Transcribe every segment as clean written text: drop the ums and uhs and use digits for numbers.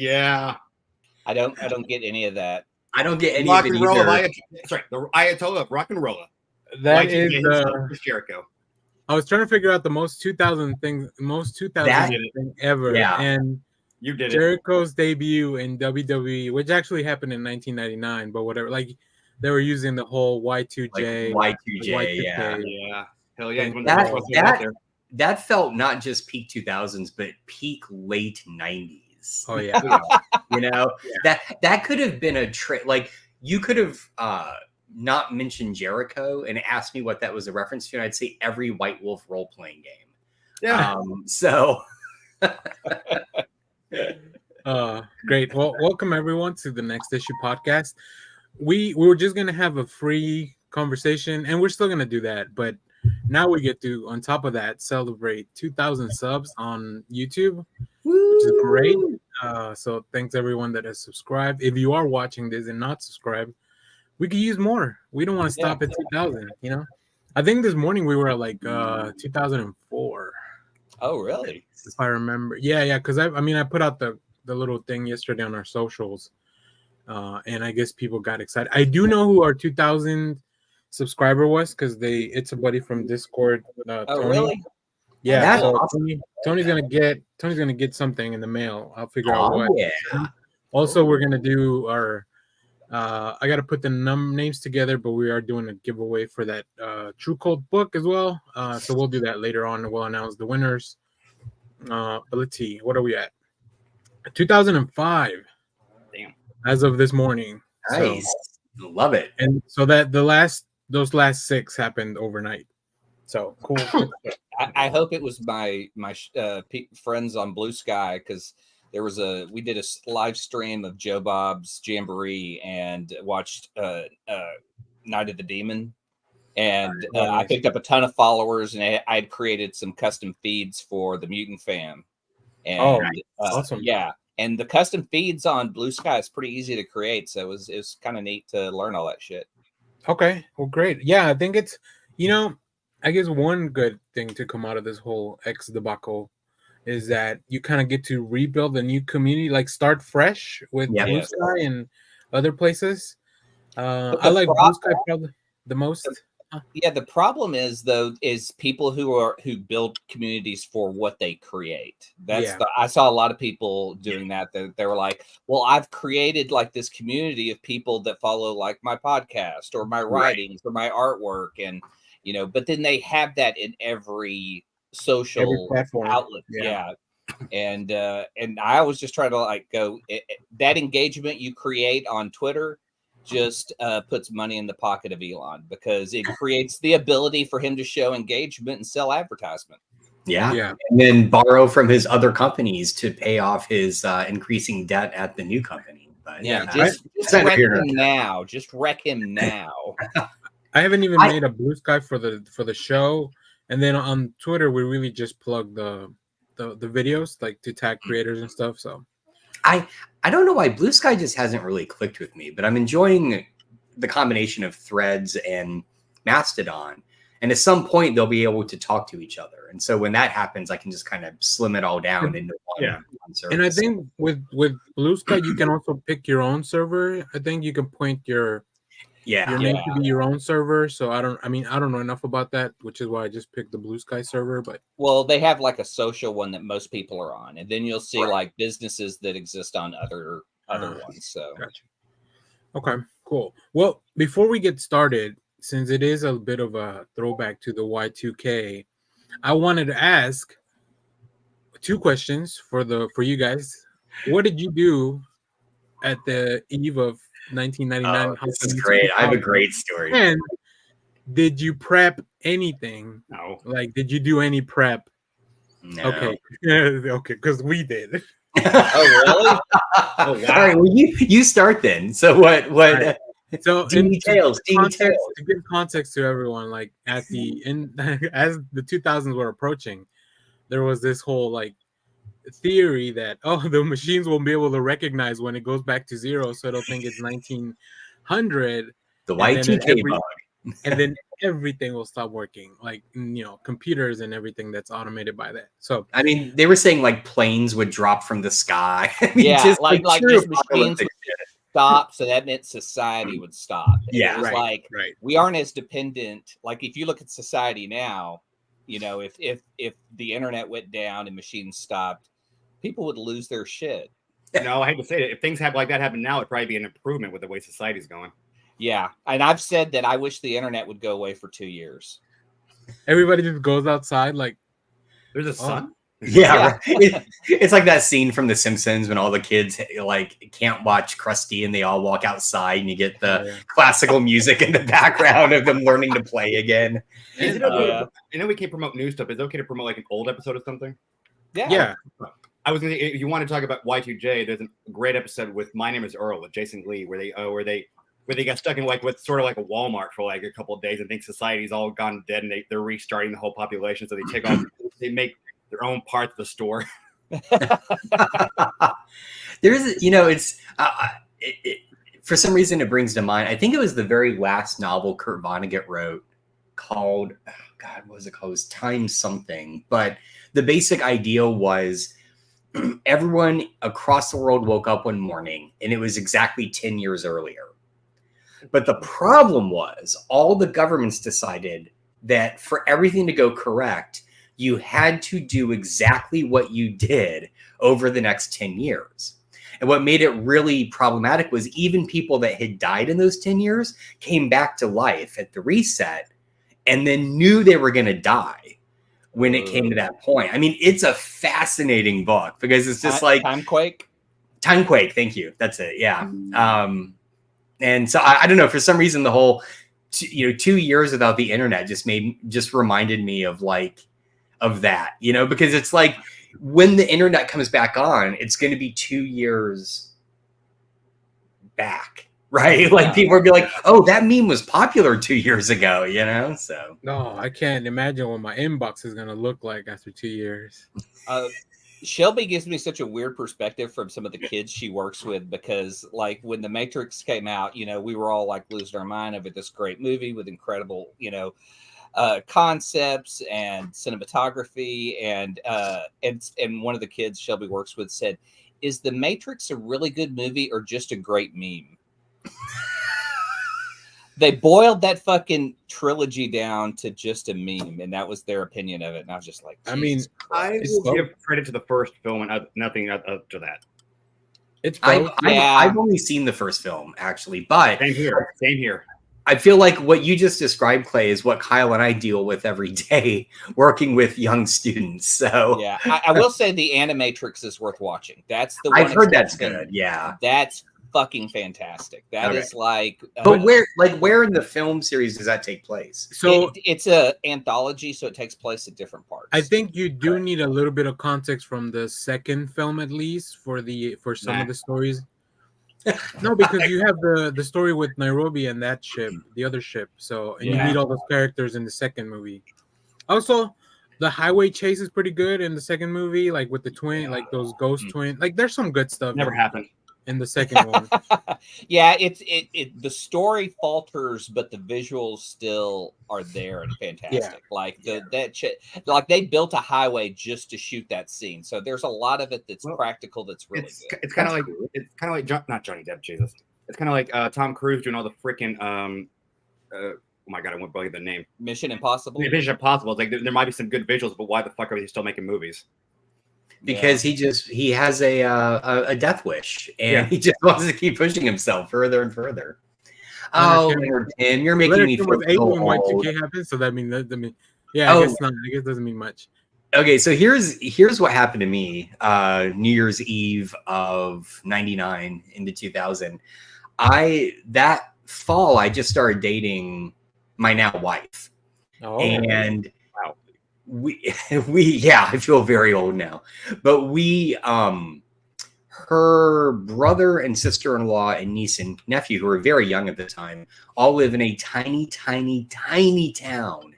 Yeah. I don't get any of that. I don't get any Rock of it and roll. either. Sorry, the Ayatollah of rock and roll. That Y2K is himself, Chris Jericho. I was trying to figure out the most 2000 thing ever. Yeah. And You did it. Jericho's debut in WWE, which actually happened in 1999, but whatever. Like they were using the whole Y2J, Like Y2J, yeah. Yeah. Hell yeah. That felt not just peak 2000s, but peak late 90s. Oh yeah. You know, that could have been a trick. Like you could have not mentioned Jericho and asked me what that was a reference to, and I'd say every White Wolf role-playing game. Yeah. So great. Well, welcome everyone to the Next Issue podcast. We were just gonna have a free conversation, and we're still gonna do that, but now we get to, on top of that, celebrate 2,000 subs on YouTube, which is great. So thanks everyone that has subscribed. If you are watching this and not subscribed, we could use more. We don't want to stop at 2,000. You know, I think this morning we were at like 2004. Oh, really? If I remember, yeah. Because I put out the little thing yesterday on our socials, and I guess people got excited. I do know who our 2,000 subscriber was because it's a buddy from Discord. Oh, Tony. really? Yeah. That's So awesome. Tony's gonna get something in the mail. I'll figure out what. Yeah. Also, we're gonna do our. I got to put the names together, but we are doing a giveaway for that True Cult book as well. So we'll do that later on. We'll announce the winners. But let's see, what are we at? 2005. Damn. As of this morning. Nice. So, Love it. and so that those last 6 happened overnight. So cool. I hope it was my friends on Blue Sky, because we did a live stream of Joe Bob's Jamboree and watched Night of the Demon, and I picked up a ton of followers, and I had created some custom feeds for the Mutant Fam. And awesome. Yeah, and the custom feeds on Blue Sky is pretty easy to create, so it was kind of neat to learn all that shit. Okay, well, great. Yeah, I think it's, I guess one good thing to come out of this whole X debacle is that you kind of get to rebuild a new community, like start fresh with Blue Sky and other places. I like Blue Sky probably the most. Yeah, the problem is people who build communities for what they create. I saw a lot of people doing that they were like, well, I've created like this community of people that follow like my podcast or my writings or my artwork, and but then they have that in every social outlet. Yeah. And I was just trying to like go that engagement you create on Twitter just puts money in the pocket of Elon, because it creates the ability for him to show engagement and sell advertisement. Yeah. And then borrow from his other companies to pay off his increasing debt at the new company. But just wreck him now. Just wreck him now. I haven't even made a Blue Sky for the show, and then on Twitter we really just plug the videos, like to tag creators and stuff. So I don't know why Blue Sky just hasn't really clicked with me, but I'm enjoying the combination of Threads and Mastodon, and at some point they'll be able to talk to each other, and so when that happens I can just kind of slim it all down into one service. And I think with Blue Sky you can also pick your own server. I think you can point your name to be your own server. So I don't know enough about that, which is why I just picked the Blue Sky server. But they have like a social one that most people are on, and then you'll see like businesses that exist on other ones. So gotcha. Okay, cool. Well, before we get started, since it is a bit of a throwback to the Y2K, I wanted to ask 2 questions for you guys. What did you do at the eve of 1999? This is great. I have a great story. And did you prep anything? No. Like, did you do any prep? No. Okay. Okay, because we did. Oh, really? All right. Well, you start then. So what? Right. So details. To give context to everyone, like as the 2000s were approaching, there was this whole like theory that the machines won't be able to recognize when it goes back to 0, so it'll think it's 1900. The Y2K bug. And then everything will stop working, like computers and everything that's automated by that. So I mean, they were saying like planes would drop from the sky. I mean, Yeah, like true just machines apocalyptic would shit. stop, so that meant society would stop. And Yeah, it was right, like right. we aren't as dependent. Like if you look at society now, if the internet went down and machines stopped, people would lose their shit. No, I hate to say it. If things like that happen now, it'd probably be an improvement with the way society's going. Yeah, and I've said that I wish the internet would go away for 2 years. Everybody just goes outside like There's a sun. Yeah, right. It's like that scene from The Simpsons when all the kids like can't watch Krusty and they all walk outside and you get the classical music in the background of them learning to play again. Is it okay? I know we can't promote new stuff. Is it okay to promote like an old episode of something? Yeah. I was gonna. If you want to talk about Y2J, there's a great episode with My Name Is Earl with Jason Lee where they got stuck in like with sort of like a Walmart for like a couple of days and think society's all gone dead and they're restarting the whole population, so they take off. They make their own parts of the store. There's, it's for some reason it brings to mind. I think it was the very last novel Kurt Vonnegut wrote called, God, what was it called? It was Time Something. But the basic idea was everyone across the world woke up one morning and it was exactly 10 years earlier. But the problem was all the governments decided that for everything to go correct, you had to do exactly what you did over the next 10 years. And what made it really problematic was even people that had died in those 10 years came back to life at the reset and then knew they were going to die when it came to that point. I mean, it's a fascinating book because it's just like Timequake. Thank you. That's it. Yeah. And so I don't know, for some reason, the whole, 2 years without the internet just reminded me of that, because it's like when the internet comes back on, it's going to be 2 years back, right? Like people will be like, oh, that meme was popular 2 years ago, so. No, I can't imagine what my inbox is going to look like after 2 years. Shelby gives me such a weird perspective from some of the kids she works with because like when The Matrix came out, we were all like losing our mind over this great movie with incredible, concepts and cinematography and one of the kids Shelby works with said, is The Matrix a really good movie or just a great meme? They boiled that fucking trilogy down to just a meme, and that was their opinion of it. And I was just like, I will give credit to the first film and nothing after that. It's I've only seen the first film actually, but same here. I feel like what you just described, Clay, is what Kyle and I deal with every day working with young students. So yeah, I will say the Animatrix is worth watching. That's the one I've heard that's good. Yeah, that's fucking fantastic. That is like, but where in the film series does that take place? So it's a anthology, so it takes place at different parts. I think you do need a little bit of context from the second film, at least for some of the stories. No, because you have the story with Nairobi and that ship, the other ship. So and you meet all those characters in the second movie. Also, the highway chase is pretty good in the second movie, like with the twin, like those ghost twin. Like there's some good stuff. Never happened in the second one. Yeah, it the story falters, but the visuals still are there and fantastic. Yeah. Like like they built a highway just to shoot that scene. So there's a lot of it that's practical. That's really good. It's kind of like not Johnny Depp, Jesus. It's kind of like Tom Cruise doing all the freaking oh my god, I won't believe the name. Mission Impossible. Mission Impossible. It's like there might be some good visuals, but why the fuck are they still making movies? Because he has a death wish and he just wants to keep pushing himself further and further. Oh, Tim, you're making me feel so old. Y2K happens, so that means yeah, I guess not. I guess it doesn't mean much. Okay, so here's what happened to me. New Year's Eve of '99 into 2000. That fall I just started dating my now wife, and we I feel very old now, but her brother and sister-in-law and niece and nephew, who were very young at the time, all live in a tiny town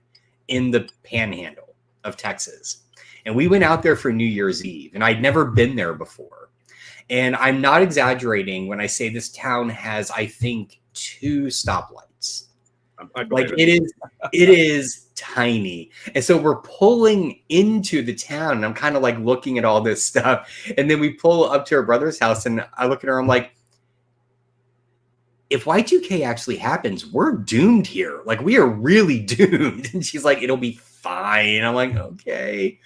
in the panhandle of Texas. And we went out there for New Year's Eve, and I'd never been there before. And I'm not exaggerating when I say this town has, I think, 2 stoplights. I Like believe it is tiny. And so we're pulling into the town and I'm kind of like looking at all this stuff. And then we pull up to her brother's house and I look at her, I'm like, if Y2K actually happens, we're doomed here. Like we are really doomed. And she's like, it'll be fine. I'm like, okay.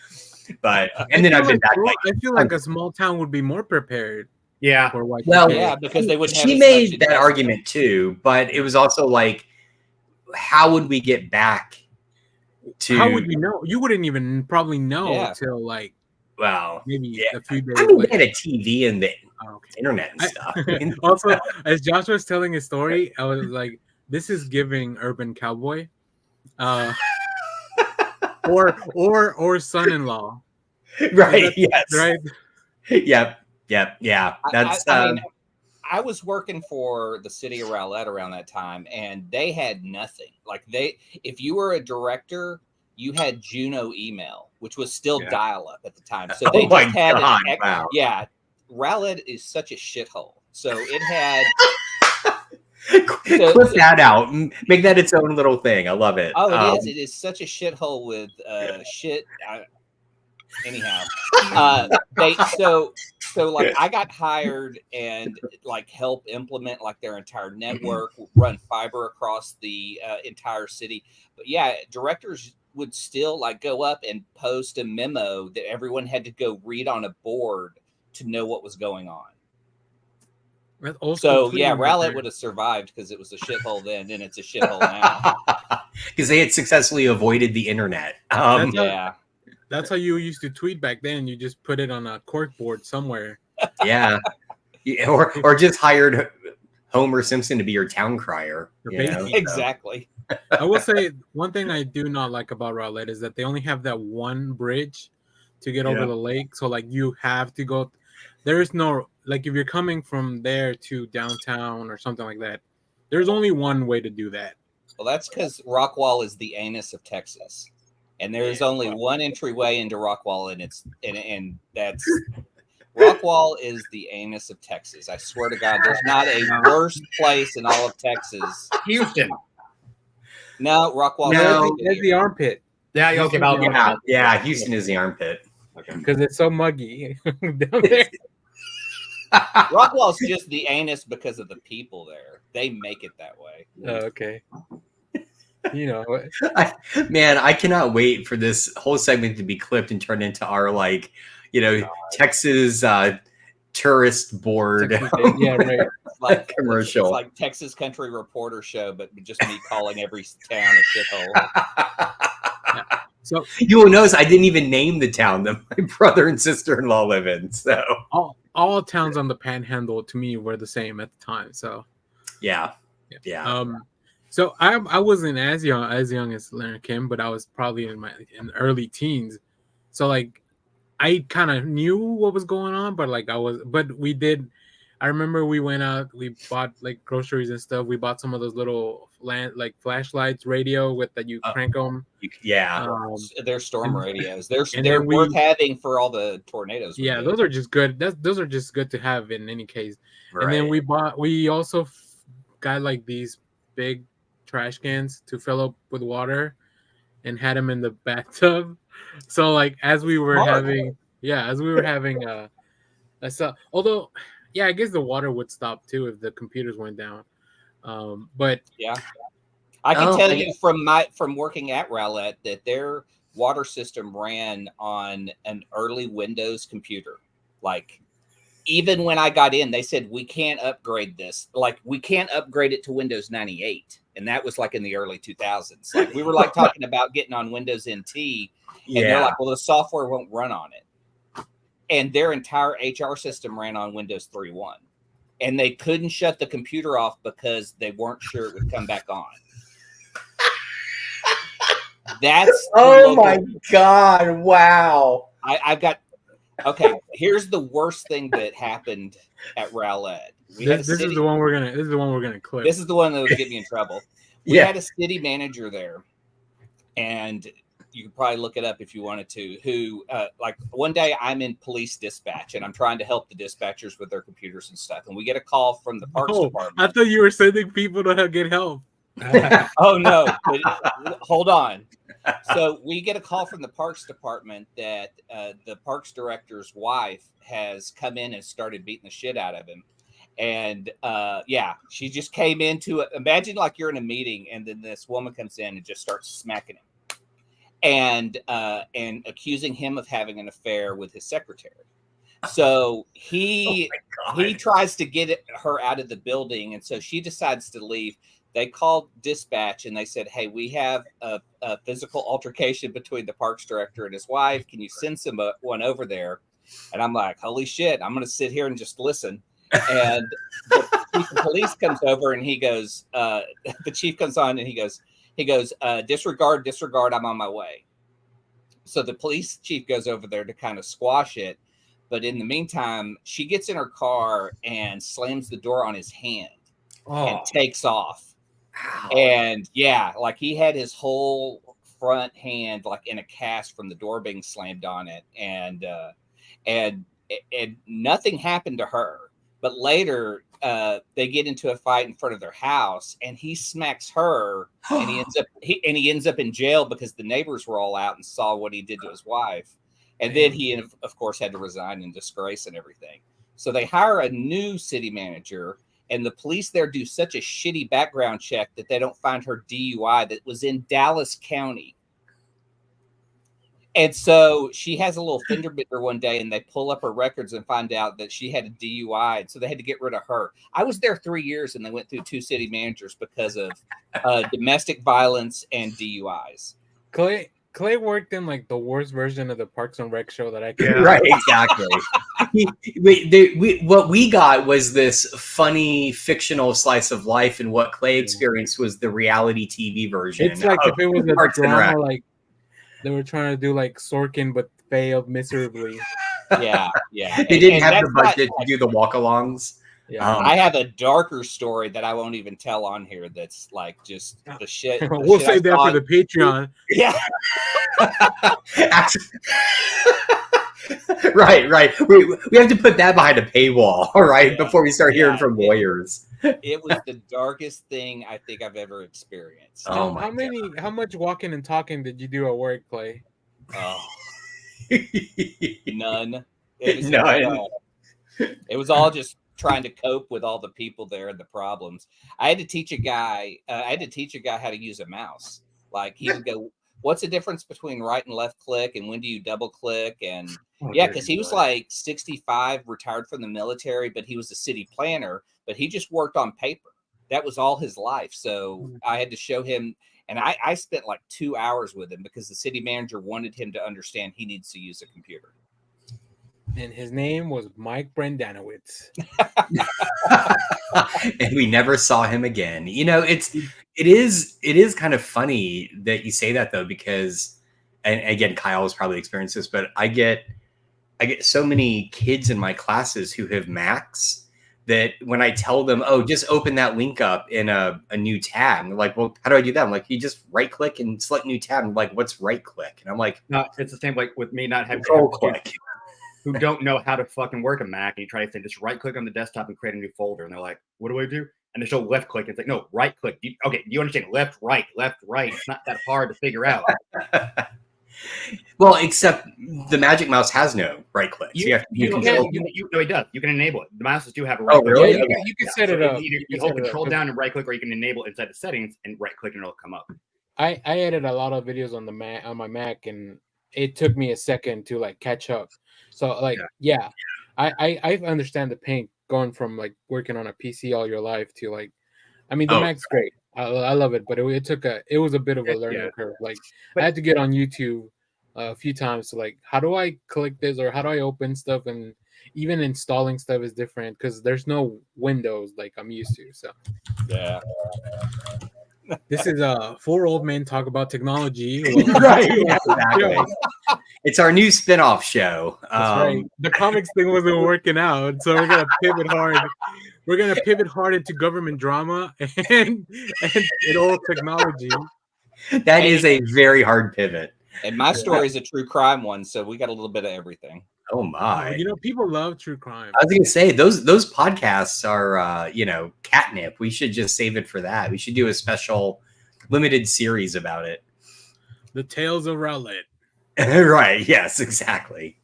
But and then I've been back. Like, I feel like a small town would be more prepared. Yeah. For Y2K. Well, Yeah, because they wouldn't have. She as made much that investment. argument too, but it was also like, how would we get back to? How would you know? You wouldn't even probably know Yeah. till like Well, maybe yeah. a few days. I mean, later. they had a TV and the Oh, okay. internet and stuff. Also, as Josh was telling his story, I was like, "This is giving Urban Cowboy, or son-in-law, Right? Yes. right?" Yep. Yeah. That's. I mean, I was working for the city of Rowlett around that time, and they had nothing. Like if you were a director, you had Juno email, which was still dial-up at the time. So they my just had God, wow. Yeah, Rowlett is such a shithole. So it had. Clip that out. Make that its own little thing. I love it. Oh, it is. It is such a shithole with shit. Anyhow, so like I got hired and like help implement like their entire network, run fiber across the entire city. But yeah, directors would still like go up and post a memo that everyone had to go read on a board to know what was going on. So yeah, Rowlett would have survived because it was a shithole then, and it's a shithole now. Because they had successfully avoided the internet. That's how you used to tweet back then. You just put it on a cork board somewhere. Yeah. Or just hired Homer Simpson to be your town crier. Exactly. I will say one thing I do not like about Rowlett is that they only have that one bridge to get over the lake. So like you have to go. There is no, like if you're coming from there to downtown or something like that, there's only one way to do that. Well, that's because Rockwall is the anus of Texas. And there's only one entryway into Rockwall, and that's Rockwall is the anus of Texas. I swear to God, there's not a worse place in all of Texas. Houston. No, Rockwall. No, it's the armpit. Yeah, okay. Yeah, Houston is the armpit. Because it's so muggy down there. Rockwall's just the anus because of the people there. They make it that way. Okay. You know, man, I cannot wait for this whole segment to be clipped and turned into our Texas tourist board. Right. Like commercial. It's like Texas Country Reporter show, but just me calling every town a shithole. So you will notice I didn't even name the town that my brother and sister-in-law live in. So all towns on the Panhandle to me were the same at the time. So yeah. So I wasn't as young as Leonard Kim, but I was probably in early teens. So like I kind of knew what was going on, but I remember we went out, we bought like groceries and stuff. We bought some of those little flashlights, radio with that you crank them. They're storm radios. They're worth having for all the tornadoes. Yeah, those are just good. Those are just good to have in any case. Right. And then we also got like these big trash cans to fill up with water and had them in the bathtub. So like as we were having although I guess the water would stop too if the computers went down. But yeah, I can tell you from working at Rowlett that their water system ran on an early Windows computer. Like even when I got in, they said we can't upgrade this. Like we can't upgrade it to Windows 98, and that was like in the early 2000s. Like we were like talking about getting on Windows NT, and they're like, well, the software won't run on it. And their entire HR system ran on Windows 3.1. And they couldn't shut the computer off because they weren't sure it would come back on. That's my God. Wow. I've got here's the worst thing that happened at Rowlett. This is the one we're gonna clip. This is the one that would get me in trouble. We had a city manager there, and you could probably look it up if you wanted to, who like one day I'm in police dispatch and I'm trying to help the dispatchers with their computers and stuff. And we get a call from the parks department. I thought you were sending people to get help. Oh no! But hold on. So we get a call from the Parks Department that the Parks Director's wife has come in and started beating the shit out of him. And yeah, she just came into it. Imagine like you're in a meeting and then this woman comes in and just starts smacking him and accusing him of having an affair with his secretary. So he tries to get her out of the building, and so she decides to leave. They called dispatch and they said, "Hey, we have a physical altercation between the parks director and his wife. Can you send someone over there?" And I'm like, "Holy shit! I'm going to sit here and just listen." And the chief of police comes over and he goes, the chief comes on and he goes, disregard, I'm on my way. So the police chief goes over there to kind of squash it. But in the meantime, she gets in her car and slams the door on his hand and takes off. Wow. And yeah, like he had his whole front hand like in a cast from the door being slammed on it. And nothing happened to her. But later, they get into a fight in front of their house, and he smacks her, and he ends up in jail because the neighbors were all out and saw what he did to his wife, and then he, of course, had to resign in disgrace and everything. So they hire a new city manager, and the police there do such a shitty background check that they don't find her DUI that was in Dallas County. And so she has a little fender bender one day, and they pull up her records and find out that she had a DUI. And so they had to get rid of her. I was there 3 years, and they went through 2 city managers because of domestic violence and DUIs. Clay worked in like the worst version of the Parks and Rec show that I could. Right, exactly. What we got was this funny fictional slice of life, and what Clay experienced was the reality TV version. It's like if it was a Parks and Rec. drama, like they were trying to do like Sorkin, but failed miserably. Yeah. They didn't have the budget to do the walk-alongs. Yeah. I have a darker story that I won't even tell on here. That's like just the shit. We'll save that for the Patreon. Yeah. Right. We have to put that behind a paywall, all right, before we start hearing from lawyers. It was the darkest thing I think I've ever experienced. Oh How much walking and talking did you do at work, Clay? Oh, none. None. It was all just trying to cope with all the people there and the problems. I had to teach a guy how to use a mouse. Like he would go, "What's the difference between right and left click, and when do you double click?" And because he was like 65, retired from the military, but he was a city planner, but he just worked on paper. That was all his life. So I had to show him, and I spent like 2 hours with him because the city manager wanted him to understand he needs to use a computer. And his name was Mike Brendanowitz. And we never saw him again. You know, it is kind of funny that you say that though, because, and again, Kyle has probably experienced this, but I get so many kids in my classes who have Macs that when I tell them, "Oh, just open that link up in a new tab," and they're like, "Well, how do I do that?" I'm like, "You just right click and select new tab." I'm like, "What's right click?" And I'm like, No, it's the same like with me not having control click. who don't know how to fucking work a Mac, and you try to say just right click on the desktop and create a new folder, and they're like, "What do I do?" And they show left click, and it's like, no, right click. Okay, you understand left, right. It's not that hard to figure out. Well, except the Magic Mouse has no right click. So No, it does. You can enable it. The mouses do have a right click. Really? Yeah, you can set it up. You hold control down and right click, or you can enable it inside the settings and right click, and it'll come up. I edit a lot of videos on my Mac, and it took me a second to like catch up. So like, yeah. I understand the pain going from like working on a PC all your life to like, I mean, the Mac's great. I love it, but it was a bit of a learning curve. Like I had to get on YouTube a few times to like, how do I click this, or how do I open stuff, and even installing stuff is different because there's no Windows like I'm used to. So yeah. This is 4 old men talk about technology. Right. Exactly. It's our new spin-off show. That's right. The comics thing wasn't working out, so we're gonna pivot hard. We're gonna pivot hard into government drama and old technology. That is a very hard pivot. And my story is a true crime one, so we got a little bit of everything. Oh my! You know, people love true crime. I was gonna say those podcasts are catnip. We should just save it for that. We should do a special limited series about it. The Tales of Rowlett. Right? Yes, exactly.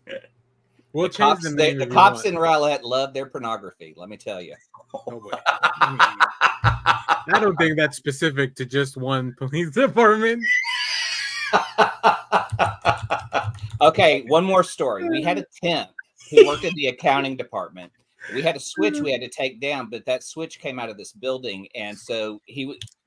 We'll The change cops, the name. the cops in Rowlett love their pornography. Let me tell you. Oh, boy. I don't think that's specific to just one police department. Okay, one more story. We had a temp who worked in the accounting department. We had a switch we had to take down, but that switch came out of this building, and so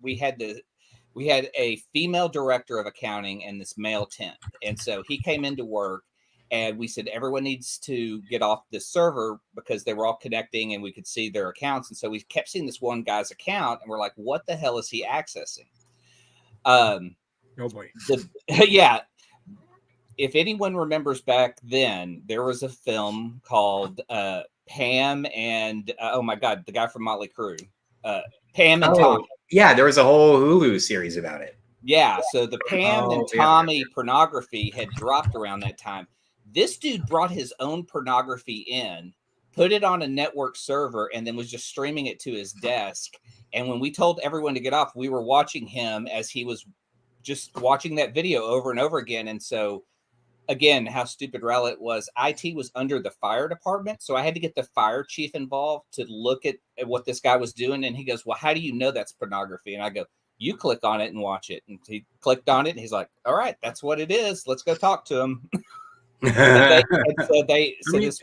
we had a female director of accounting and this male temp, and so he came into work, and we said everyone needs to get off this server because they were all connecting and we could see their accounts, and so we kept seeing this one guy's account, and we're like, "What the hell is he accessing?" Oh boy. Yeah. If anyone remembers back then, there was a film called Pam and oh my God, the guy from Motley Crue, Pam and Tommy. Yeah, there was a whole Hulu series about it. Yeah, so the Pam and Tommy pornography had dropped around that time. This dude brought his own pornography in, put it on a network server, and then was just streaming it to his desk. And when we told everyone to get off, we were watching him as he was just watching that video over and over again. And so, again, how stupid Rowlett was. IT was under the fire department, so I had to get the fire chief involved to look at what this guy was doing. And he goes, "Well, how do you know that's pornography?" And I go, "You click on it and watch it." And he clicked on it, and he's like, "All right, that's what it is. Let's go talk to him." This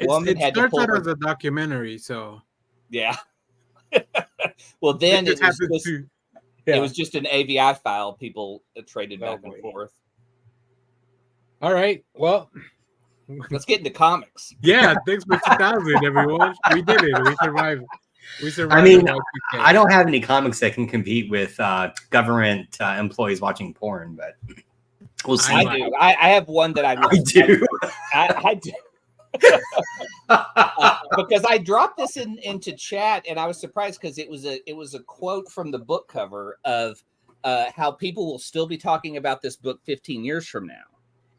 woman had to pull out as a documentary, so yeah. Well, then it was just an AVI file. People traded back and forth. All right, well, let's get into comics. Yeah, thanks for 2000, everyone. We did it. We survived. I mean, I don't have any comics that can compete with government employees watching porn, but we'll see. I do. I have one that I do. I do. Because I dropped this into chat, and I was surprised because it was a quote from the book cover of how people will still be talking about this book 15 years from now.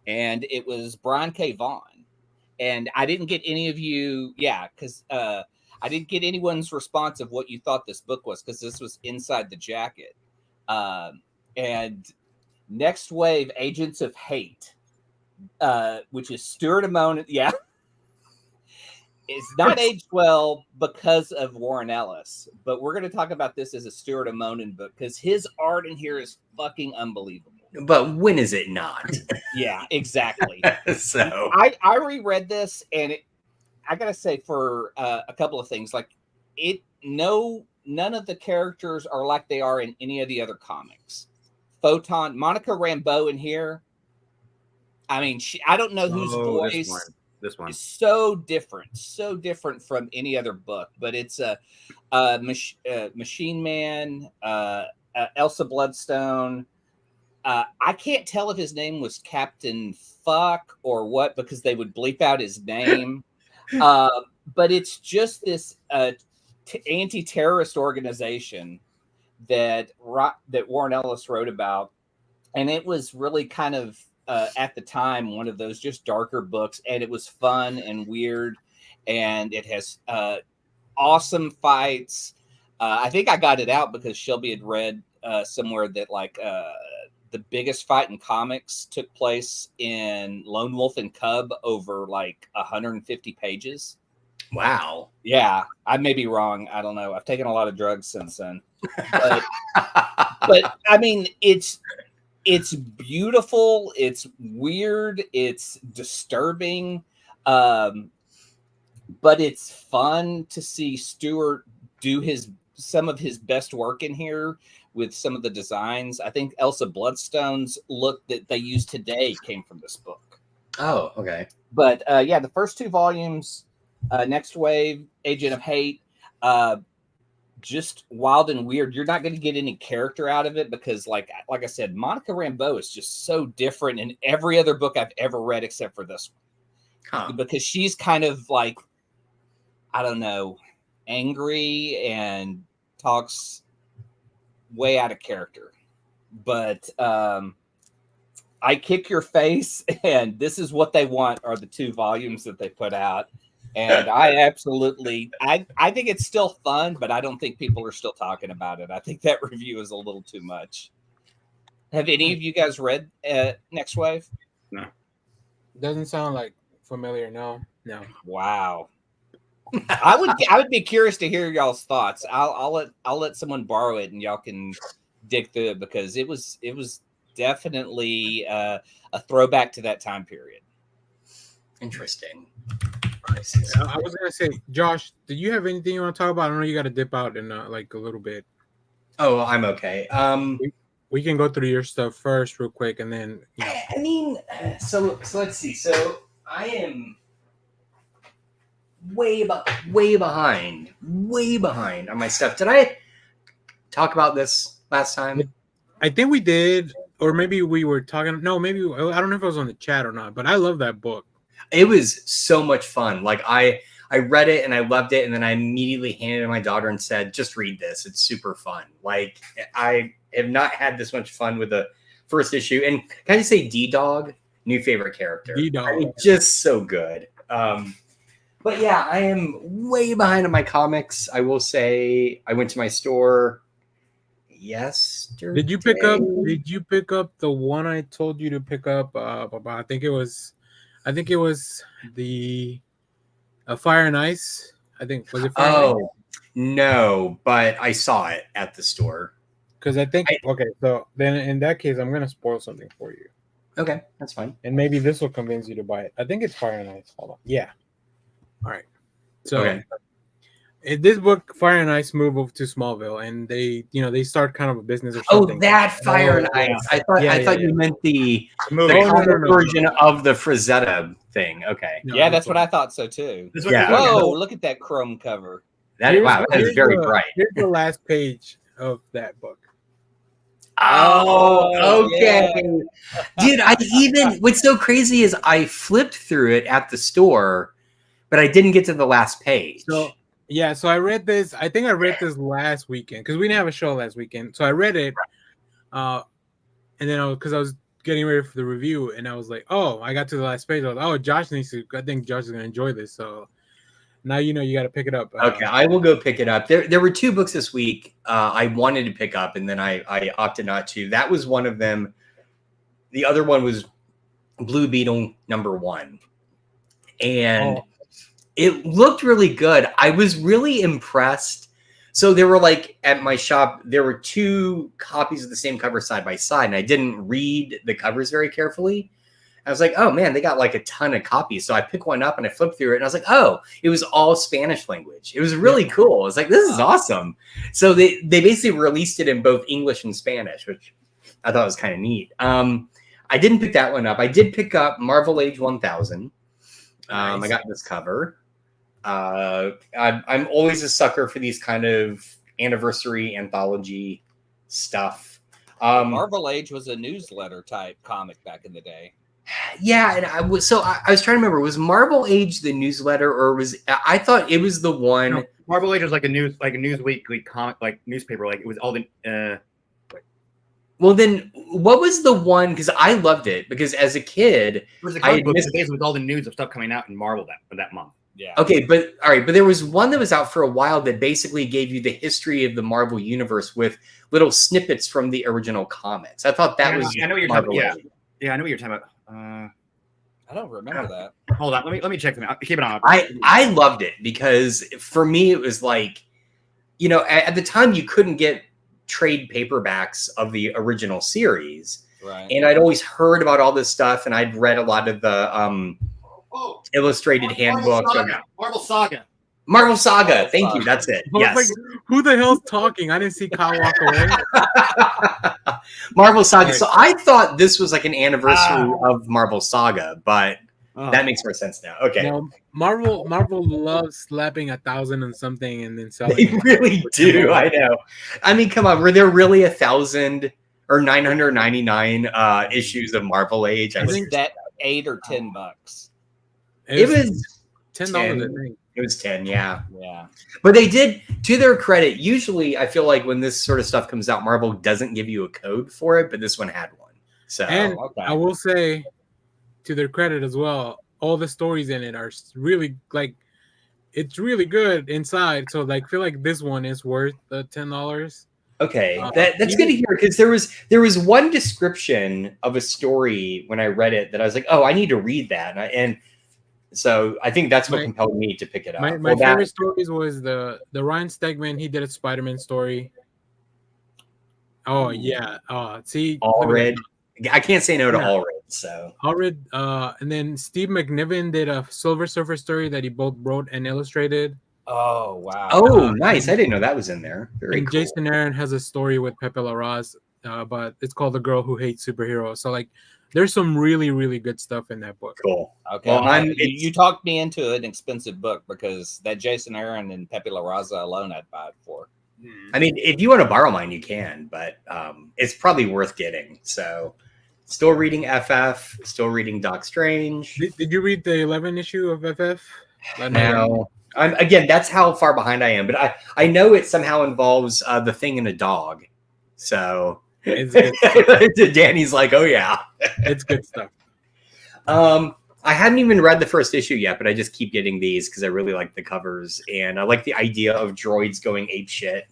And it was Brian K. Vaughan. And I didn't get any of you, because I didn't get anyone's response of what you thought this book was, because this was inside the jacket. And Next Wave, Agents of Hate, which is Stuart Amon. Yeah. It's not aged well because of Warren Ellis, but we're going to talk about this as a Stuart Amonin book because his art in here is fucking unbelievable. But when is it not? Yeah, exactly. So I reread this, and I gotta say, for a couple of things, like none of the characters are like they are in any of the other comics. Photon, Monica Rambeau in here. I mean, I don't know whose voice. This one is so different from any other book, but it's a Machine Man, Elsa Bloodstone. I can't tell if his name was Captain Fuck or what, because they would bleep out his name. But it's just this anti-terrorist organization that Warren Ellis wrote about, and it was really kind of at the time one of those just darker books, and it was fun and weird, and it has awesome fights. I think I got it out because Shelby had read somewhere that the biggest fight in comics took place in Lone Wolf and Cub over 150 pages. Wow. Yeah, I may be wrong. I don't know. I've taken a lot of drugs since then. But I mean, it's beautiful. It's weird. It's disturbing. But it's fun to see Stuart do some of his best work in here with some of the designs. I think Elsa Bloodstone's look that they use today came from this book. Oh, okay. But the first two volumes, Next Wave, Agent of Hate, just wild and weird. You're not going to get any character out of it because, like I said, Monica Rambeau is just so different in every other book I've ever read except for this one. Because she's kind of I don't know, angry and talks way out of character. But I kick your face, and this is what they want are the 2 volumes that they put out. And I absolutely, I think it's still fun, but I don't think people are still talking about it. I think that review is a little too much. Have any of you guys read Next Wave? No. Doesn't sound like familiar. No. Wow. I would be curious to hear y'all's thoughts. I'll let someone borrow it and y'all can dig through it, because it was definitely a throwback to that time period. Interesting. I was gonna say, Josh, do you have anything you want to talk about? I know you got to dip out in like a little bit. Oh, I'm okay. We can go through your stuff first, real quick, and then. I mean, so let's see. So I am way behind on my stuff. Did I talk about this last time? I think we did, or maybe we were talking. No, maybe I don't know if it was on the chat or not. But I love that book. It was so much fun. Like I read it and I loved it, and then I immediately handed it to my daughter and said, "Just read this. It's super fun." Like I have not had this much fun with the first issue. And can I just say, D-Dog, new favorite character. D-Dog. I mean, just so good. But yeah, I am way behind on my comics. I will say I went to my store yesterday. Did you pick up the one I told you to pick up? I think it was the Fire and Ice. I think was it Fire and Ice? No, but I saw it at the store. Because okay, so then in that case, I'm gonna spoil something for you. Okay, that's fine. And maybe this will convince you to buy it. I think it's Fire and Ice. Hold on. Yeah. All right. So in this book, Fire and Ice move over to Smallville, and they start kind of a business or something. Oh, that Fire and Ice. Yeah. I thought you meant the No. version of the Frazetta thing. Okay. No, yeah, that's what I thought so too. Yeah. Whoa, look at that chrome cover. That is very bright. Here's the last page of that book. Oh, okay. Yeah. Dude, what's so crazy is I flipped through it at the store, but I didn't get to the last page. So I read this. I think I read this last weekend because we didn't have a show last weekend. So I read it, and then because I was getting ready for the review, and I was like, oh, I got to the last page. I was like, oh, Josh needs to. I think Josh is gonna enjoy this. So now you got to pick it up. Okay, I will go pick it up. There were 2 books this week I wanted to pick up, and then I opted not to. That was one of them. The other one was Blue Beetle #1, and it looked really good. I was really impressed. So there were at my shop, there were 2 copies of the same cover side by side, and I didn't read the covers very carefully. I was like, oh man, they got a ton of copies. So I picked one up and I flipped through it, and I was like, oh, it was all Spanish language. It was really cool. I was like, this is awesome. So they basically released it in both English and Spanish, which I thought was kind of neat. I didn't pick that one up. I did pick up Marvel Age 1000. Nice. I got this cover. I'm always a sucker for these kind of anniversary anthology stuff. Marvel Age was a newsletter type comic back in the day. Yeah, and I was trying to remember, was Marvel Age the newsletter, or I thought it was the one? No, Marvel Age was like a Newsweekly comic, newspaper. It was all the. Well, then what was the one? Because I loved it because as a kid, it was a comic book with all the news of stuff coming out in Marvel that month. Yeah. Okay, but there was one that was out for a while that basically gave you the history of the Marvel universe with little snippets from the original comics. I thought that was. I know what you're talking about. Yeah, I know what you're talking about. I don't remember that. Hold on, let me check them out. Keep it on. I loved it because for me it was at the time you couldn't get trade paperbacks of the original series, right? And I'd always heard about all this stuff, and I'd read a lot of the illustrated handbook. Marvel Saga. Thank you. That's it. Yes. Who the hell's talking? I didn't see Kyle walk away. Marvel Saga. So I thought this was an anniversary of Marvel Saga, but that makes more sense now. Okay. Now, Marvel loves slapping 1,000 and something and then selling. They really do. I know. I mean, come on. Were there really 1,000 or 999 issues of Marvel Age? I think that $8 or $10. It was $10. I think. It was 10, yeah. Yeah. But they did, to their credit, usually I feel like when this sort of stuff comes out, Marvel doesn't give you a code for it, but this one had one. So And okay. I will say, to their credit as well, all the stories in it are really like it's really good inside. So like, feel like this one is worth the $10. okay, that's good Even to hear because there was one description of a story when I read it that I was like, oh, I need to read that, and so I think that's what My- compelled me to pick it up. my Well, favorite stories was the Ryan Stegman. He did a Spider-Man story. Oh yeah. See, All look at Red. I can't say no to Yeah. All Red. So Alred, and then Steve McNiven did a Silver Surfer story that he both wrote and illustrated. Oh wow. oh, nice. I didn't know that was in there. Very And cool. Jason Aaron has a story with Pepe Larraz, but it's called The Girl Who Hates Superheroes. So like, there's some really, really good stuff in that book. Cool. Okay. Well, You talked me into an expensive book because that Jason Aaron and Pepe Larraza alone I'd buy it for. I mean, if you want to borrow mine, you can, but it's probably worth getting. So, still reading FF, still reading Doc Strange. Did you read the 11 issue of FF? Now, again, that's how far behind I am, but I know it somehow involves the Thing and a dog. So, Danny's like, oh yeah, it's good stuff. I hadn't even read the first issue yet, but I just keep getting these because I really like the covers and I like the idea of droids going ape shit.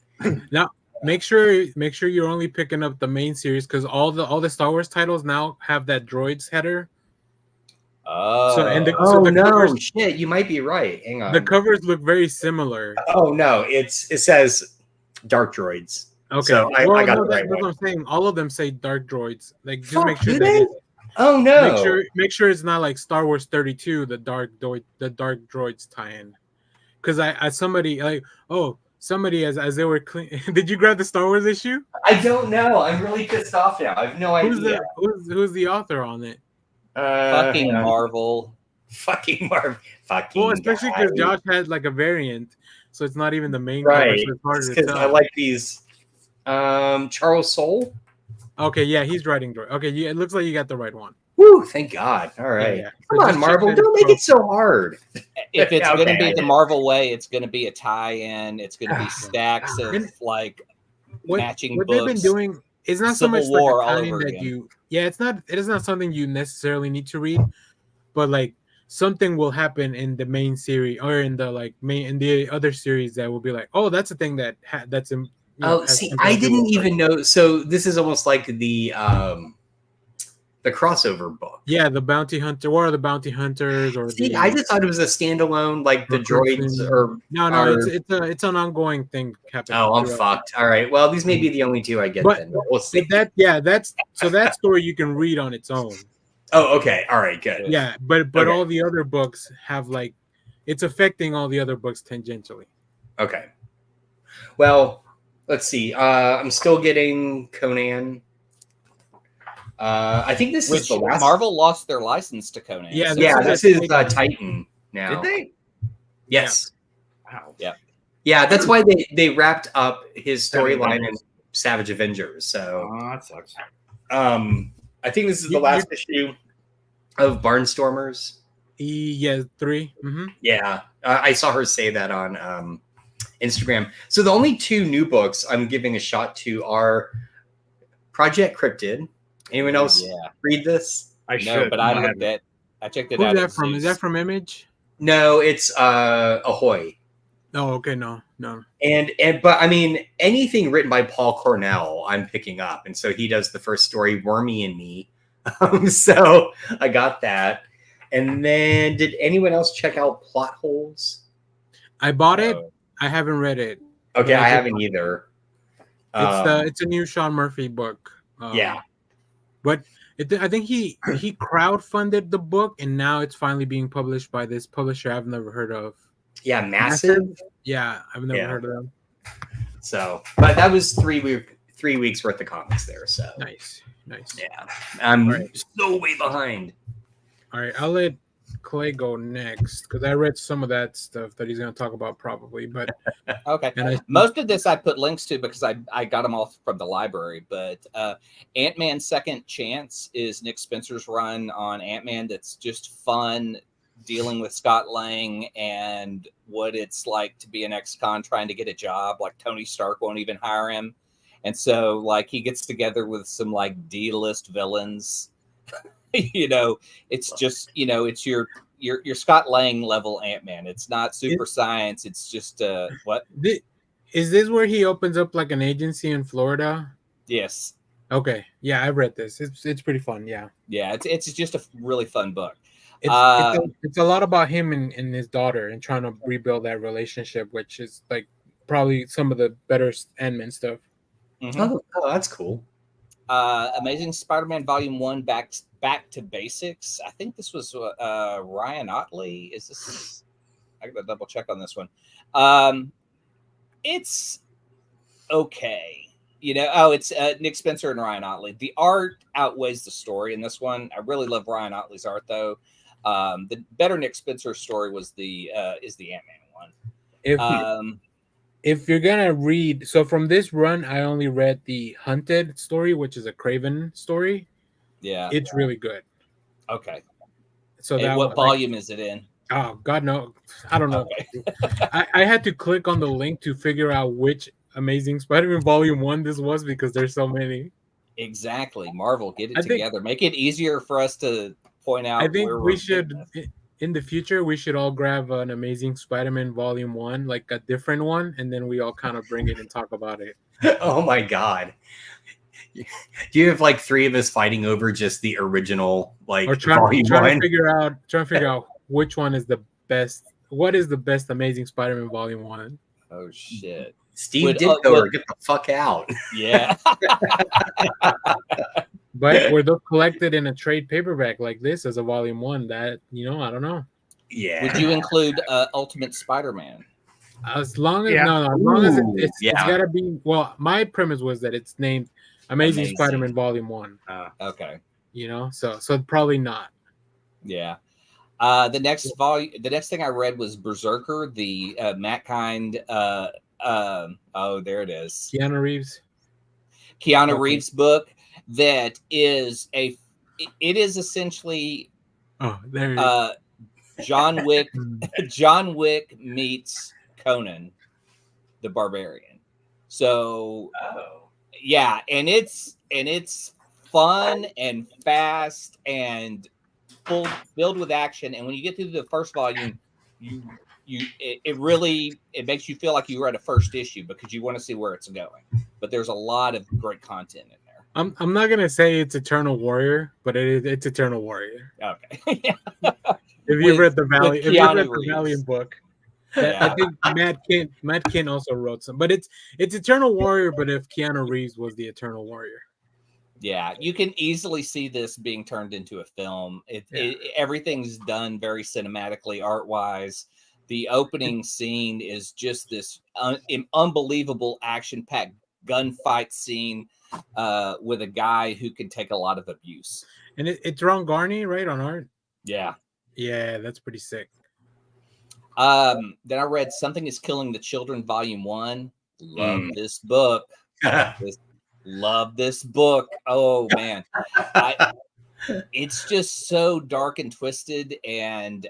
Now, make sure you're only picking up the main series because all the Star Wars titles now have that droids header. Oh. So the covers, shit, you might be right. Hang on. The covers look very similar. Oh no, it says dark droids. Okay, so I got the right that's one. what I'm saying. All of them say dark droids. Like, just Fuck, make sure do that they? it's, Oh no! make sure it's not like Star Wars 32, the dark droids tie-in. Because somebody as they were clean. Did you grab the Star Wars issue? I don't know. I'm really pissed off now. I have no idea. Who's the author on it? Fucking Marvel. Fucking Marvel. Fucking. Well, especially because Josh had like a variant, so it's not even the main right. cover. So it's harder to Because tell. I like these. Charles Soule. Okay, yeah, he's writing droid. Okay, it looks like you got the right one. Woo! Thank God. All right. Yeah. Come on, Marvel. Don't make it so hard. If it's Okay, going to be the Marvel way, it's going to be a tie-in. It's going to be stacks of like matching what books. They've been doing is not so Civil much War like a all tie-in over that again. you. Yeah, it is not something you necessarily need to read, but like something will happen in the main series or in the other series that will be like, oh, that's a thing that's in. See, I didn't even know. So this is almost like the crossover book. Yeah, the bounty hunter. What are the bounty hunters? Or see, I just thought it was a standalone, like the droids. Or no, it's an ongoing thing happening. Oh, I'm fucked. All right. Well, these may be the only two I get. Then we'll see. That story you can read on its own. Oh, okay. All right. Good. Yeah, but okay. All the other books have like, it's affecting all the other books tangentially. Okay. Well, let's see. I'm still getting Conan. I think this is the last. Marvel lost their license to Conan. Yeah, this is Titan now. Did they? Yes. Yeah. Wow. Yeah. Yeah, that's why they wrapped up his storyline in Savage Avengers. So that sucks. I think this is the last issue of Barnstormers. Yeah, 3. Mm-hmm. Yeah, I saw her say that on Instagram. So the only 2 new books I'm giving a shot to are Project Cryptid. Anyone else read this? I should, but I checked it out. Who's that from? Is that from Image? No, it's Ahoy. Oh, okay, no. But I mean, anything written by Paul Cornell, I'm picking up, and so he does the first story, Wormy and Me. So I got that. And then, did anyone else check out Plot Holes? I bought it. I haven't read it. Okay, I haven't either. It's a new Sean Murphy book. But I think he crowdfunded the book, and now it's finally being published by this publisher I've never heard of. Yeah, Massive. Yeah, I've never heard of them. So, but that was 3 weeks worth of comics there. So nice. Yeah, I'm so way behind. All right, I'll let Clay go next because I read some of that stuff that he's going to talk about probably. But okay, most of this I put links to because I got them all from the library. But Ant-Man Second Chance is Nick Spencer's run on Ant-Man. That's just fun, dealing with Scott Lang and what it's like to be an ex-con trying to get a job. Like Tony Stark won't even hire him, And so like he gets together with some like D-list villains. It's just, it's your Scott Lang level Ant-Man. It's not super science. It's just what? Is this where he opens up like an agency in Florida? Yes. Okay. Yeah, I've read this. It's pretty fun. Yeah. Yeah, it's just a really fun book. It's a lot about him and his daughter and trying to rebuild that relationship, which is like probably some of the better Ant-Man stuff. Mm-hmm. Oh, that's cool. Amazing Spider-Man Volume 1, back to basics. I think this was Ryan Otley. Is this? I gotta double check on this one. It's okay. It's Nick Spencer and Ryan Otley. The art outweighs the story in this one. I really love Ryan Otley's art, though. The better Nick Spencer story was the Ant-Man one. If you're gonna read, so from this run, I only read the Hunted story, which is a Craven story. Yeah, it's really good. Okay. So and what volume is it in? Oh God, no, I don't know. Okay. I had to click on the link to figure out which Amazing Spider-Man Volume 1 this was because there's so many. Exactly, Marvel, get it together. Make it easier for us to point out. I think we should, in the future, we should all grab an Amazing Spider-Man Volume 1, like a different one, and then we all kind of bring it and talk about it. Oh my God. Do you have like three of us fighting over just the original, like, or trying to figure out which one is the best? What is the best Amazing Spider-Man Volume 1? Oh shit! Steve Ditko, get the fuck out! Yeah. But were those collected in a trade paperback like this as a Volume 1? That I don't know. Yeah. Would you include Ultimate Spider-Man? As long as it's gotta be. Well, my premise was that it's named Amazing Spider-Man Volume 1. Okay. So probably not. Yeah. The next thing I read was Berserker, the Matt Kind. There it is. Keanu Reeves book that is it is essentially John Wick. John Wick meets Conan the Barbarian. So yeah, and it's fun and fast and filled with action. And when you get through the first volume, it makes you feel like you were at a first issue because you want to see where it's going. But there's a lot of great content in there. I'm not gonna say it's Eternal Warrior, but it's Eternal Warrior. Okay. If you read the Valiant book, I think Matt Kent also wrote some, but it's Eternal Warrior. But if Keanu Reeves was the Eternal Warrior. Yeah, you can easily see this being turned into a film. Everything's done very cinematically, art-wise. The opening scene is just this unbelievable action-packed gunfight scene with a guy who can take a lot of abuse. And it's Ron Garney, right, on art? Yeah. Yeah, that's pretty sick. Then I read Something is Killing the Children, Volume 1. Love this book. Love this book. Oh man, it's just so dark and twisted, and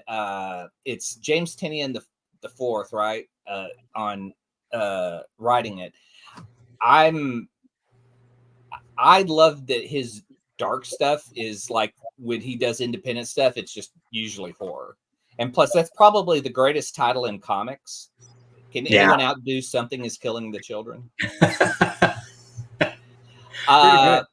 it's James Tynion the fourth, right? On writing it. I love that his dark stuff is like when he does independent stuff, it's just usually horror, and plus that's probably the greatest title in comics. Can anyone outdo Something is Killing the Children? I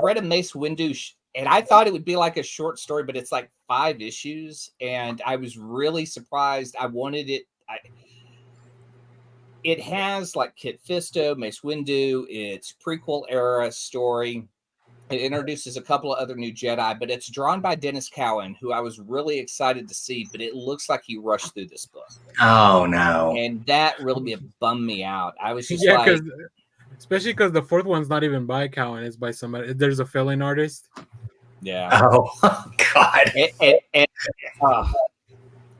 read a Mace Windu, and I thought it would be like a short story, but it's like 5 issues, and I was really surprised. I wanted it. It has like Kit Fisto, Mace Windu. It's prequel era story. It introduces a couple of other new Jedi, but it's drawn by Dennis Cowan, who I was really excited to see, but it looks like he rushed through this book. Oh no! And that really bummed me out. I was just especially because the fourth one's not even by Cowan; it's by somebody. There's a fill-in artist. Yeah. Oh God.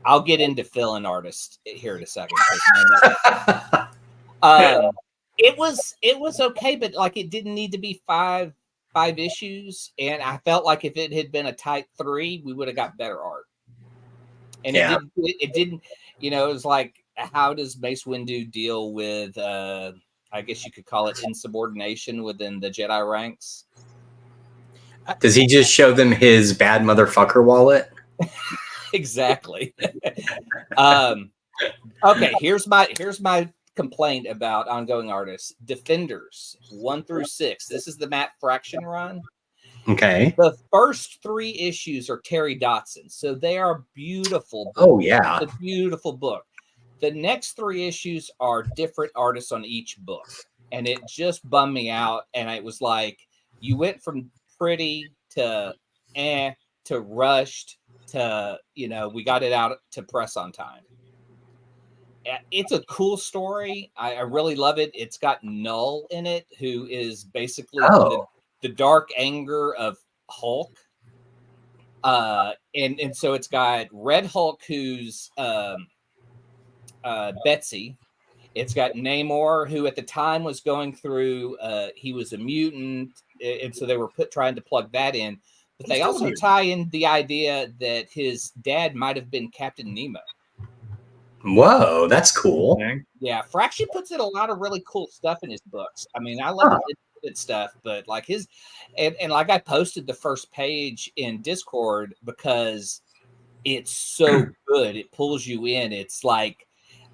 I'll get into fill-in artists here in a second. It was okay, but like it didn't need to be five issues, and I felt like if it had been a tight 3, we would have got better art. And it didn't. It was like, how does Mace Windu deal with I guess you could call it insubordination within the Jedi ranks. Does he just show them his bad motherfucker wallet? Exactly. Okay, here's my complaint about ongoing artists. Defenders 1 through 6. This is the Matt Fraction run. Okay. The first 3 issues are Terry Dotson, so they are beautiful books. Oh yeah, It's a beautiful book. The next 3 issues are different artists on each book, and it just bummed me out. And it was like you went from pretty to to rushed to we got it out to press on time. It's a cool story. I really love it. It's got Null in it, who is basically the dark anger of Hulk. And so it's got Red Hulk, who's Betsy. It's got Namor, who at the time was going through, he was a mutant, and so they were trying to plug that in. But they also tie in the idea that his dad might have been Captain Nemo. Whoa, that's cool. Yeah, Fraction puts in a lot of really cool stuff in his books. I mean, I love his stuff, but like his, and like I posted the first page in Discord because it's so good. It pulls you in. It's like,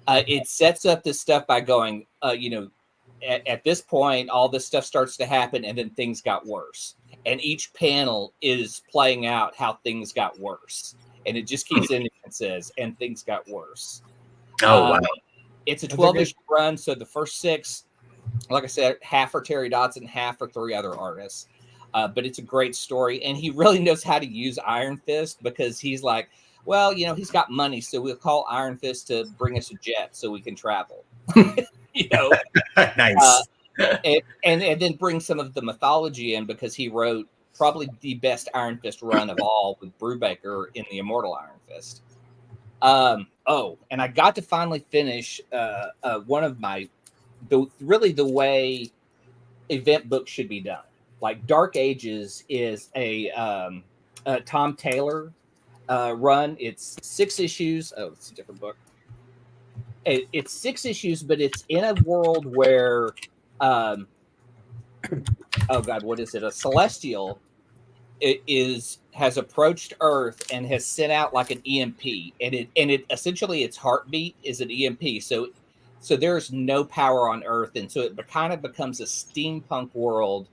it sets up this stuff by going, at this point, all this stuff starts to happen, and then things got worse. And each panel is playing out how things got worse. And it just keeps ending and says, and things got worse. Oh, wow. It's a 12-issue run, so the first 6, like I said, half are Terry Dotson, half are 3 other artists. But it's a great story, and he really knows how to use Iron Fist because he's like, well, he's got money, so we'll call Iron Fist to bring us a jet so we can travel. Nice. And then bring some of the mythology in because he wrote probably the best Iron Fist run of all with Brubaker in the Immortal Iron Fist. And I got to finally finish one of the way event books should be done. Like Dark Ages is a Tom Taylor run. It's 6 issues. Oh, it's a different book. It's 6 issues, but it's in a world where, oh God, what is it? A celestial has approached Earth and has sent out like an EMP, and it essentially its heartbeat is an EMP. So there's no power on Earth, and so it kind of becomes a steampunk world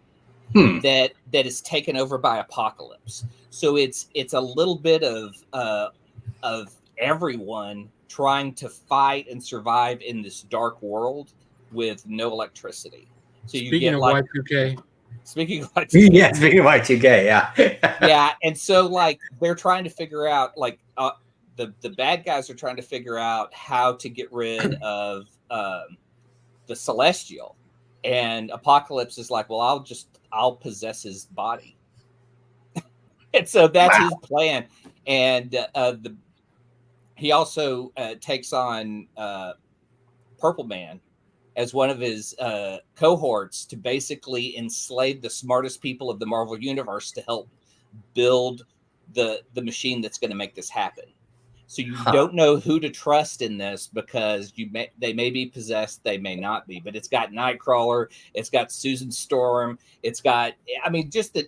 that is taken over by apocalypse. So it's a little bit of everyone trying to fight and survive in this dark world with no electricity. So you Speaking get of like Y2K. Speaking of Y2K. Yeah, speaking of Y2K, yeah. Yeah, and so like they're trying to figure out like the bad guys are trying to figure out how to get rid of the Celestial, and Apocalypse is like, well, I'll possess his body, and so that's his plan. And he also takes on Purple Man as one of his cohorts to basically enslave the smartest people of the Marvel Universe to help build the machine that's going to make this happen. So you don't know who to trust in this because they may be possessed, they may not be. But it's got Nightcrawler, it's got Susan Storm, it's got just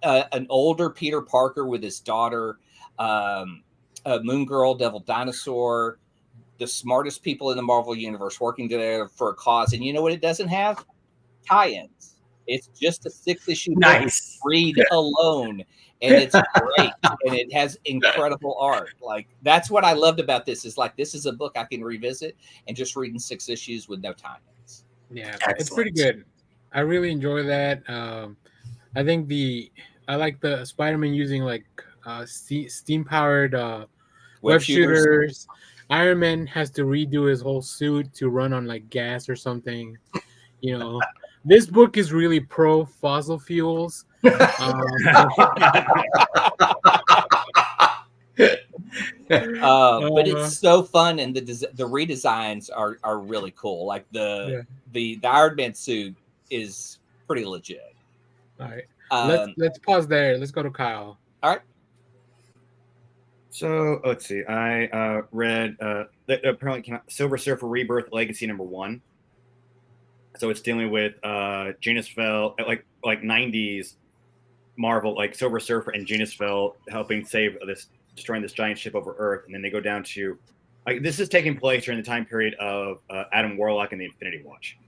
an older Peter Parker with his daughter, Moon Girl, Devil Dinosaur. The smartest people in the Marvel Universe working together for a cause. And you know what it doesn't have? Tie-ins. It's just a 6-issue book. Read alone. And it's great. And it has incredible art. Like, that's what I loved about this is like, this is a book I can revisit and just read in 6 issues with no tie-ins. Yeah, Excellent. It's pretty good. I really enjoy that. I think I like the Spider-Man using like steam-powered web shooters. Iron Man has to redo his whole suit to run on like gas or something. This book is really pro fossil fuels. But it's so fun, and the redesigns are really cool. Like the Iron Man suit is pretty legit. All right, let's pause there. Let's go to Kyle. All right. So let's see. I read that apparently came out, Silver Surfer Rebirth Legacy #1. So it's dealing with Genus Fell, like 90s Marvel, like Silver Surfer and Genus Fell helping save destroying this giant ship over Earth, and then they go down to, like, this is taking place during the time period of Adam Warlock and the Infinity Watch,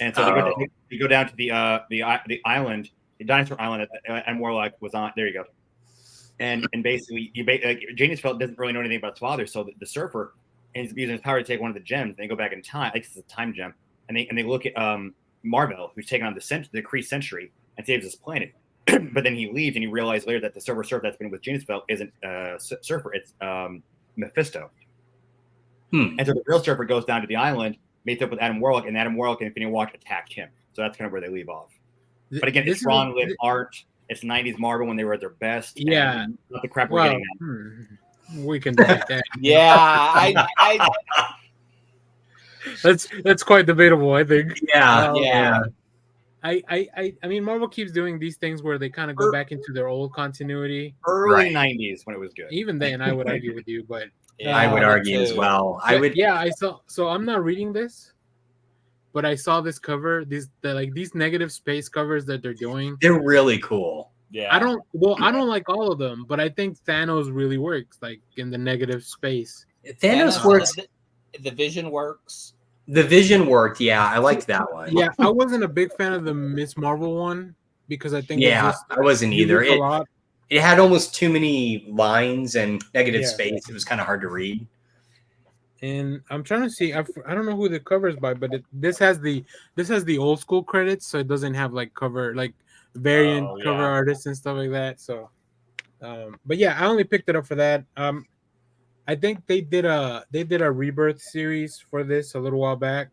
and so they go down to the island, the dinosaur island that Adam Warlock was on. There you go, and basically Genus Fell doesn't really know anything about his father, so the Surfer ends up using his power to take one of the gems. And they go back in time, like it's a time gem, and they look at Marvel, who's taken on the Kree Century and saves his planet. But then he leaves, and you realize later that the Silver Surfer that's been with Genus Fell isn't Surfer, it's Mephisto. And so the real Surfer goes down to the island, meets up with Adam Warlock, and Adam Warlock and Infinity Watch attack him. So that's kind of where they leave off. But again, it's Ron Lim art. It's 90s Marvel when they were at their best. Yeah. Not the crap we're getting now. We can debate that. Yeah, that's quite debatable, I think. Yeah. I mean, Marvel keeps doing these things where they kind of go back into their old continuity. Early 90s when it was good. Even then, I would argue with you, but I would argue as well. I would. Yeah, I saw. So I'm not reading this, but I saw this cover. These negative space covers that they're doing. They're really cool. Yeah. I don't like all of them, but I think Thanos really works, like in the negative space. Thanos works. The Vision works. The Vision worked. Yeah, I liked that one. Yeah, I wasn't a big fan of the Miss Marvel one because I think I wasn't either. It had almost too many lines and negative space. It was kind of hard to read. And I'm trying to see. I don't know who the cover is by, but this has the old school credits, so it doesn't have like variant cover artists and stuff like that. So, but yeah, I only picked it up for that. I think they did a Rebirth series for this a little while back.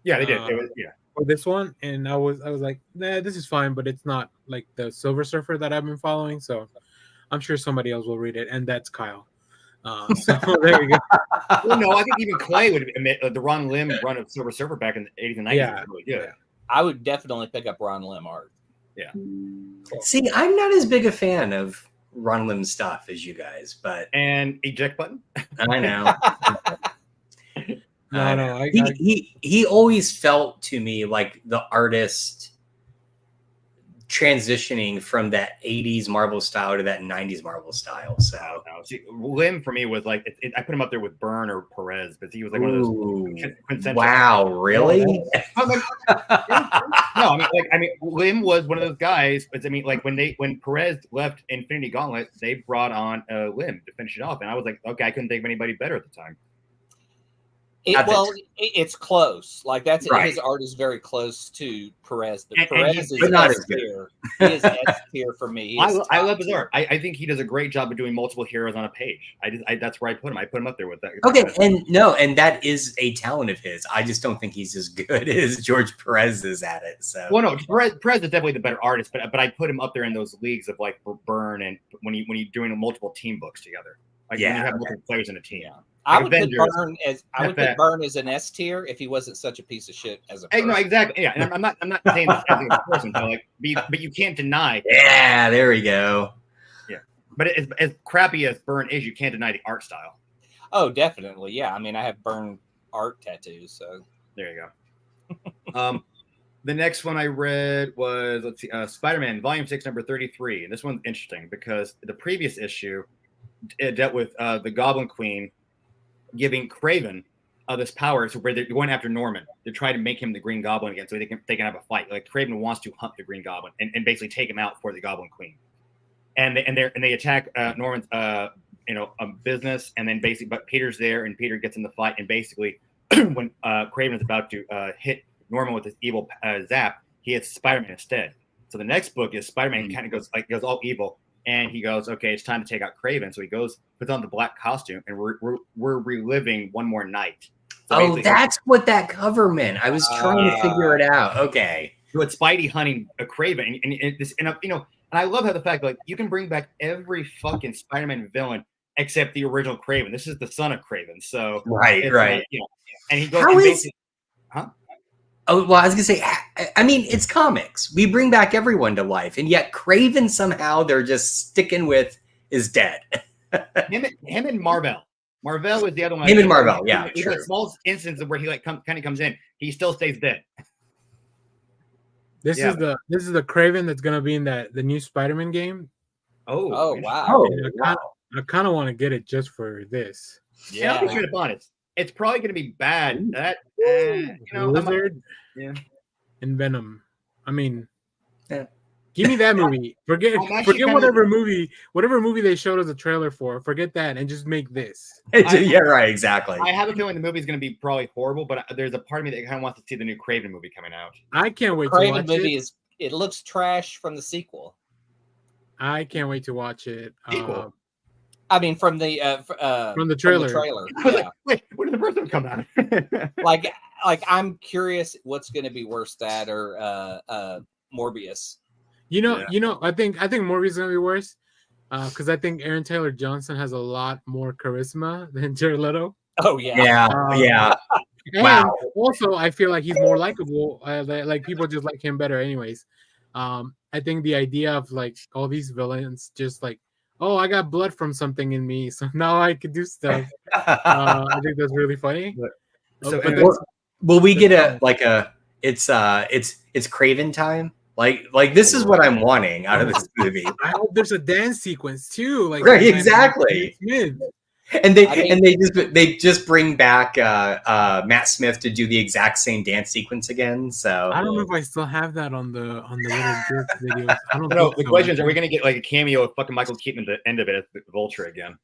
Yeah, they did. For this one, and I was like, nah, this is fine, but it's not like the Silver Surfer that I've been following. So I'm sure somebody else will read it, and that's Kyle. So there you go. Well, no, I think even Clay would admit the Ron Lim run of Silver Surfer back in the 80s and 90s was really good. Yeah. I would definitely pick up Ron Lim art. Yeah. Cool. See, I'm not as big a fan of Ron Lim stuff as you guys, but and eject button. I know. No, he always felt to me like the artist transitioning from that 80s Marvel style to that 90s Marvel style. So see, Lim for me was like I put him up there with Byrne or Perez, but he was like one of those quintessential. Wow, really? No, I mean, Lim was one of those guys. But I mean, like when Perez left Infinity Gauntlet, they brought on Lim to finish it off, and I was like, okay, I couldn't think of anybody better at the time. It's close. Like his art is very close to Perez, but Perez is not S tier. He is S tier for me. I love his art. I think he does a great job of doing multiple heroes on a page. That's where I put him. I put him up there with that. Okay, and that is a talent of his. I just don't think he's as good as George Perez is at it. So no, Perez is definitely the better artist, but I put him up there in those leagues of like Byrne and when you're doing multiple team books together. Like when you have multiple players in a team. Yeah. I would put Byrne as an S tier if he wasn't such a piece of shit as a person. No, exactly. Yeah, and I'm not saying this as a person, but you can't deny. Yeah, there we go. Yeah, but as crappy as Byrne is, you can't deny the art style. Oh, definitely. Yeah, I mean, I have Byrne art tattoos, so there you go. The next one I read was Spider-Man Volume 6, number 33, and this one's interesting because the previous issue dealt with the Goblin Queen giving Kraven this power, so where they're going after Norman to try to make him the Green Goblin again, so they can have a fight. Like Kraven wants to hunt the Green Goblin and basically take him out for the Goblin Queen, and they attack Norman's business, and then basically, but Peter's there, and Peter gets in the fight, and basically when Kraven is about to hit Norman with his evil zap, he hits Spider-Man instead. So the next book is Spider-Man kind of goes all evil. And he goes, okay, it's time to take out Kraven. So he puts on the black costume, and we're reliving one more night. So that's what that cover meant. I was trying to figure it out. Okay. So it's Spidey hunting a Kraven, and I love how the fact like you can bring back every fucking Spider-Man villain except the original Kraven. This is the son of Kraven, so right. And he goes, Oh, well, I was going to say, I mean, it's comics. We bring back everyone to life. And yet Kraven somehow they're just sticking with is dead. him and Marvel. Marvel is the other one. Him and Marvel, yeah, There's true. a small instance of where he like kind of comes in. He still stays dead. This is the Craven that's gonna be in the new Spider-Man game. Oh wow. Oh, And wow. I kind of want to get it just for this. Yeah, I'll be Yeah. straight up honest. It's probably going to be bad. That you know, Lizard yeah. and Venom. I mean, Yeah. give me that movie. Forget I'm actually kinda- whatever movie they showed us a trailer for. Forget that and just make this. Yeah, right, exactly. I have a feeling the movie's going to be probably horrible, but there's a part of me that kind of wants to see the new Craven movie coming out. I can't wait to Craven watch movie it. it looks trash from the sequel. I can't wait to watch it. Sequel? I mean, from the trailer. I was Yeah. like, wait, when did the first one come out? like I'm curious what's going to be worse, that or Morbius. You know, I think Morbius is gonna be worse because I think Aaron Taylor Johnson has a lot more charisma than Jared Leto. Oh yeah. Yeah, yeah. And Wow. also, I feel like he's more likable. Like people just like him better, anyways. I think the idea of like all these villains just like, oh, I got blood from something in me, so now I can do stuff. I think that's really funny. So, But and Will we get it's Craven time? Like this is what I'm wanting out of this movie. I hope there's a dance sequence too. Like Right, exactly. Smith. And they just bring back Matt Smith to do the exact same dance sequence again. So I don't know if I still have that on the little GIF videos. I don't no, think the so. question is, are we going to get like a cameo of fucking Michael Keaton at the end of it as the Vulture again?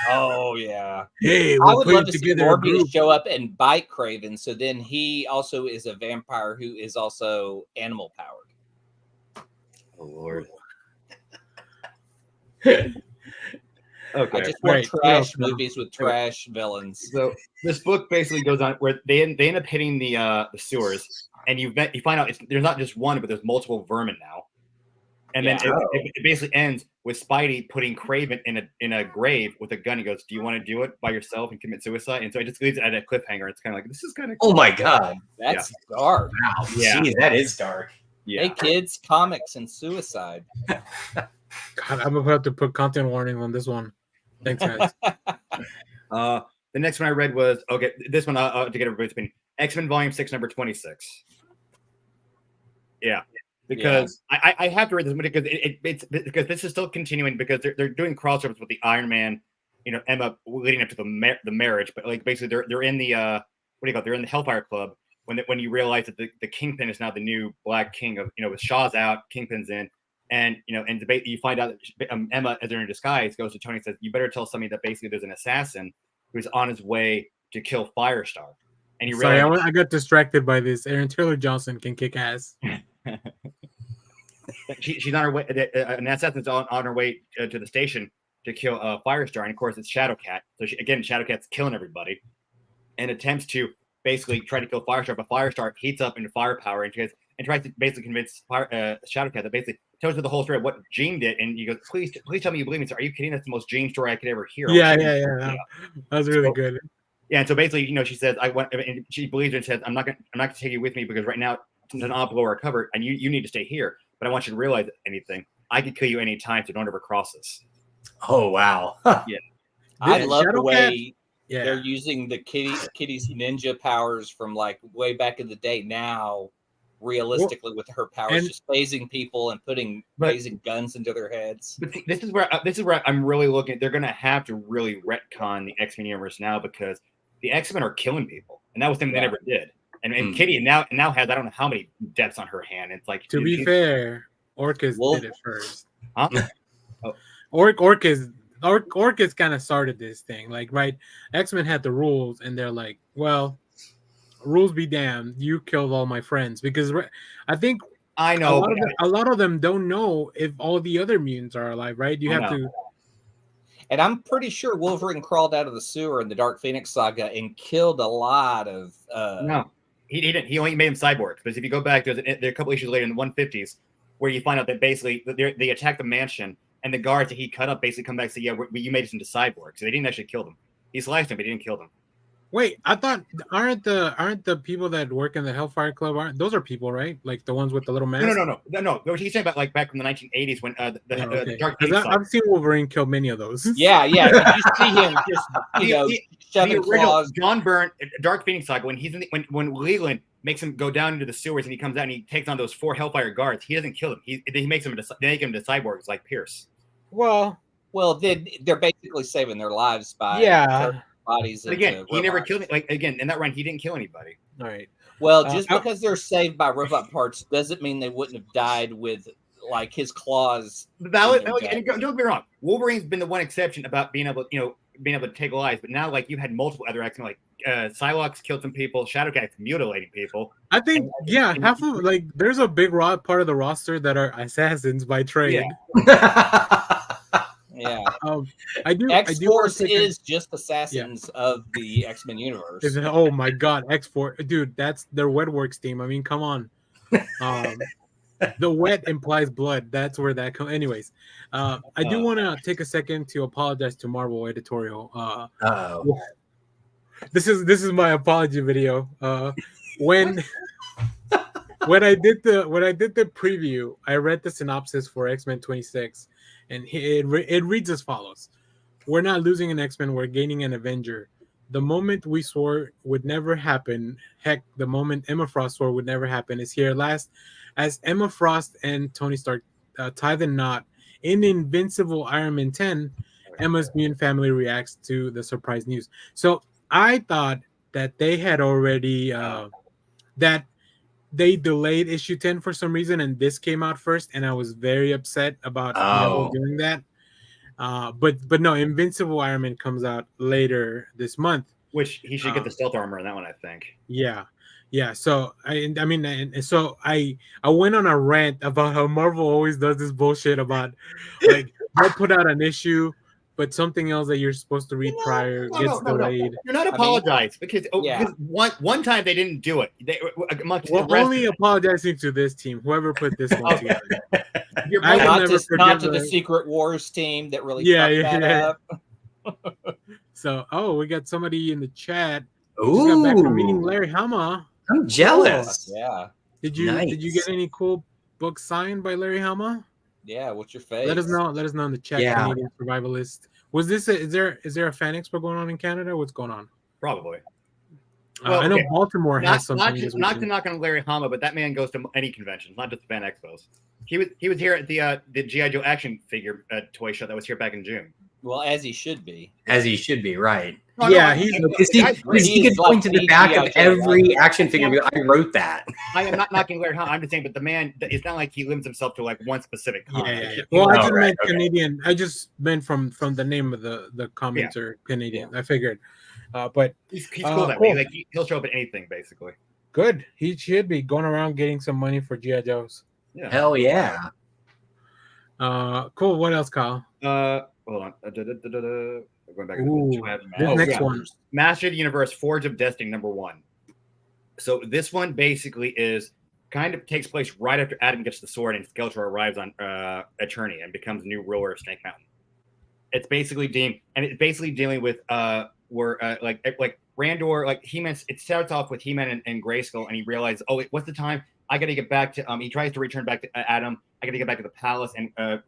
Oh yeah. Hey, I we'll would put love it to see together a Morbius group. show up and bite Craven, so then he also is a vampire who is also animal powered. Oh Lord. I Okay. just want Right. trash No. movies with trash villains. So this book basically goes on where they end up hitting the sewers, and you find out there's not just one, but there's multiple vermin now. And then Yeah. it basically ends with Spidey putting Craven in a grave with a gun. He goes, "Do you want to do it by yourself and commit suicide?" And so it just leaves it at a cliffhanger. It's kind of like, this is kind of oh my god. That's dark. Wow. Yeah. Jeez, that is dark. yeah. Hey kids, comics and suicide. God, I'm about to put content warning on this one. Thanks, guys. The next one I read was this one to get everybody's opinion. X-Men Volume 6, number 26. Yeah. Because I have to read this one because it's because this is still continuing because they're doing crossovers with the Iron Man, Emma leading up to the marriage, but like basically they're in the they're in the Hellfire Club when you realize that the Kingpin is now the new Black King of with Shaw's out, Kingpin's in, and you find out that Emma, as they're in disguise, goes to Tony and says, "You better tell somebody that basically there's an assassin who's on his way to kill Firestar." And you Sorry, realize I got distracted by this. Aaron Taylor Johnson can kick ass. she's on her way. An assassin's on her way to the station to kill Firestar, and of course it's Shadowcat. So Shadowcat's killing everybody, and attempts to basically try to kill Firestar, but Firestar heats up into firepower and tries to basically convince Shadowcat that basically tells her the whole story of what Jean did, and he goes, "Please tell me you believe me." So, are you kidding? That's the most Jean story I could ever hear. Yeah. That was really good. Yeah, and so basically, she says, and she believes her and says, I'm not gonna take you with me because right now to not blow our cover, and you need to stay here. But I want you to realize anything. I could kill you any time, so don't ever cross this. Oh wow. Yeah. I love the Shadowcat- way Yeah. they're using the Kitty's ninja powers from like way back in the day now realistically with her powers, and- just phasing people and putting phasing guns into their heads. But see, this is where I'm really looking. They're gonna have to really retcon the X-Men universe now because the X-Men are killing people, and that was something they never did. And Kitty now has I don't know how many deaths on her hand. It's like, to be fair, Orcus did it first. Huh? Orcus kind of started this thing. Like, right, X-Men had the rules, and they're like, well, rules be damned, you killed all my friends. Because I think I know a lot of them don't know if all the other mutants are alive, right? You have to. And I'm pretty sure Wolverine crawled out of the sewer in the Dark Phoenix saga and killed a lot of. No, he didn't. He only made him cyborgs. Because if you go back, there are a couple issues later in the 150s where you find out that basically they attack the mansion and the guards that he cut up basically come back and say, "Yeah, you made us into cyborgs." So they didn't actually kill them. He sliced them, but he didn't kill them. Wait, I thought aren't the people that work in the Hellfire Club aren't those are people, right? Like the ones with the little mask. No. What he's saying about like back from the 1980s when the Dark Phoenix saga. I've seen Wolverine kill many of those. Yeah. Did you see him just shoving the original claws? John Byrne Dark Phoenix saga when he's in when Leland makes him go down into the sewers and he comes out and he takes on those 4 Hellfire guards. He doesn't kill them. He makes them they make him into cyborgs like Pierce. Well, they're basically saving their lives by bodies. But again, he never killed in that run he didn't kill anybody. All right. Well, just because they're saved by robot parts doesn't mean they wouldn't have died with like his claws. And don't get me wrong, Wolverine's been the one exception about being able to take lives, but now like you had multiple other X-Men, like Psylocke killed some people, Shadowcat's mutilating people. I think half of like there's a big part of the roster that are assassins by trade. Yeah. I do. X-Force is just assassins of the X-Men universe. Oh my God, X-Force, dude, that's their wet works team. I mean, come on. The wet implies blood. That's where that comes. Anyways, I do want to take a second to apologize to Marvel editorial. This is my apology video. When I did the preview, I read the synopsis for X-Men 26. And it reads as follows. We're not losing an X-Men, we're gaining an Avenger. The moment we swore would never happen, heck, the moment Emma Frost swore would never happen is here at last. As Emma Frost and Tony Stark tie the knot in Invincible Iron Man 10, Emma's mutant family reacts to the surprise news. So I thought that they had already, that they delayed issue 10 for some reason, and this came out first, and I was very upset about Marvel doing that. But no, Invincible Iron Man comes out later this month. Which he should get the stealth armor in that one, I think. Yeah. So I went on a rant about how Marvel always does this bullshit about like they'll put out an issue, but something else that you're supposed to read prior gets delayed. You're not apologized because one time they didn't do it. Only apologizing to this team, whoever put this one together. Not to the Secret Wars team that really fucked that up. So, we got somebody in the chat. Ooh, got back from meeting Larry Hama. I'm jealous. Yeah. Did you get any cool books signed by Larry Hama? Yeah, what's your face? Let us know in the chat. Yeah. Canadian Survivalist. Was this is there a fan expo going on in Canada? What's going on? Probably. I know Baltimore has something. Not to knock on Larry Hama, but that man goes to any conventions, not just fan expos. He was here at the G.I. Joe action figure toy show that was here back in June. Well, as he should be. Right. He could point to the back of every action figure. I wrote that. I am not knocking Larry Hama. I'm just saying, but the man, it's not like he limits himself to like one specific comic. Yeah. Well, I just meant Canadian. I just meant from the name of the commenter, Canadian. I figured. But he's cool that way. Like he'll show up at anything, basically. Good. He should be going around getting some money for G.I. Joes. Yeah. Hell yeah. Cool. What else, Kyle? Hold on. Going back this next one. Master of the Universe, Forge of Destiny, #1. So this one basically is kind of takes place right after Adam gets the sword and Skeletor arrives on Eternia and becomes new ruler of Snake Mountain. It's basically dealing with where like Randor, like He-Man. It starts off with He-Man and Grayskull, and he realizes, what's the time? I got to get back to. He tries to return back to Adam. I got to get back to the palace, and the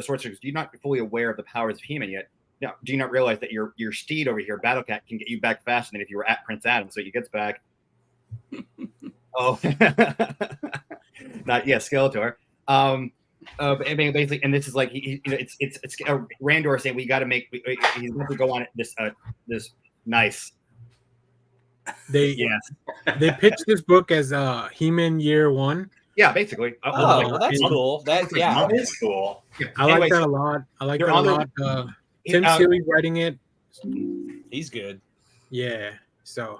sorcerers. You're not fully aware of the powers of He-Man yet. Now, do you not realize that your steed over here, Battlecat, can get you back faster than if you were at Prince Adam? So he gets back. Skeletor. Basically, and this is like it's Randor saying we got to make. He's going to go on this nice. They pitched this book as He-Man Year 1. Yeah, basically. That's cool. That is cool. Yeah. I like that a lot. Tim Seeley writing it. He's good. Yeah. So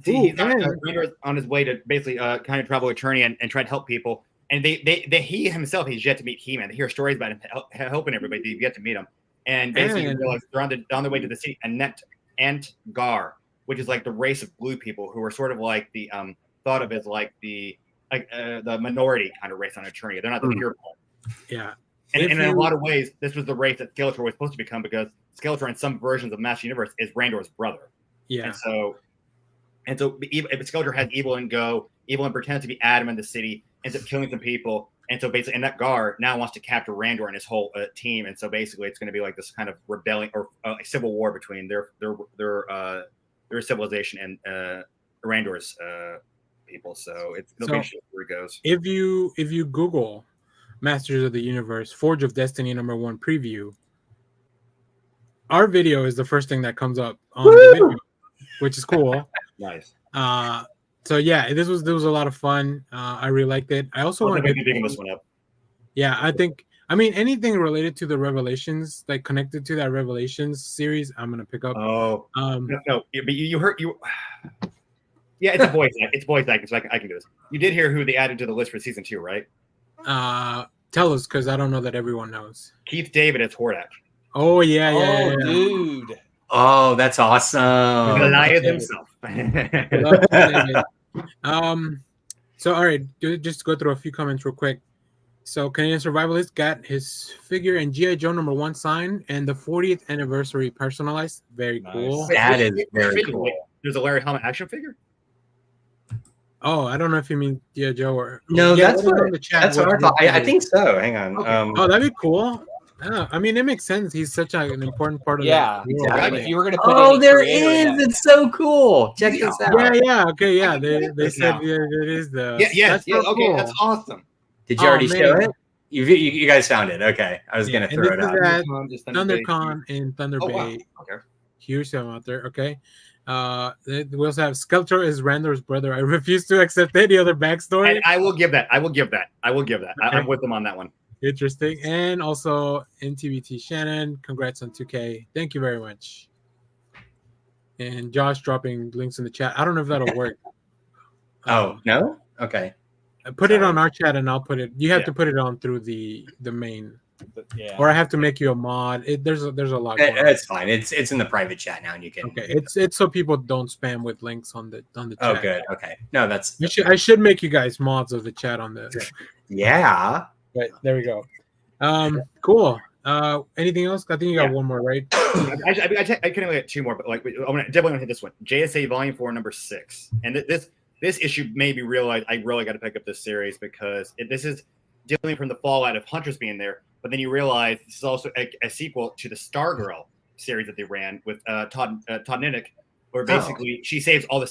he's on his way to basically kind of travel Eternia and try to help people. And he himself, he's yet to meet He-Man. They hear stories about him helping everybody. They've yet to meet him. And basically realize they're on the way to the city. Ant-Gar, which is like the race of blue people who are sort of like the thought of as like the minority kind of race on Eternia. They're not the pure people. Yeah. And in a lot of ways, this was the race that Skeletor was supposed to become because Skeletor in some versions of Master Universe is Randor's brother. Yeah. And so And so Skeletor has Evelyn go. Evelyn pretends to be Adam in the city, ends up killing some people. And so basically, and that Gar now wants to capture Randor and his whole team. And so basically, it's going to be like this kind of rebellion or a civil war between their civilization and Randor's people. So it'll be interesting where it goes. If you Google Masters of the Universe Forge of Destiny #1 preview, our video is the first thing that comes up on the video, which is cool. Nice. So yeah, this was a lot of fun. I really liked it. I also want to be digging this one up. Yeah, I mean anything related to the Revelations, like connected to that Revelations series, I'm gonna pick up. Oh, no, but you heard you. Yeah, it's a voice. It's voice acting, so I can do this. You did hear who they added to the list for season 2, right? Tell us, because I don't know that everyone knows. Keith David as Hordak. Oh yeah, dude. Oh, that's awesome. Goliath himself. So all right, just go through a few comments real quick. So Canadian Survivalist got his figure and G.I. Joe #1 signed and the 40th anniversary personalized. Very cool. That is very cool. There's a Larry Hama action figure. Oh, I don't know if you mean G.I. Joe or no. Yeah, That's what I thought. I think so. Hang on. Okay. Oh, that'd be cool. I mean, it makes sense. He's such an important part of Yeah. the world. I mean, if you were going to put Oh, any there creator in is. It's so cool. Check this out. Yeah. Okay. Yeah. They This said now. it is the. Yes. so Okay. cool. That's awesome. Did you already man. show it? You guys found it. Okay. I was Yeah, gonna and throw this it is out. at Just Thunder Bay. ThunderCon in Thunder Oh, Bay. wow. Okay. Huge film out there. Okay. We also have Skeletor is Randor's brother. I refuse to accept any other backstory. And I will give that. I'm with them on that one. Interesting. And also NTBT Shannon, congrats on 2K. Thank you very much. And Josh dropping links in the chat. I don't know if that'll work. Oh no. Okay. Put it Sorry. on our chat and I'll put it. You have Yeah. to put it on through the main, Yeah. or I have to make you a mod. There's a lot. Going on. It's fine. It's in the private chat now, and you can. Okay, it's so people don't spam with links on the chat. Oh, good. Okay. No, that's. I should make you guys mods of the chat on the. Yeah. But there we go. Cool. Anything else? I think you got Yeah. one more, right? I can only get 2 more, but like I'm definitely gonna hit this one. JSA Volume 4, #6, and this issue made me realize I really got to pick up this series because this is dealing from the fallout of Huntress being there, but then you realize this is also a sequel to the Stargirl series that they ran with Todd Ninick, where basically she saves all the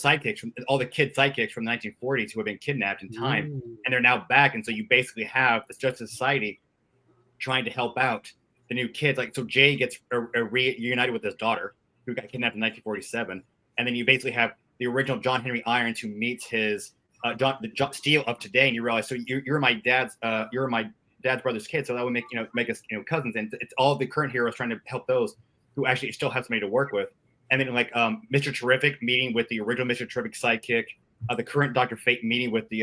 kid sidekicks from the 1940s who have been kidnapped in time, and they're now back, and so you basically have this Justice Society trying to help out the new kids. Like, so Jay gets reunited with his daughter who got kidnapped in 1947, and then you basically have the original John Henry Irons who meets his John Steele of today, and you realize, so you're my dad's brother's kid, so that would make us cousins, and it's all the current heroes trying to help those who actually still have somebody to work with, and then like Mr. Terrific meeting with the original Mr. Terrific sidekick, the current Dr. Fate meeting with the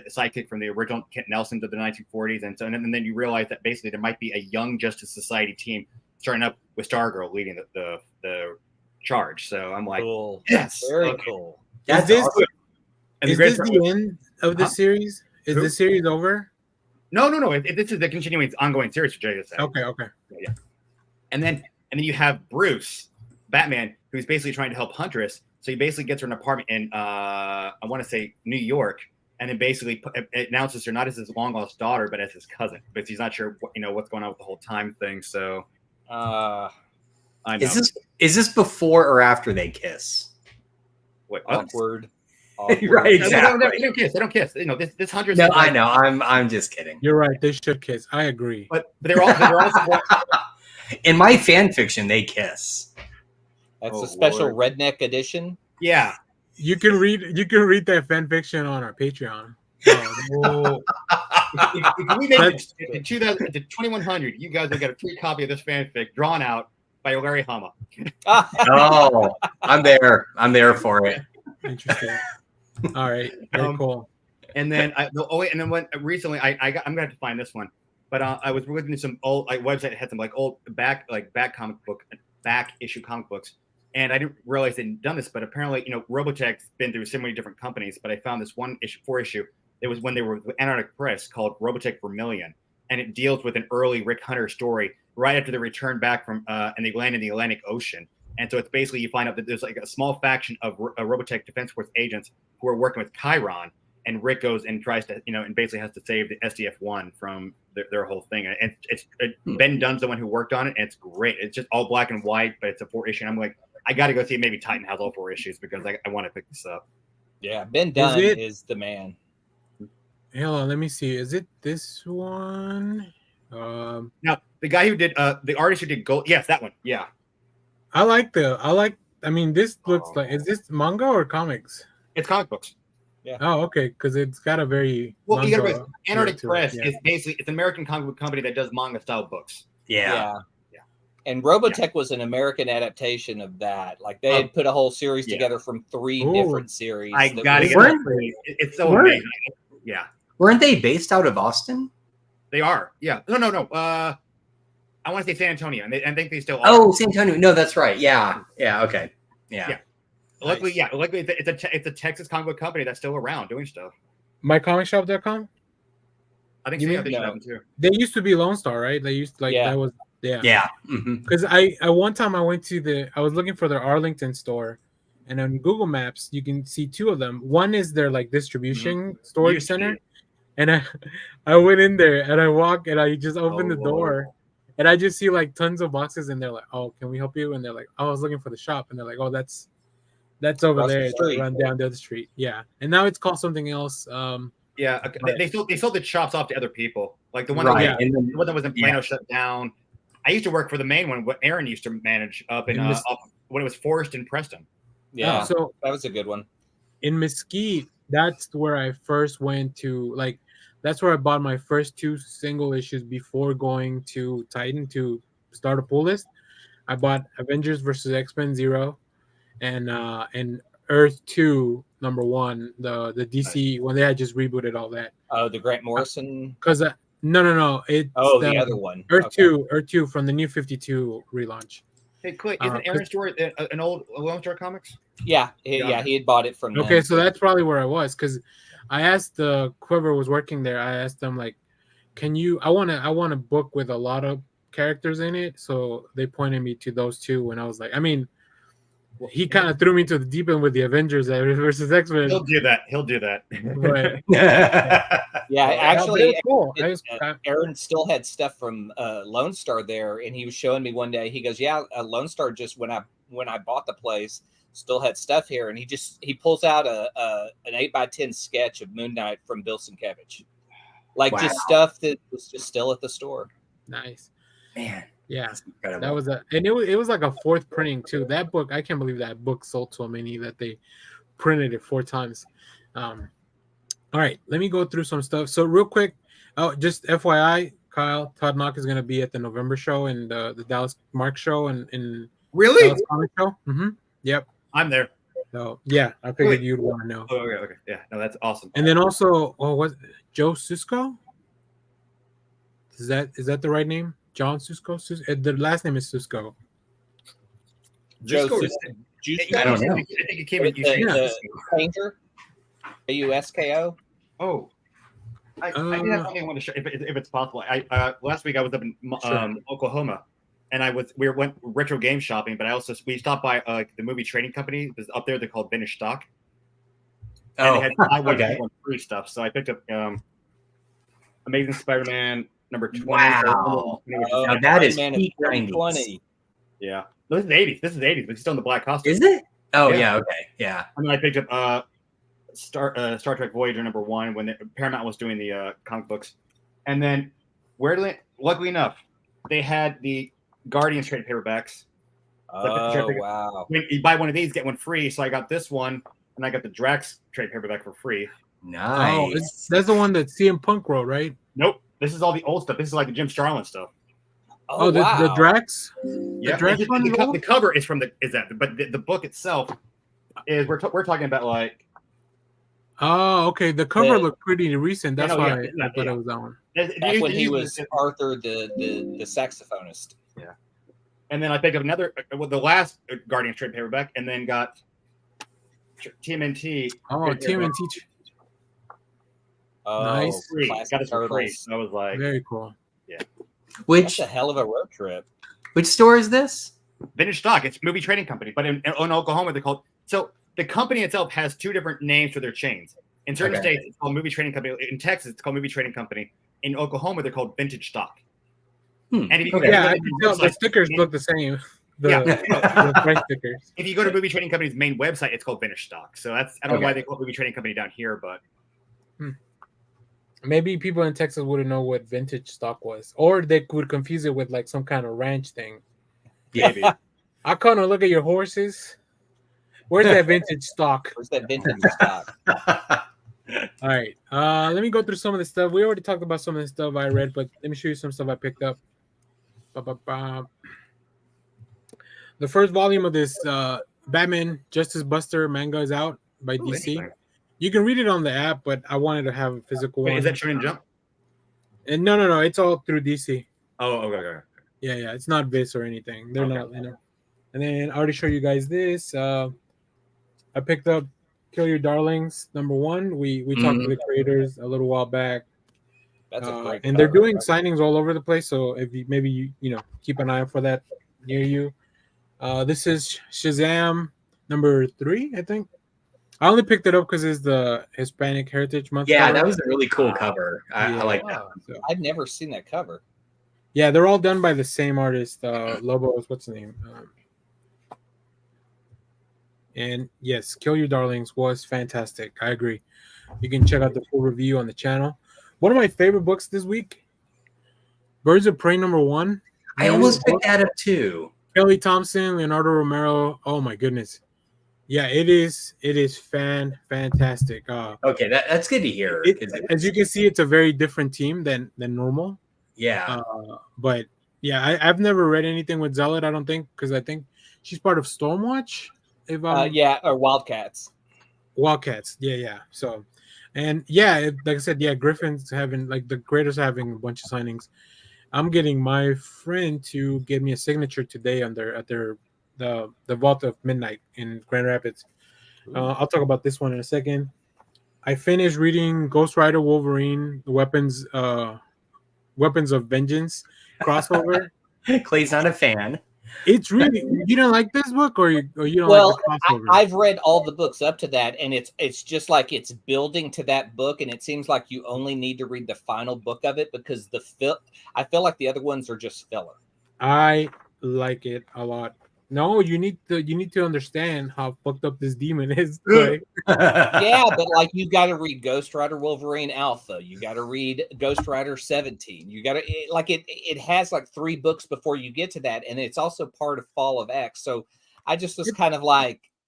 sidekick from the original Kent Nelson of the 1940s, and so and then you realize that basically there might be a young Justice Society team starting up with Stargirl leading the charge. So I'm like, Cool. yes, Very okay. cool. That's Is this awesome. And is the this great the end of the series? Is Who? the series over? No. This is the continuing ongoing series for JSA. Okay. Yeah. And then you have Bruce, Batman, who's basically trying to help Huntress. So he basically gets her an apartment in I want to say New York, and then basically announces her not as his long lost daughter, but as his cousin, because he's not sure what's going on with the whole time thing. So I know. Is this before or after they kiss? What? Awkward. Right, exactly. They don't kiss. They don't kiss. This Huntress. No, is like, I know. I'm just kidding. You're right. They should kiss. I agree. But they're also In my fan fiction, they kiss. That's Oh, a special Lord. redneck edition. yeah. You can read that fan fiction on our Patreon. Oh. If we make it to 2100, you guys will get a free copy of this fanfic drawn out by Larry Hama. Oh, I'm there. I'm there for it. Interesting. All right. Very cool. And then recently I'm gonna have to find this one, but I was looking at some old website that had some old back issue comic books, and I didn't realize they'd done this, but apparently Robotech's been through so many different companies, but I found this one issue. It was when they were with Antarctic Press called Robotech Vermilion, and it deals with an early Rick Hunter story right after they returned back from and they land in the Atlantic Ocean. And so it's basically you find out that there's like a small faction of Robotech Defense Force agents who are working with Chiron, and Rick goes and tries to, and basically has to save the SDF-1 from their whole thing. And Ben Dunn's the one who worked on it, and it's great. It's just all black and white, but it's a 4-issue. And I'm like, I got to go see if maybe Titan has all 4 issues because I want to pick this up. Yeah, Ben Dunn is the man. Hold on, let me see. Is it this one? Now the guy who did the artist who did Gold, yes, that one. Yeah. I mean, this looks like, is this manga or comics? It's comic books. Yeah. Oh, okay, because it's got a very Antarctic Press is basically it's an American comic book company that does manga style books. Yeah. And Robotech was an American adaptation of that. Like they had put a whole series together from 3 different series. I gotta get it. It's so amazing. Yeah. Weren't they based out of Austin? They are. Yeah. No. I want to say San Antonio, and I think they still are. Oh, San Antonio. No, that's right. Yeah. Okay. Yeah. Luckily, it's a Texas comic book company that's still around doing stuff. MyComicShop.com? I think they should have them too. They used to be Lone Star, right? They used to that was Because I one time I went to I was looking for their Arlington store, and on Google Maps you can see 2 of them. One is their like distribution storage center, and I went in there and I walk and I just opened the door, and I just see like tons of boxes, and they're like, "Oh, can we help you?" And they're like, "Oh, I was looking for the shop," and they're like, "Oh, that's over there, run down the other street." Yeah, and now it's called something else. They sold the shops off to other people. Like the one the one that was in Plano shut down. I used to work for the main one. What Aaron used to manage up in when it was Forest and Preston. Yeah, so that was a good one. In Mesquite, that's where I first went to. Like, that's where I bought my first 2 single issues before going to Titan to start a pull list. I bought Avengers vs. X-Men 0 and Earth 2 #1, the DC when they had just rebooted all that. Oh, the Grant Morrison. Because no, it's the other one. Earth 2 from the New 52 relaunch. Hey, Click, isn't Aaron's story an old Lone Star Comics? Yeah, he had bought it from. Okay, so that's probably where I was, because I asked whoever was working there. I asked them like, "Can you? I want a book with a lot of characters in it." So they pointed me to those 2, and I was like, I mean, he kind of threw me to the deep end with the Avengers versus X-Men. He'll do that. But, actually, cool. Aaron still had stuff from Lone Star there, and he was showing me one day. He goes, "Yeah, Lone Star just when I bought the place still had stuff here," and he pulls out an 8x10 sketch of Moon Knight from Bill Sienkiewicz, just stuff that was just still at the store. Nice, man. Yeah, that was it was like a 4th printing too. That book, I can't believe that book sold so many that they printed it 4 times. All right, let me go through some stuff. So real quick, just FYI, Kyle, Todd Knock is going to be at the November show and the Dallas Mark show and really Dallas Comic Show. Mm-hmm. Yep, I'm there. So yeah, I figured you'd want to know. Oh, okay, yeah, no, that's awesome. And then also, what Joe Susko? Is that the right name? John Susko? The last name is Susko. I don't know. I think it came in. The painter, Usko. Oh, I did have something I want to share if it's possible. Last week I was up in Oklahoma, and we went retro game shopping, but we stopped by the movie trading company. It was up there. They're called Vintage Stock. And they had one free stuff. So I picked up Amazing Spider-Man #20. Wow. Now that is peak 90s. Yeah. This is 80s. But he's still in the black costume. Is it? Oh, yeah. Okay. Yeah. And then I picked up Star Trek Voyager #1 when Paramount was doing the comic books. And then, luckily enough, they had the Guardians trade paperbacks. Wow. When you buy one of these, get one free. So I got this one, and I got the Drax trade paperback for free. Nice. Oh, that's the one that CM Punk wrote, right? Nope. This is all the old stuff. This is like the Jim Starlin stuff. Oh, the Drax. Yeah, the cover is from but the book itself is we're talking about like. Oh, okay. The cover looked pretty recent. That's why I thought it was that one. Back when he was Arthur, the saxophonist. Yeah. And then I picked up the last Guardian trade paperback, and then got TMNT. Oh, TMNT. Nice. Got it for free. I was like, very cool. Yeah. That's a hell of a road trip. Which store is this? Vintage Stock. It's a movie trading company, but in Oklahoma they're called. So the company itself has two different names for their chains. In certain states, it's called Movie Trading Company. In Texas, it's called Movie Trading Company. In Oklahoma, they're called Vintage Stock. And if you, I can tell the stickers look the same. The price stickers. If you go to Movie Trading Company's main website, it's called Vintage Stock. So I don't know why they call it Movie Trading Company down here, but maybe people in Texas wouldn't know what vintage stock was, or they would confuse it with like some kind of ranch thing. Maybe. I kind of look at your horses. Where's that vintage stock? Where's that vintage stock? All right. Let me go through some of the stuff. We already talked about some of the stuff I read, but let me show you some stuff I picked up. The first volume of this Batman Justice Buster manga is out by DC. You can read it on the app, but I wanted to have a physical one. Is that Shonen Jump? And no. It's all through DC. Oh, okay. Yeah. It's not Viz or anything. They're not, And then I already showed you guys this. I picked up Kill Your Darlings #1. We talked to the creators a little while back. That's a great and they're doing signings all over the place. So if you maybe you keep an eye out for that near you. This is Shazam #3, I think. I only picked it up because it's the Hispanic Heritage Month. Yeah, cover. that was a really cool cover. I like that one. So. I've never seen that cover. Yeah, they're all done by the same artist. Lobos, what's the name? And yes, Kill Your Darlings was fantastic. I agree. You can check out the full review on the channel. One of my favorite books this week, Birds of Prey #1. I almost picked that up too. Kelly Thompson, Leonardo Romero. Oh my goodness. Yeah, it is fantastic. Okay, that's good to hear. As you can see, it's a very different team than normal. Yeah. But yeah, I've never read anything with Zealot, I don't think, because I think she's part of Stormwatch. If or Wildcats. Wildcats. Yeah. So, and yeah, like I said, yeah, Griffin's having the creators having a bunch of signings. I'm getting my friend to give me a signature today at the Vault of Midnight in Grand Rapids. I'll talk about this one in a second. I finished reading Ghost Rider Wolverine, the Weapons of Vengeance crossover. Clay's not a fan. It's really, you don't like this book, or you don't like the crossover? I've read all the books up to that, and it's just like it's building to that book, and it seems like you only need to read the final book of it because I feel like the other ones are just filler. I like it a lot. No, you need to understand how fucked up this demon is. Yeah, but you got to read Ghost Rider Wolverine Alpha. You got to read Ghost Rider 17. You got to it has 3 books before you get to that, and it's also part of Fall of X. So I just was kind of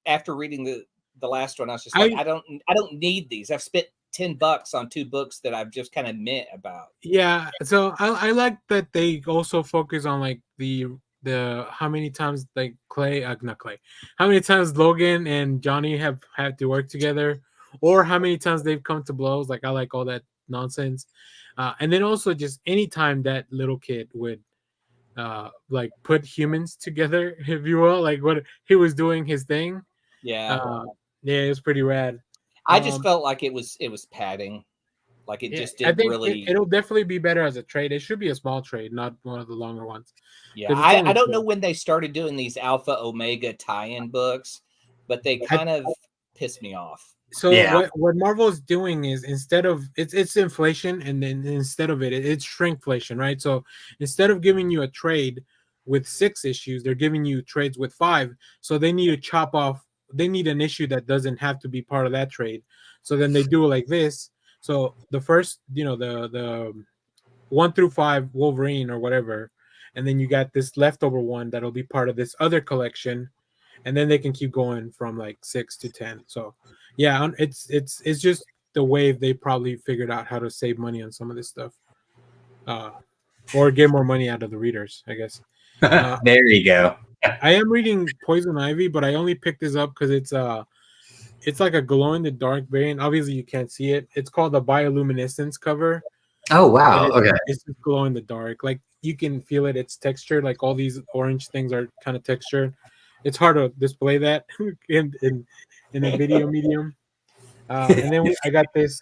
after reading the last one, I was just I don't need these. I've spent $10 on 2 books that I've just kind of meant about. Yeah, so I like that they also focus on the how many times how many times Logan and Johnny have had to work together, or how many times they've come to blows. I like all that nonsense, and then also just anytime that little kid would put humans together, if you will, what he was doing his thing. Yeah, it was pretty rad. I just felt like it was padding. Just didn't really. It'll definitely be better as a trade. It should be a small trade, not one of the longer ones. Yeah, I don't know when they started doing these Alpha Omega tie-in books, but they kind of pissed me off. So what Marvel is doing is instead of it's inflation, and then instead of it's shrinkflation, right? So instead of giving you a trade with 6 issues, they're giving you trades with 5. So they need to chop off. They need an issue that doesn't have to be part of that trade. So then they do it like this. So the first, the 1 through 5 Wolverine or whatever, and then you got this leftover one that'll be part of this other collection, and then they can keep going from 6 to 10. So yeah, it's just the way they probably figured out how to save money on some of this stuff, or get more money out of the readers, I guess. There you go. I am reading Poison Ivy, but I only picked this up because it's like a glow in the dark variant. Obviously, you can't see it. It's called the bioluminescence cover. Oh wow! Okay, it's just glow in the dark. You can feel it. It's textured. All these orange things are kind of textured. It's hard to display that in a video medium. And then I got this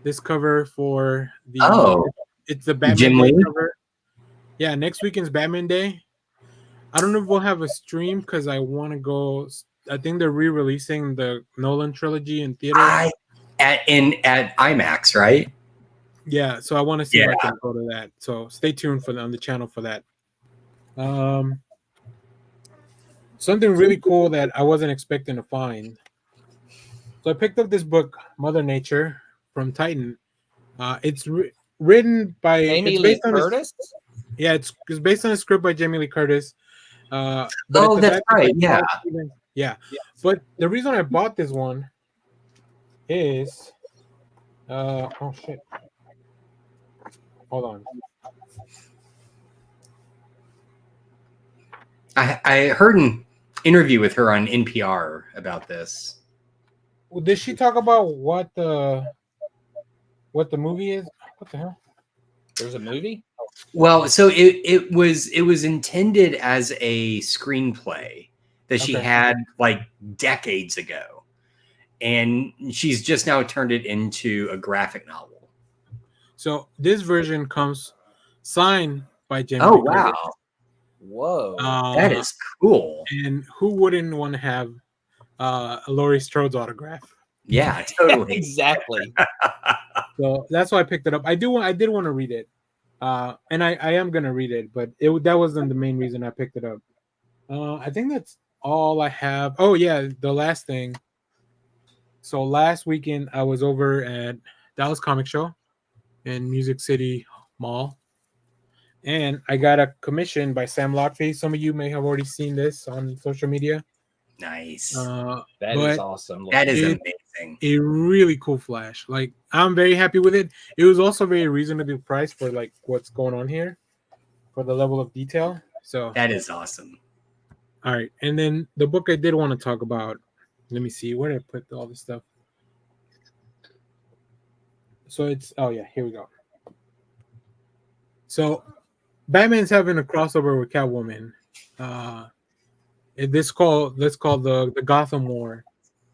this cover for the. It's the Batman Day cover. Yeah, next weekend's Batman Day. I don't know if we'll have a stream because I want to go. I think they're re-releasing the Nolan trilogy in theater. At IMAX, right? Yeah, so I want to see if I can go to that. So stay tuned on the channel for that. Something really cool that I wasn't expecting to find. So I picked up this book, Mother Nature from Titan. It's written by Jamie Lee Curtis. It's based on a script by Jamie Lee Curtis. But that's right. Yeah. But the reason I bought this one is, oh shit. Hold on. I heard an interview with her on NPR about this. Did she talk about what the movie is? What the hell? There's a movie? Well, so it was intended as a screenplay that she had like decades ago, and she's just now turned it into a graphic novel. So this version comes signed by Jamie. Oh wow! Whoa, that is cool. And who wouldn't want to have Laurie Strode's autograph? Yeah, totally. Exactly. So that's why I picked it up. I did want to read it, and I am gonna read it, but that wasn't the main reason I picked it up. I think that's all I have. Oh yeah, the last thing. So last weekend I was over at Dallas Comic Show in Music City Mall, and I got a commission by Sam Lockby. Some of you may have already seen this on social media. Nice. That is awesome. That is amazing. A really cool flash. Like, I'm very happy with it. It was also very reasonably priced for like what's going on here, for the level of detail. So that is awesome. All right, and then the book I did want to talk about. Let me see, where did I put all this stuff? So it's here we go. So Batman's having a crossover with Catwoman. Let's call the Gotham War,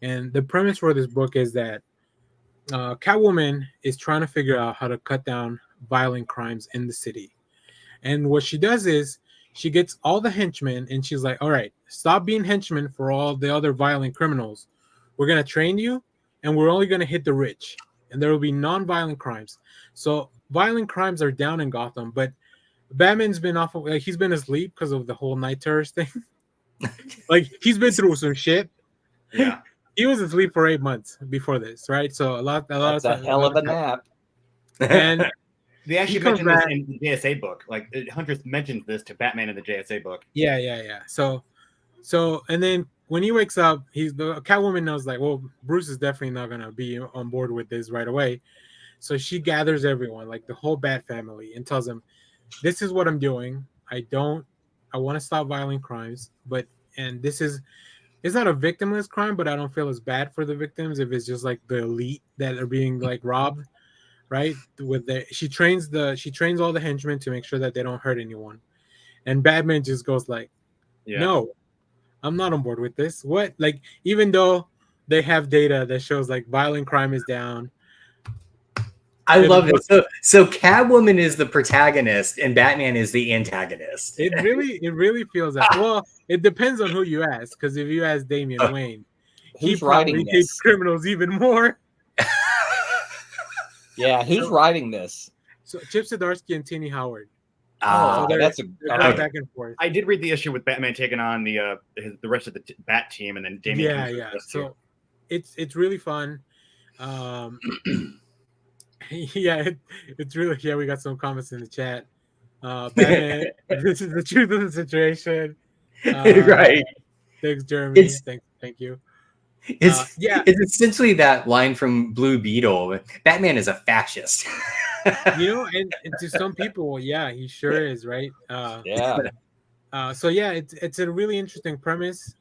and the premise for this book is that Catwoman is trying to figure out how to cut down violent crimes in the city, and what she does is she gets all the henchmen, and she's like, "All right, stop being henchmen for all the other violent criminals. We're gonna train you, and we're only gonna hit the rich, and there will be non-violent crimes." So violent crimes are down in Gotham, but Batman's been he's been asleep because of the whole night terrors thing. Like, he's been through some shit. Yeah. He was asleep for 8 months before this, right? So that's a hell of a nap. And they actually mentioned this in the JSA book. Like, Huntress mentions this to Batman in the JSA book. Yeah. So and then when he wakes up, the Catwoman knows, like, well, Bruce is definitely not gonna be on board with this right away. So she gathers everyone, like the whole Bat family, and tells them, "This is what I'm doing. I want to stop violent crimes, it's not a victimless crime, but I don't feel as bad for the victims if it's just like the elite that are being like robbed, right? She trains all the henchmen to make sure that they don't hurt anyone." And Batman just goes like, "No, I'm not on board with this." What? Like, even though they have data that shows like violent crime is down. I love it. So Catwoman is the protagonist and Batman is the antagonist. It really feels that. Well, it depends on who you ask, because if you ask Damian Wayne, he probably hates criminals even more. Yeah, who's writing this? So Chip Zdarsky and Tini Howard. That's back and forth. I did read the issue with Batman taking on the rest of the Bat team, and then Damian. Yeah. So it's really fun. It's really, we got some comments in the chat. Batman, this is the truth of the situation. Right. Thanks, Jeremy. Thank you. It's essentially that line from Blue Beetle. Batman is a fascist. And to some people, he sure is, right? So it's a really interesting premise.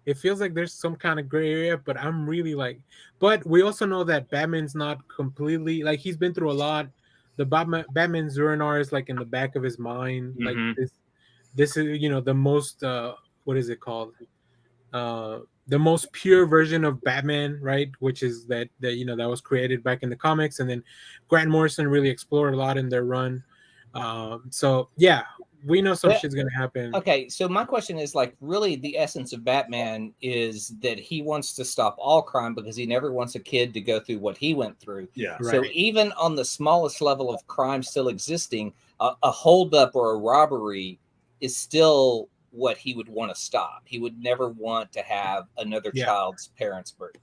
It feels like there's some kind of gray area, but I'm really like, but we also know that Batman's not completely, like, he's been through a lot. The Batman Zuranar is like in the back of his mind. Like, this is, the most, what is it called? The most pure version of Batman, right? Which is that was created back in the comics. And then Grant Morrison really explored a lot in their run. we know some Yeah. shit's gonna happen. Okay, so my question is like, really, the essence of Batman is that he wants to stop all crime because he never wants a kid to go through what he went through. Yeah. So Right. even on the smallest level of crime still existing, a holdup or a robbery is still what he would want to stop. He would never want to have another Yeah. child's parents murdered.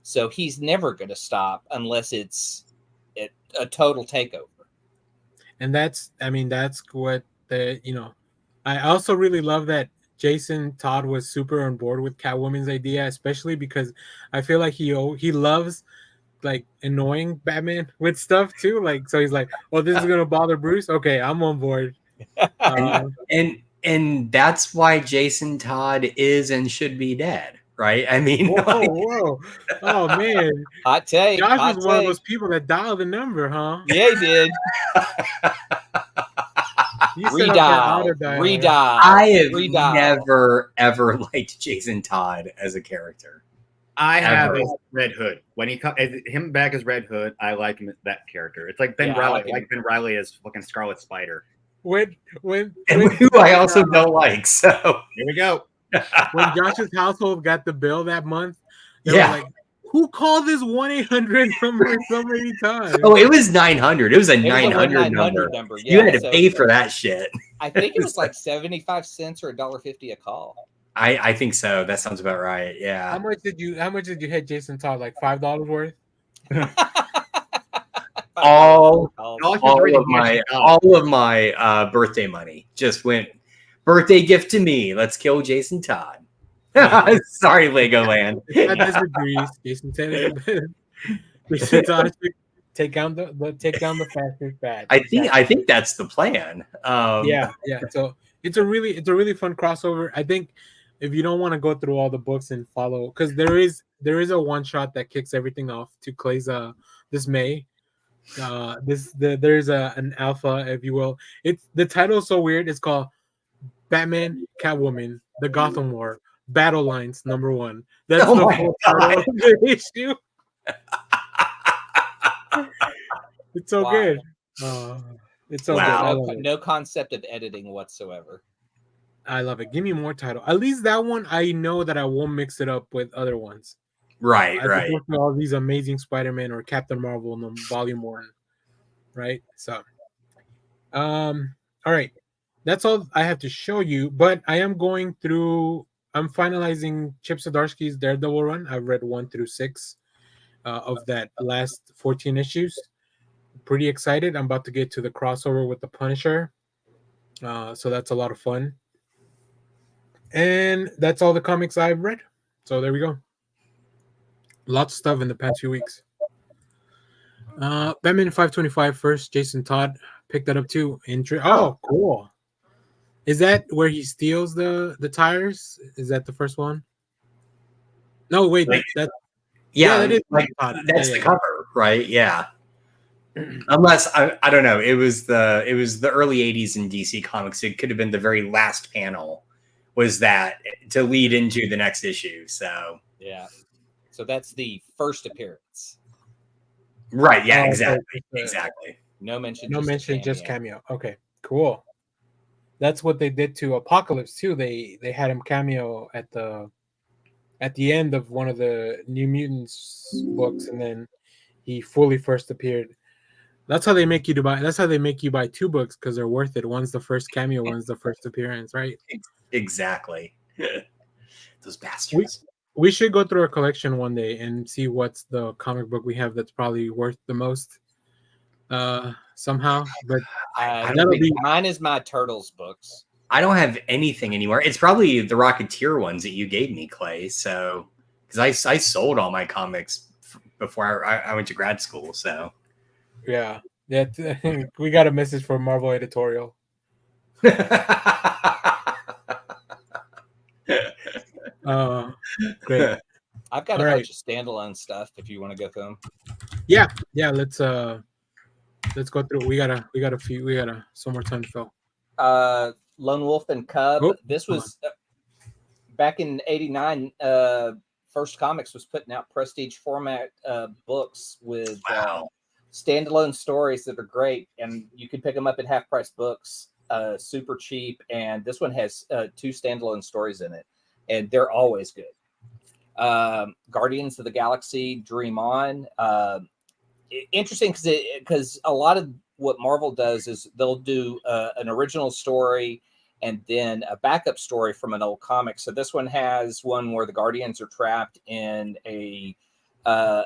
So he's never going to stop unless it's a total takeover. And that's what I also really love that Jason Todd was super on board with Catwoman's idea, especially because I feel like he loves like annoying Batman with stuff too. Like, so he's like, "Oh, this is gonna bother Bruce. Okay, I'm on board." And that's why Jason Todd is and should be dead, right? I mean, whoa, oh man, Hot take. Josh hot was one of take. those people that dialed the number, huh? Yeah, he did. You set up that Redial. auto dial. Redial. I have Redial. never ever liked Jason Todd as a character. I have Ever. his Red Hood. When he comes, him back as Red Hood, I like him as that character. It's like Ben Yeah, I Riley. like I him. like Ben Riley as fucking Scarlet Spider. When And who I also don't like. So Here we go. when Josh's household got the bill that month, they Yeah. were like, "Who called this 1-800 number so many times?" oh, it was 900. It was a It was a 900 number. number. You Yeah, had to so pay for that shit. I think it was like 75 cents or $1.50 a call. I think so. That sounds about right. How Yeah. much did you hit Jason Todd? Like $5 worth? All All of my birthday money just went birthday gift to me. Let's kill Jason Todd. Sorry, Legoland. That Desert Grease. Jason Todd should take down the fastest bat. I think that's the plan. Yeah. So it's a really fun crossover. I think if you don't want to go through all the books and follow, because there is a one shot that kicks everything off to Clay's this May. There's an alpha, if you will. It's the title is so weird. It's called Batman, Catwoman, The Gotham War, Battle Lines #1. That's Oh the my full God. title of the issue. It's so Wow. good. It's so Wow. good. No concept of editing whatsoever. I love it. Give me more title. At least that one, I know that I won't mix it up with other ones. Right. As opposed to all these Amazing Spider-Man or Captain Marvel Volume 1, right? So, all right, that's all I have to show you. But I am going through. I'm finalizing Chip Zdarsky's Daredevil run. I've read 1 through 6 of that last 14 issues. Pretty excited. I'm about to get to the crossover with the Punisher, so that's a lot of fun. And that's all the comics I've read. So there we go. Lots of stuff in the past few weeks. Batman 525 first. Jason Todd picked that up too. Oh, cool. Is that where he steals the tires? Is that the first one? No, wait. That is like Todd. that's Yeah, the cover, right? Yeah. Unless I don't know. It was the early 80s in DC Comics. It could have been the very last panel was that to lead into the next issue. So yeah. So that's the first appearance. right, yeah, Oh, exactly. okay. Exactly. No mention. Just cameo. Okay, cool. That's what they did to Apocalypse too. They had him cameo at the end of one of the New Mutants books, and then he fully first appeared. That's how they make you buy. That's how they make you buy 2 books because they're worth it. One's the first cameo, one's the first appearance, right? Exactly. Those bastards. We should go through our collection one day and see what's the comic book we have that's probably worth the most somehow. But Mine is my Turtles books. I don't have anything anymore. It's probably the Rocketeer ones that you gave me, Clay. So because I sold all my comics before I went to grad school. So yeah, we got a message from Marvel Editorial. Great. I've got a bunch of standalone stuff if you want to go through them. Yeah, let's go through. We got some more time to fill. Lone Wolf and Cub. Oh, this was back in '89. First Comics was putting out prestige format books with standalone stories that are great, and you can pick them up at half price books. super cheap, and this one has 2 standalone stories in it, and they're always good. Guardians of the Galaxy, Dream On. Interesting because a lot of what Marvel does is they'll do an original story and then a backup story from an old comic. So this one has one where the Guardians are trapped in a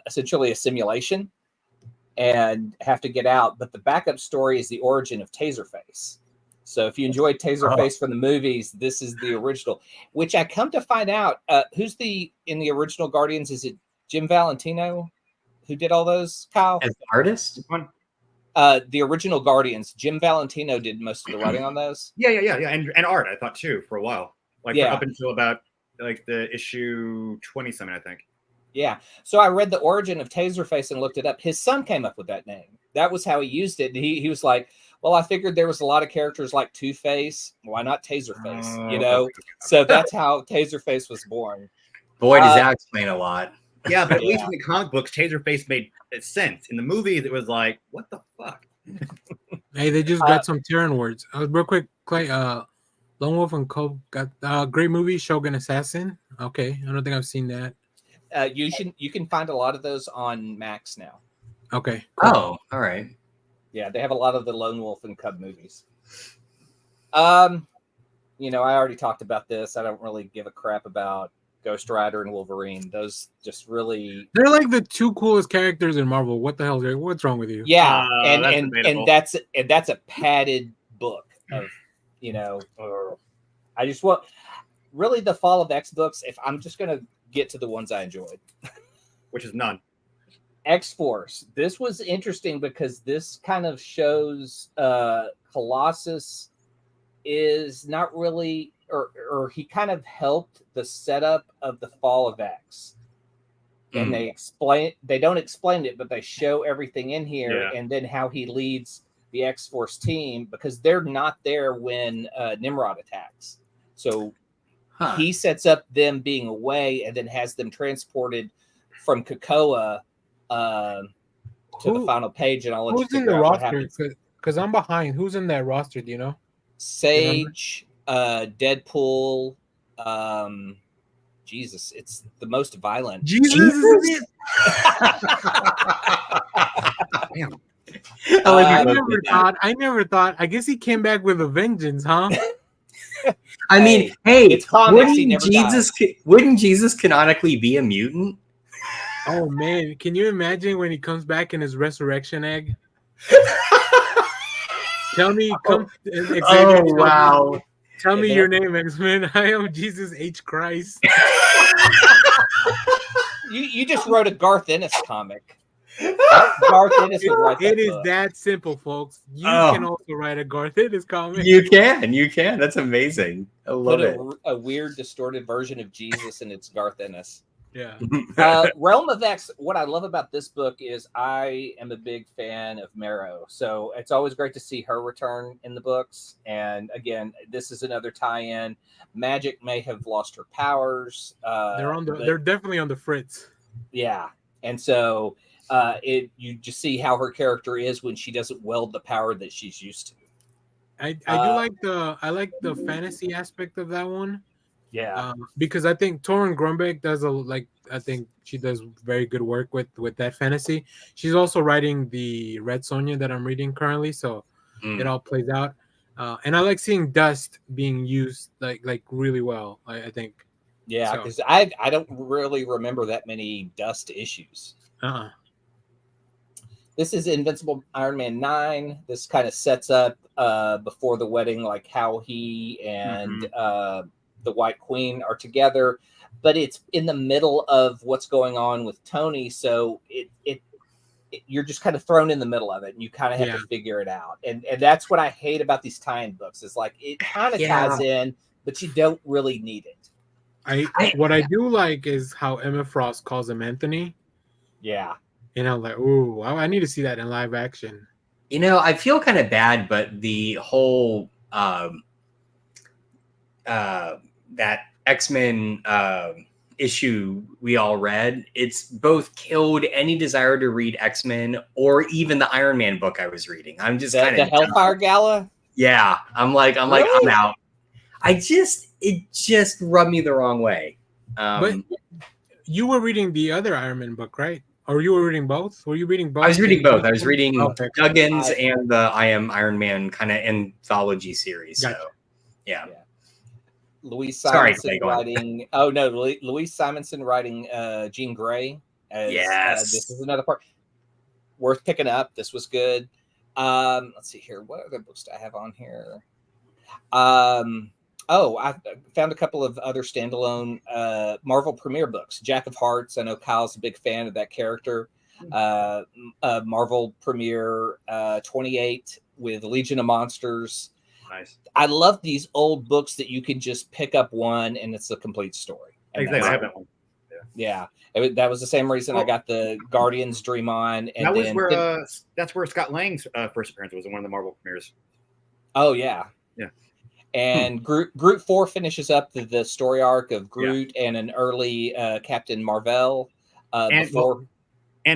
essentially a simulation and have to get out. But the backup story is the origin of Taserface. So if you enjoyed Taserface from the movies, this is the original, which I come to find out, who's in the original Guardians? Is it Jim Valentino who did all those, Kyle? As the artist? The original Guardians, Jim Valentino did most of the writing on those. Yeah. And art, I thought too, for a while. Up until about like the issue 20 something, I think. Yeah. So I read the origin of Taserface and looked it up. His son came up with that name. That was how he used it. He was like, well, I figured there was a lot of characters like Two-Face. Why not Taserface? You know? So that's how Taserface was born. Boy, does that explain a lot. Yeah, but at least in the comic books, Taserface made sense. In the movies, it was like, what the fuck? Hey, they just got some Terran words. Real quick, Clay, Lone Wolf and Cove got great movie, Shogun Assassin. Okay, I don't think I've seen that. You can find a lot of those on Max now. Okay. Cool. Oh, all right. Yeah, they have a lot of the Lone Wolf and Cub movies. I already talked about this. I don't really give a crap about Ghost Rider and Wolverine. Those just really, they're like the 2 coolest characters in Marvel. What the hell? What's wrong with you? Yeah, and that's a padded book of, I just want really the Fall of X books. If I'm just gonna get to the ones I enjoyed, which is none. X-Force. This was interesting because this kind of shows Colossus is not really, or he kind of helped the setup of the Fall of X. And they don't explain it, but they show everything in here, and then how he leads the X-Force team, because they're not there when Nimrod attacks. So he sets up them being away and then has them transported from Krakoa to the final page, and I'll let you figure out what happens. Because I'm behind. Who's in that roster? Do you know? Sage, Deadpool, Jesus, it's the most violent. Jesus. Damn. I never thought. I guess he came back with a vengeance, huh? I mean, hey, it's comics, wouldn't Jesus canonically be a mutant? Oh man, can you imagine when he comes back in his resurrection egg? Tell me, wow. Tell me your name, X-Men. I am Jesus H. Christ. You just wrote a Garth Ennis comic. Garth Ennis would write that It is book. that simple, folks. You can also write a Garth Ennis comic. You can. That's amazing. I love it. A weird, distorted version of Jesus, and it's Garth Ennis. Yeah. Realm of X, what I love about this book is I am a big fan of Marrow. So it's always great to see her return in the books. And again, this is another tie-in. Magic may have lost her powers. They're definitely on the fritz. Yeah. And so you just see how her character is when she doesn't wield the power that she's used to. I like the fantasy aspect of that one. Yeah, because I think Torun Grumbeck does I think she does very good work with that fantasy. She's also writing the Red Sonja that I'm reading currently, so it all plays out. And I like seeing Dust being used like really well. I think. Yeah, because I don't really remember that many Dust issues. This is Invincible Iron Man 9. This kind of sets up before the wedding, like how he and the White Queen are together, but it's in the middle of what's going on with Tony, so you're just kind of thrown in the middle of it, and you kind of have to figure it out. And that's what I hate about these tie-in books. It's like it kind of ties in, but you don't really need it. What I do like is how Emma Frost calls him Anthony. Yeah. And I'm like, ooh, I need to see that in live action. I feel kind of bad, but the whole that X-Men issue we all read, it's both killed any desire to read X-Men or even the Iron Man book I was reading. I'm just kind of the Hellfire Gala. Yeah, I'm like, Really? I'm out. It just rubbed me the wrong way. But you were reading the other Iron Man book, right? Or you were reading both? Were you reading both? I was reading both. I was reading Okay. Duggan's and the I Am Iron Man kind of anthology series. Gotcha. So, yeah. Louise Sorry, Simonson Clay, go on. writing. Oh no, Louise Simonson writing Jean Grey. Yes. This is another part worth picking up. This was good. Let's see here. What other books do I have on here? I found a couple of other standalone Marvel Premiere books. Jack of Hearts. I know Kyle's a big fan of that character. Marvel Premiere 28 with Legion of Monsters. Nice. I love these old books that you can just pick up one and it's a complete story. And Exactly. I have that one. Yeah. That was the same reason I got the Guardians Dream On. And that was where that's where Scott Lang's first appearance was in one of the Marvel premieres. Oh yeah. Yeah. And Groot 4 finishes up the story arc of Groot and an early Captain Marvel. And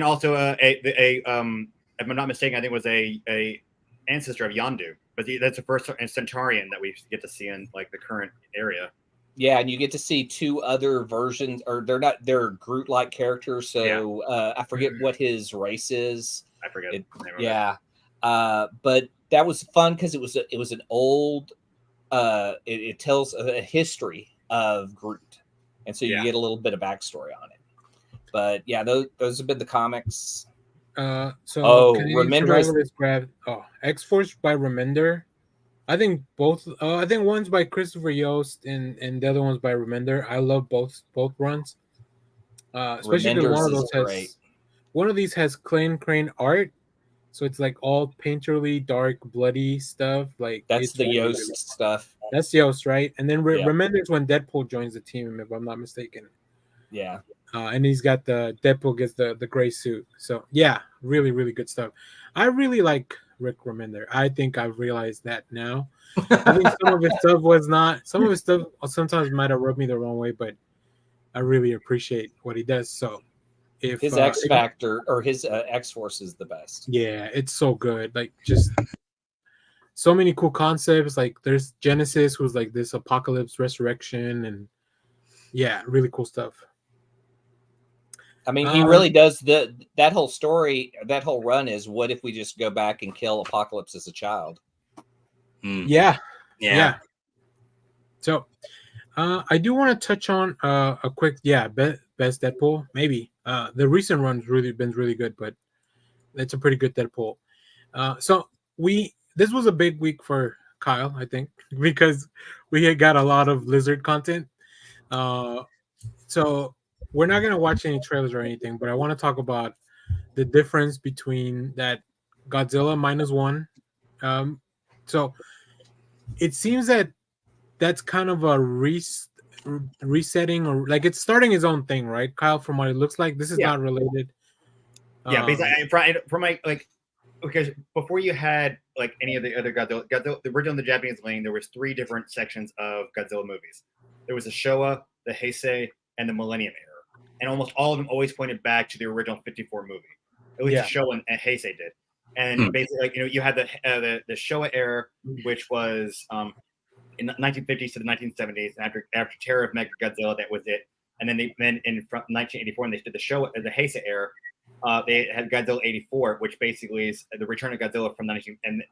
also if I'm not mistaken, I think it was a ancestor of Yondu, but that's the first Centaurian that we get to see in like the current area. Yeah, and you get to see two other versions, or they're Groot-like characters. So I forget what his race is. I forget. But that was fun because it was an old. It tells a history of Groot, and so you get a little bit of backstory on it. But yeah, those have been the comics. Remender X-Force by Remender. I think both. I think one's by Christopher Yost and the other one's by Remender. I love both runs. Especially because one of these has Clayton Crane art, so it's like all painterly, dark, bloody stuff. Like that's the Yost stuff. That's Yost, right? And then Remender's when Deadpool joins the team, if I'm not mistaken. Yeah. And he's got Deadpool gets the gray suit. So yeah, really, really good stuff. I really like Rick Remender. I think I've realized that now. I think some of his stuff sometimes might have rubbed me the wrong way, but I really appreciate what he does. So if his X Factor or his X Force is the best. Yeah, it's so good. Like just so many cool concepts. Like there's Genesis, who's like this apocalypse resurrection, and yeah, really cool stuff. I mean, he really does that whole story, that whole run is what if we just go back and kill Apocalypse as a child? Yeah. So I do want to touch on a quick best Deadpool. Maybe the recent run's been really good, but it's a pretty good Deadpool. So this was a big week for Kyle, I think, because we had got a lot of Lizard content. So we're not going to watch any trailers or anything, but I want to talk about the difference between that Godzilla -1. So it seems that that's kind of a resetting, or like it's starting his own thing, right, Kyle? From what it looks like, this is not related. Yeah, basically, from my because before you had like any of the other Godzilla, the original, the Japanese lane, there was 3 different sections of Godzilla movies. There was the Showa, the Heisei, and the Millennium Era. And almost all of them always pointed back to the original 54 movie. At least the Showa and Heisei did. And basically, you had the Showa era, which was in the 1950s to the 1970s. And after Terror of Mechagodzilla, that was it. And then in 1984, when they did the Heisei era, they had Godzilla 84, which basically is the return of Godzilla from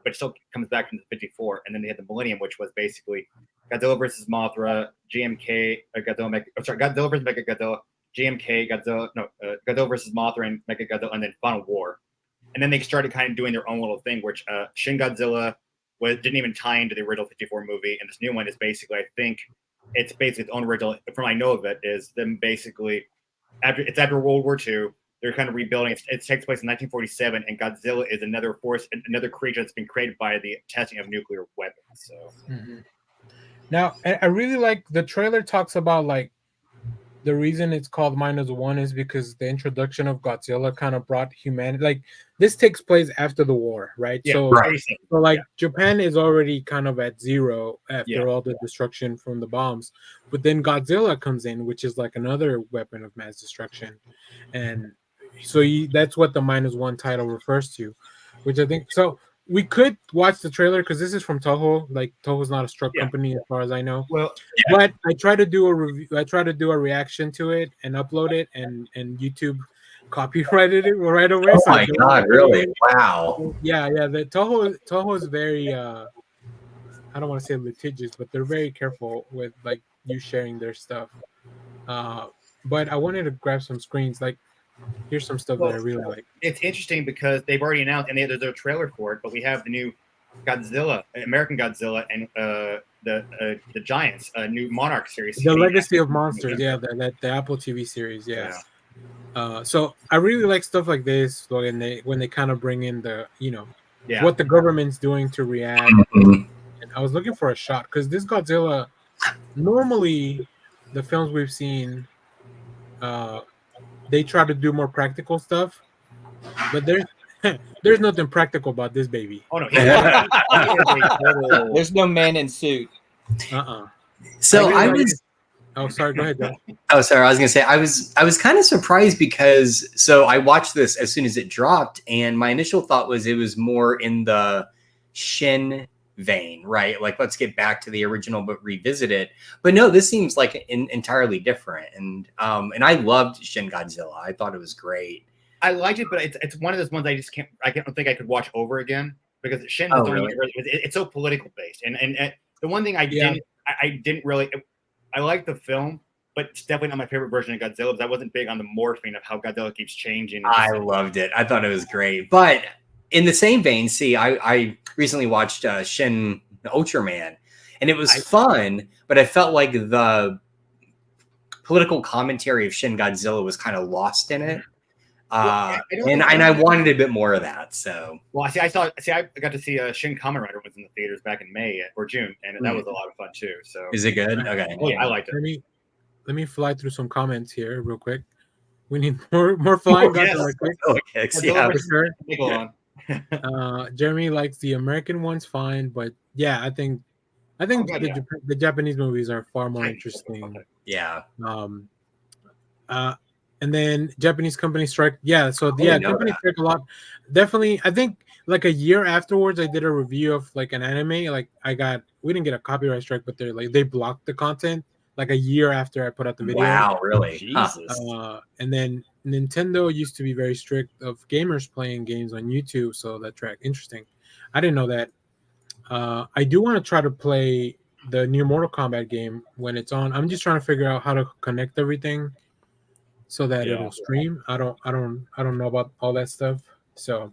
but still comes back from the 54. And then they had the Millennium, which was basically Godzilla versus Mothra, GMK, Godzilla versus Mechagodzilla, GMK, Godzilla versus Mothra and Mechagodzilla, and then Final War. And then they started kind of doing their own little thing, which Shin Godzilla didn't even tie into the original 54 movie. And this new one is basically, I think, it's basically its own original, from what I know of it, is them basically, after World War II, they're kind of rebuilding. It takes place in 1947, and Godzilla is another creature that's been created by the testing of nuclear weapons. So now, I really like the trailer talks about like the reason it's called -1 is because the introduction of Godzilla kind of brought humanity. Like this takes place after the war, right? Yeah, so Japan is already kind of at zero after all the destruction from the bombs, but then Godzilla comes in, which is like another weapon of mass destruction, and so that's what the -1 title refers to, which I think. So we could watch the trailer because this is from Toho. Like Toho's not a struck Yeah. company as far as I know. Well, But I try to do a review. I try to do a reaction to it and upload it, and YouTube copyrighted it right away. Oh so my god, really? Wow. Yeah, yeah. The Toho is very I don't want to say litigious, but they're very careful with like you sharing their stuff. But I wanted to grab some screens. Like, here's some stuff that I really like. It's interesting because they've already announced, and there's a trailer for it. But we have the new Godzilla, American Godzilla, and the Giants, new Monarch series. The Legacy of Monsters, yeah, the Apple TV series, yeah. So I really like stuff like this when they kind of bring in the what the government's doing to react. Mhm. And I was looking for a shot because this Godzilla, normally the films we've seen, they try to do more practical stuff, but there's nothing practical about this baby. Oh no, There's no man in suit. So really I like was. Oh, sorry. Go ahead, John. Oh, sorry. I was gonna say I was kind of surprised because I watched this as soon as it dropped, and my initial thought was it was more in the Shin vein, right? Like, let's get back to the original but revisit it. But no, this seems like entirely different. And I loved Shin Godzilla. I thought it was great. I liked it, but it's one of those ones I just can't. I don't think I could watch over again because Shin. Oh, is really? It's so political based, and the one thing I didn't really. I like the film, but it's definitely not my favorite version of Godzilla because I wasn't big on the morphing of how Godzilla keeps changing. I loved it. I thought it was great. But in the same vein, I recently watched Shin Ultraman, and it was fun, but I felt like the political commentary of Shin Godzilla was kind of lost in it. And I wanted a bit more of that. So, well, I got to see Shin Kamen Rider was in the theaters back in May or June, and that was a lot of fun too. So, is it good? Okay. Oh, yeah, I liked it. Let me fly through some comments here real quick. We need more flying Godzilla kicks. Yeah, for sure. Jeremy likes the American ones fine, but yeah, I think the Japanese movies are far more interesting. Yeah. And then Japanese company strike. Yeah, so company strike a lot. Definitely, I think like a year afterwards, I did a review of like an anime. Like we didn't get a copyright strike, but they blocked the content like a year after I put out the video. Wow, really? Jesus. And then Nintendo used to be very strict of gamers playing games on YouTube, so that track interesting. I didn't know that. I do want to try to play the new Mortal Kombat game when it's on. I'm just trying to figure out how to connect everything so that it'll stream. I don't know about all that stuff. So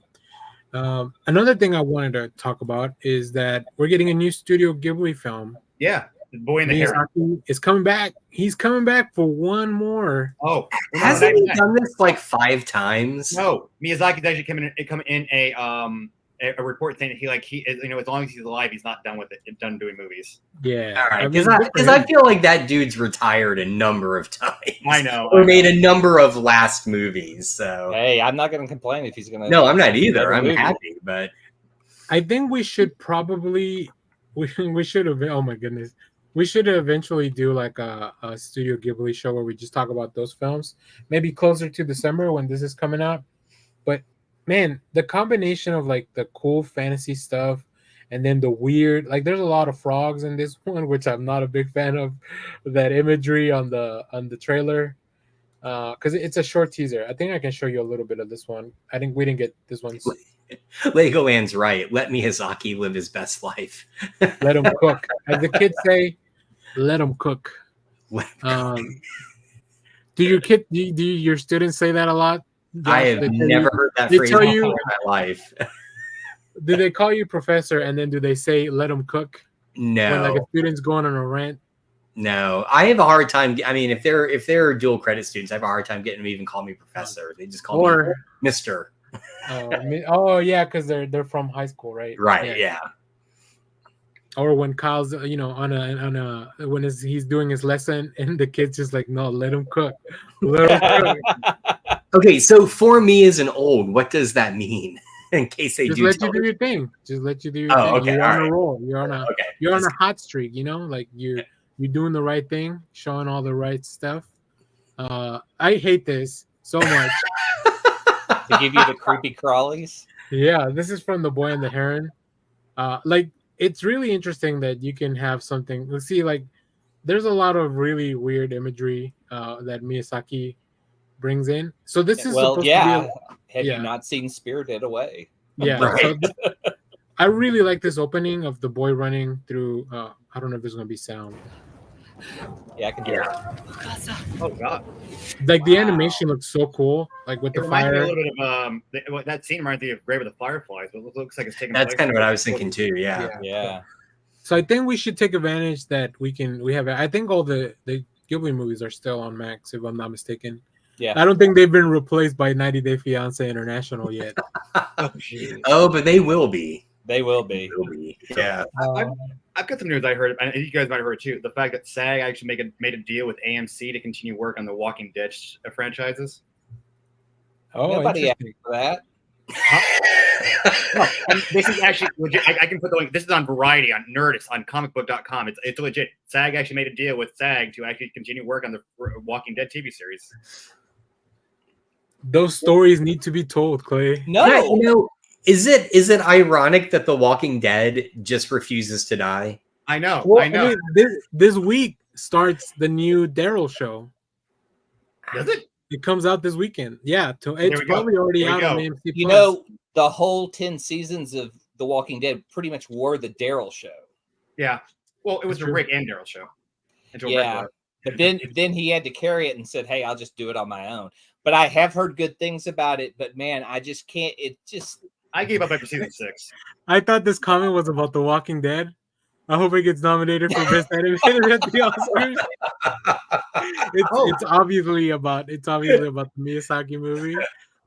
another thing I wanted to talk about is that we're getting a new Studio Ghibli film. Yeah, the Boy in the Miyazaki is coming back. He's coming back for one more. Oh, hasn't he done this like 5 times? No, Miyazaki's actually come in a report saying that he as long as he's alive, he's not done with it. Done doing movies. Yeah, all right. Because I feel like that dude's retired a number of times. I know. Or made a number of last movies. So hey, I'm not going to complain if he's going to. No, I'm not either. I'm happy, but I think we should probably we should have. Oh my goodness. We should eventually do like a Studio Ghibli show where we just talk about those films. Maybe closer to December when this is coming out. But man, the combination of like the cool fantasy stuff and then the weird, like there's a lot of frogs in this one, which I'm not a big fan of that imagery on the trailer. Because it's a short teaser. I think I can show you a little bit of this one. I think we didn't get this one. Legoland's right. Let Miyazaki live his best life. Let him cook. As the kids say, let him cook. Do your students say that a lot? I have never heard that phrase in my life. Do they call you professor and then do they say let them cook? No. When like a student's going on a rant? No. I have a hard time. I mean, if they're dual credit students, I have a hard time getting them to even call me professor. They just call me Mr. Oh yeah, because they're from high school, right? Right, yeah. Or when Kyle's when he's doing his lesson and the kid's just like, no, let him cook. Let him cook. Okay, so for me as an old, what does that mean? In case they just do let you do your thing. Just let you do your thing. Okay, you're on a roll. You're on a hot streak, like you're doing the right thing, showing all the right stuff. I hate this so much. To give you the creepy crawlies. Yeah, this is from The Boy and the Heron. Like it's really interesting that you can have something. Let's see, like there's a lot of really weird imagery that Miyazaki brings in. So this is Well, supposed to be yeah. Have you yeah, not seen Spirited Away? yeah. Right. So I really like this opening of the boy running through. I don't know if there's gonna be sound. Yeah, I can hear it. Oh god, Like the animation looks so cool, like with it the reminds me a fire. little bit of that scene reminds me of Grave of the Fireflies, but it looks like it's taking That's place. kind of what I was thinking too. Yeah. Yeah. So I think we should take advantage that we have. I think all the Ghibli movies are still on Max, if I'm not mistaken. Yeah. I don't think they've been replaced by 90 Day Fiance International yet. Oh, jeez. Oh, but they will be. They will be. They will be. Yeah. I've got some news I heard, and you guys might have heard too. The fact that SAG actually made a deal with AMC to continue work on the Walking Dead franchises. Oh, Nobody asked interesting. for that. No, and this is actually legit. I can put the link. This is on Variety, on Nerdist, on comicbook.com. It's legit. SAG actually made a deal with SAG to actually continue work on the Walking Dead TV series. Those stories need to be told, Clay. No. Yeah, you know, is it ironic that The Walking Dead just refuses to die? I know. Well, I know. mean, this week starts the new Daryl show. Does it? It comes out this weekend. Yeah, it's we go. probably already There we out on go. AMC+. You know, the whole 10 seasons of The Walking Dead pretty much were the Daryl show. Yeah. Well, it was That's the true. Rick and Daryl show. Until Yeah. Rick But then he had to carry it and said, "Hey, I'll just do it on my own." But I have heard good things about it. But man, I just can't. It just I gave up after season 6. I thought this comment was about The Walking Dead. I hope it gets nominated for Best Animated at the Oscars. It's obviously about the Miyazaki movie.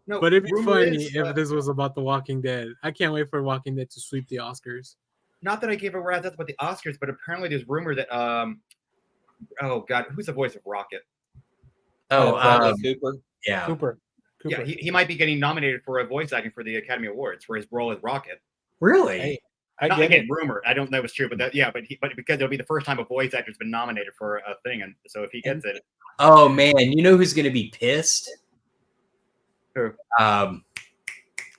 No, But it'd be rumor funny is, if this was about The Walking Dead. I can't wait for Walking Dead to sweep the Oscars. not that I gave a rat's ass about the Oscars, but apparently there's rumor that oh god, who's the voice of Rocket? Bradley Cooper. Yeah. Cooper. Yeah, he might be getting nominated for a voice acting for the Academy Awards for his role as Rocket. Really? Hey, I Not get again, it. rumor. I don't know if it's true, but but because it'll be the first time a voice actor's been nominated for a thing, and so if he gets it, Oh man, you know who's gonna be pissed? Who?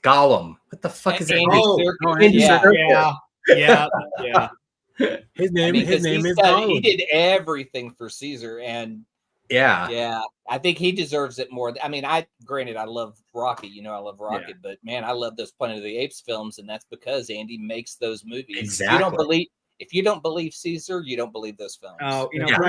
Gollum. What the fuck is that? Andy Oh, Serkis. Andy Yeah. Serkis. yeah. His I name, mean, his 'cause name he is said he Gollum. did everything for Caesar, and Yeah. yeah, I think he deserves it more. I mean, I love Rocky. You know, I love Rocket, but man, I love those Planet of the Apes films, and that's because Andy makes those movies. Exactly. If you don't believe Caesar, you don't believe those films. Oh, you know, Yeah. for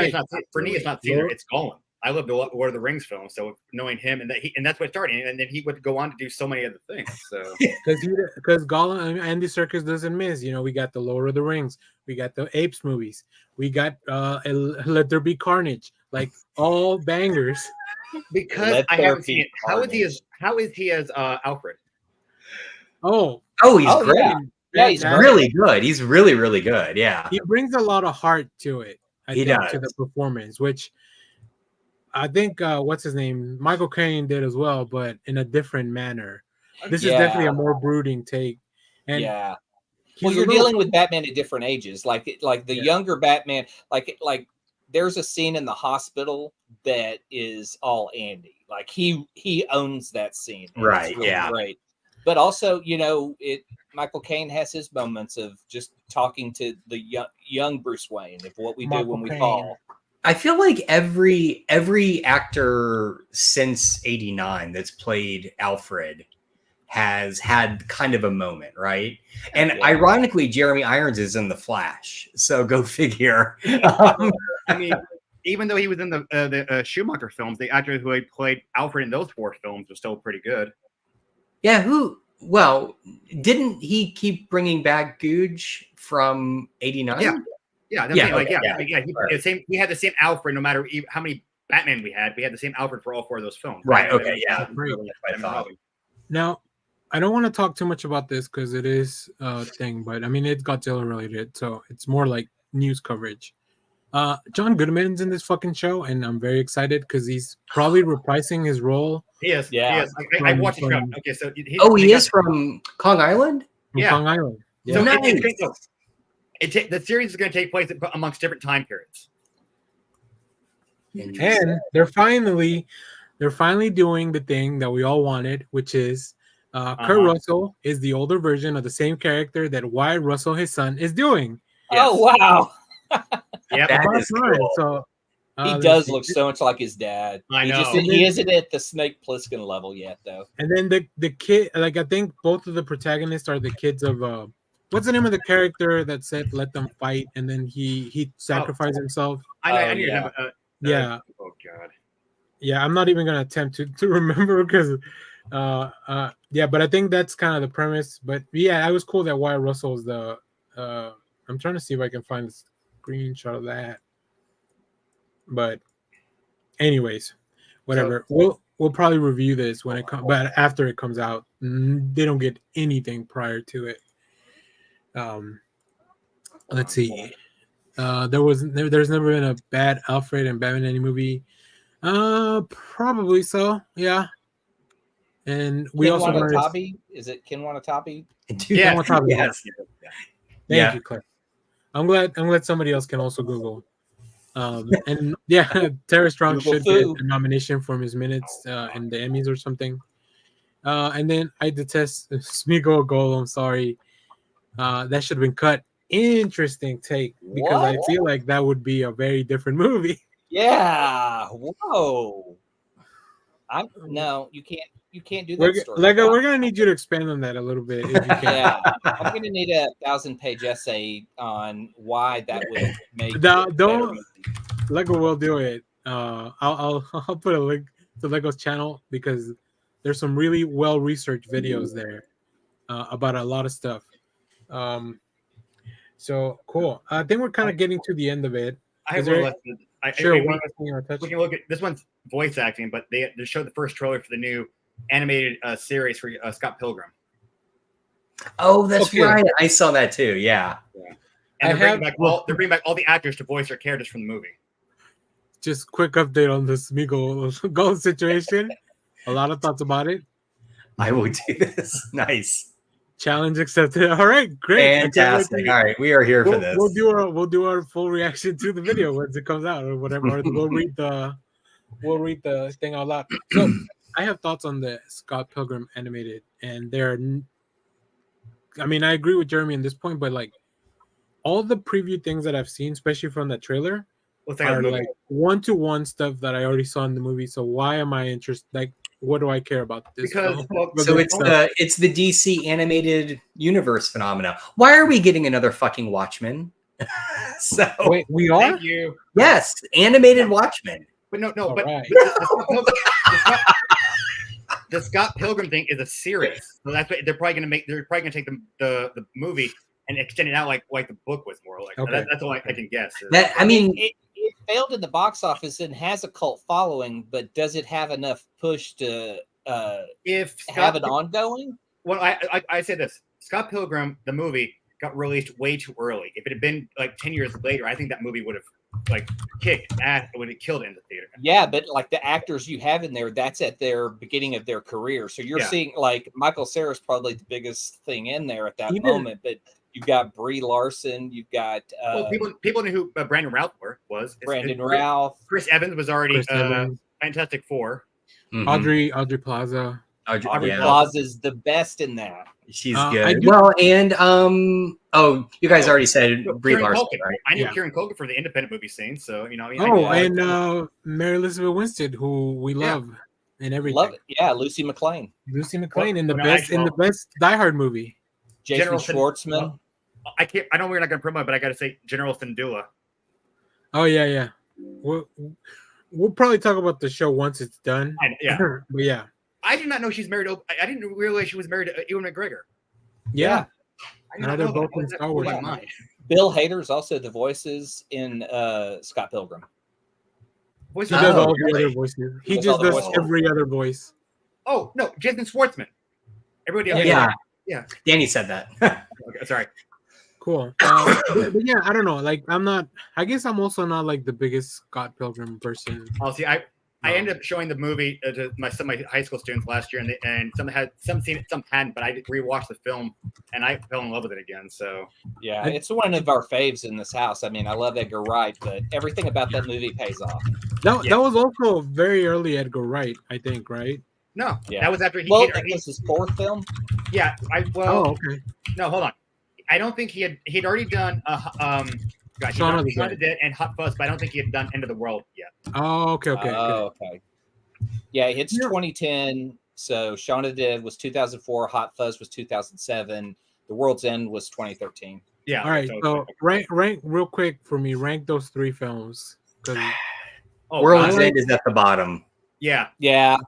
me, it's not Caesar, it's Gollum. I love the Lord of the Rings film, so knowing him and that's what started, and then he would go on to do so many other things. So Because Gollum, Andy Serkis doesn't miss. You know, we got the Lord of the Rings, we got the Apes movies, we got Let There Be Carnage, like all bangers. because Let I there haven't seen be it, how is he as Alfred? Oh, He's Oh, great. yeah. Yeah, he's fantastic. Really good. He's really, really good. Yeah. He brings a lot of heart to it. I He think to does. the performance, which I think what's his name, Michael Caine did as well, but in a different manner. This is definitely a more brooding take. And yeah. he's Well, a you're little- dealing with Batman at different ages. Like the younger Batman, like there's a scene in the hospital that is all Andy. Like he owns that scene. and it's Right, really yeah. great. But also, you know, Michael Caine has his moments of just talking to the young Bruce Wayne of what we do Michael when we Caine. fall. I feel like every actor since '89 that's played Alfred has had kind of a moment, right? And Yeah. ironically, Jeremy Irons is in The Flash, so go figure. I mean, even though he was in the Schumacher films, the actor who had played Alfred in those 4 films was still pretty good. Yeah, well, didn't he keep bringing back Googe from '89? Yeah. Yeah, that's Yeah, yeah, like okay, yeah, yeah. yeah. We had the same Alfred no matter how many Batman we had. We had the same Alfred for all 4 of those films. Right, Batman, okay, yeah. Batman, I thought. Robin. Now, I don't want to talk too much about this because it is a thing, but I mean, it's Godzilla related, so it's more like news coverage. John Goodman's in this fucking show, and I'm very excited because he's probably reprising his role He is. Yeah. He is. I watched the show. From- Okay, so He is from Kong Island? from Yeah. Kong Island. So Nice. the series is going to take place amongst different time periods. And they're finally doing the thing that we all wanted, which is Kurt Russell is the older version of the same character that Wyatt Russell, his son, is doing. Oh wow! Yeah, That About is time. cool. So He let's does see. look so much like his dad. I know. He isn't at the Snake Plissken level yet, though. And then the kid, like I think both of the protagonists are the kids of what's the name of the character that said let them fight, and then he sacrificed himself. I know. Oh, I need yeah. to remember. Yeah. Oh God. Yeah, I'm not even gonna attempt to remember because yeah, but I think that's kind of the premise. But yeah, I was cool that Wyatt Russell is the I'm trying to see if I can find a screenshot of that. But anyways, whatever. We'll probably review this when it comes, but after it comes out. They don't get anything prior to it. Let's see. There's never been a bad Alfred and Batman any movie. Probably so. Yeah. And we Ken also learned. Watanabe? Is it Ken Watanabe? Yeah. Yes. Yes. Thank you, Claire. I'm glad somebody else can also Google. And yeah, Terrence Strong Google should get Foo. a nomination for his minutes in the Emmys or something. And then I detest Smeagol Goal. I'm sorry. That should have been cut. Interesting take because I What? feel like that would be a very different movie. Yeah. Whoa. No, you can't do that We're, story. Lego, we're gonna need you to expand on that a little bit if you can. Yeah, I'm gonna need a 1,000-page essay on why that would make. No, it a better don't- movie. Lego will do it. I'll put a link to Lego's channel because there's some really well researched videos there about a lot of stuff. So cool. I think we're kind of getting to the end of it. I have Is there- one less. Sure. we, One last thing you wanna touch? we can look at this one's voice acting, but they showed the first trailer for the new animated series for Scott Pilgrim, Oh, that's Okay. right. I saw that too. Yeah. and I they're bringing back all the actors to voice their characters from the movie. Just quick update on the Smeagol Gold situation. A lot of thoughts about it. I will do this. Nice. Challenge accepted. All right, great. Fantastic. All right. We are here for this. We'll do our full reaction to the video once it comes out or whatever. Or we'll read the thing out loud. So I have thoughts on the Scott Pilgrim animated, and I mean, I agree with Jeremy on this point, but like all the preview things that I've seen, especially from the trailer, Let's take a are movie. like one-to-one stuff that I already saw in the movie. So why am I interested? Like, what do I care about this? Because film? well, So it's the DC animated universe phenomena. Why are we getting another fucking Watchmen? So Wait, we are? thank you. yes, animated Watchmen. But no, All but right. the Scott Pilgrim thing is a series, so that's what they're probably going to make. They're probably going to take the movie and extend it out like the book was more like. Okay. That's all I can guess. That I mean, It failed in the box office and has a cult following, but does it have enough push to If have Scott, an ongoing? well, I say this: Scott Pilgrim, the movie, got released way too early. If it had been like 10 years later, I think that movie would have like kicked ass. It would have killed it in the theater. Yeah, but like the actors you have in there, that's at their beginning of their career. So you're Yeah. seeing like Michael Cera's probably the biggest thing in there at that Even- moment. But you've got Brie Larson, you've got Well, people knew who Brandon Routh was. Brandon Routh. Chris Evans was already Chris Evans, Fantastic Four. mhm. Audrey Plaza. Aubrey Yeah, Plaza's the best in that. she's I good. do- Well, and oh, you guys already said No, Brie Kieran Larson, Culkin. right? I knew Yeah. Kieran Culkin for the independent movie scene, so you know. I Oh, knew- and Mary Elizabeth Winstead, who we Yeah. love and everything. Love it. Yeah, Lucy McLean, Lucy McLean in the Well, best Die Hard movie. Jason General Sin- Schwartzman. I can't. I know we're not going to promote, but I got to say General Syndulla. Oh yeah. We'll probably talk about the show once it's done. Yeah, But yeah. I did not know she's married. I didn't realize she was married to Ewan McGregor. Yeah. I did Now not they're know both that. in Star Wars. Blew my mind. Bill Hader's also the voices in Scott Pilgrim. Voice He of- does Oh, all the really? other voices. He Does all just the does voices. every other voice. Oh no, Jason Schwartzman. Everybody else. Yeah. Yeah. Danny said that. Okay, sorry. Cool. But yeah, I don't know. Like, I guess I'm also not like the biggest Scott Pilgrim person. Oh, see, I ended up showing the movie to my high school students last year, and some seen it, some hadn't. But I rewatched the film, and I fell in love with it again. So Yeah, it's one of our faves in this house. I mean, I love Edgar Wright, but everything about that movie pays off. That Yeah. was also very early Edgar Wright, I think, right? No, Yeah. that was after he. Well, that was his fourth film. Yeah, Oh, okay. No, hold on. I don't think he'd already done Shaun of the Shaun of the Dead and Hot Fuzz, but I don't think he had done End of the World yet. Oh, okay. Okay. Yeah, it's 2010. So Shaun of the Dead was 2004. Hot Fuzz was 2007. The World's End was 2013. Yeah. All right. So rank real quick for me. Rank those three films. World's End is at the bottom. Yeah. Yeah.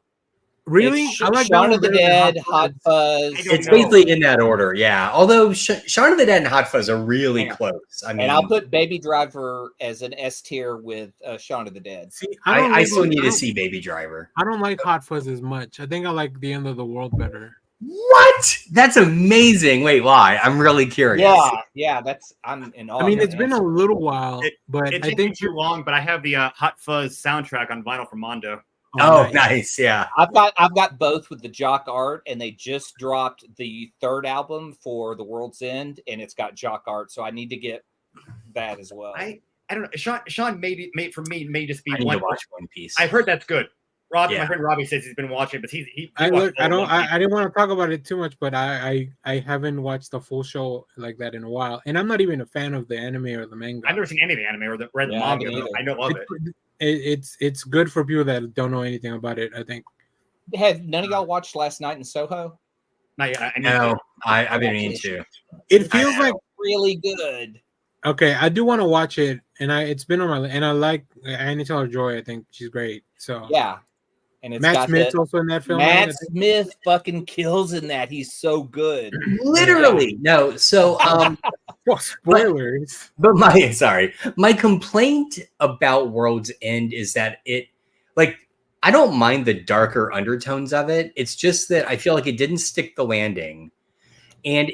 Really? I like Shaun of the Dead, Hot Fuzz. It's basically in that order, yeah. Although Shaun of the Dead and Hot Fuzz are really close. I mean, and I'll put Baby Driver as an S tier with Shaun of the Dead. See, I still need to see Baby Driver. I don't like Hot Fuzz as much. I think I like The End of the World better. What? That's amazing. Wait, why? I'm really curious. Yeah. I'm in awe. I mean, it's been a little while, but it I think too long. But I have the Hot Fuzz soundtrack on vinyl from Mondo. Oh, nice. Yeah. I've got both with the Jock art, and they just dropped the third album for The World's End, and it's got Jock art, so I need to get that as well. I don't know. Sean may just be I need one. to watch One Piece. I've heard that's good. My friend Robbie says he's been watching, but I didn't want to talk about it too much, but I haven't watched the full show like that in a while, and I'm not even a fan of the anime or the manga. I've never seen any of the anime or read the manga. I know of it. It's good for people that don't know anything about it, I think. Have none of y'all watched Last Night in Soho? Not yet. I've been meaning to. It feels like really good. Okay, I do want to watch it, and it's been on my, and I like Anya Taylor-Joy. I think she's great. So yeah, and it's Matt Smith's also in that film. Matt Smith fucking kills in that. He's so good. Literally, no. So well, spoilers. But my complaint about World's End is that I don't mind the darker undertones of it. It's just that I feel like it didn't stick the landing, and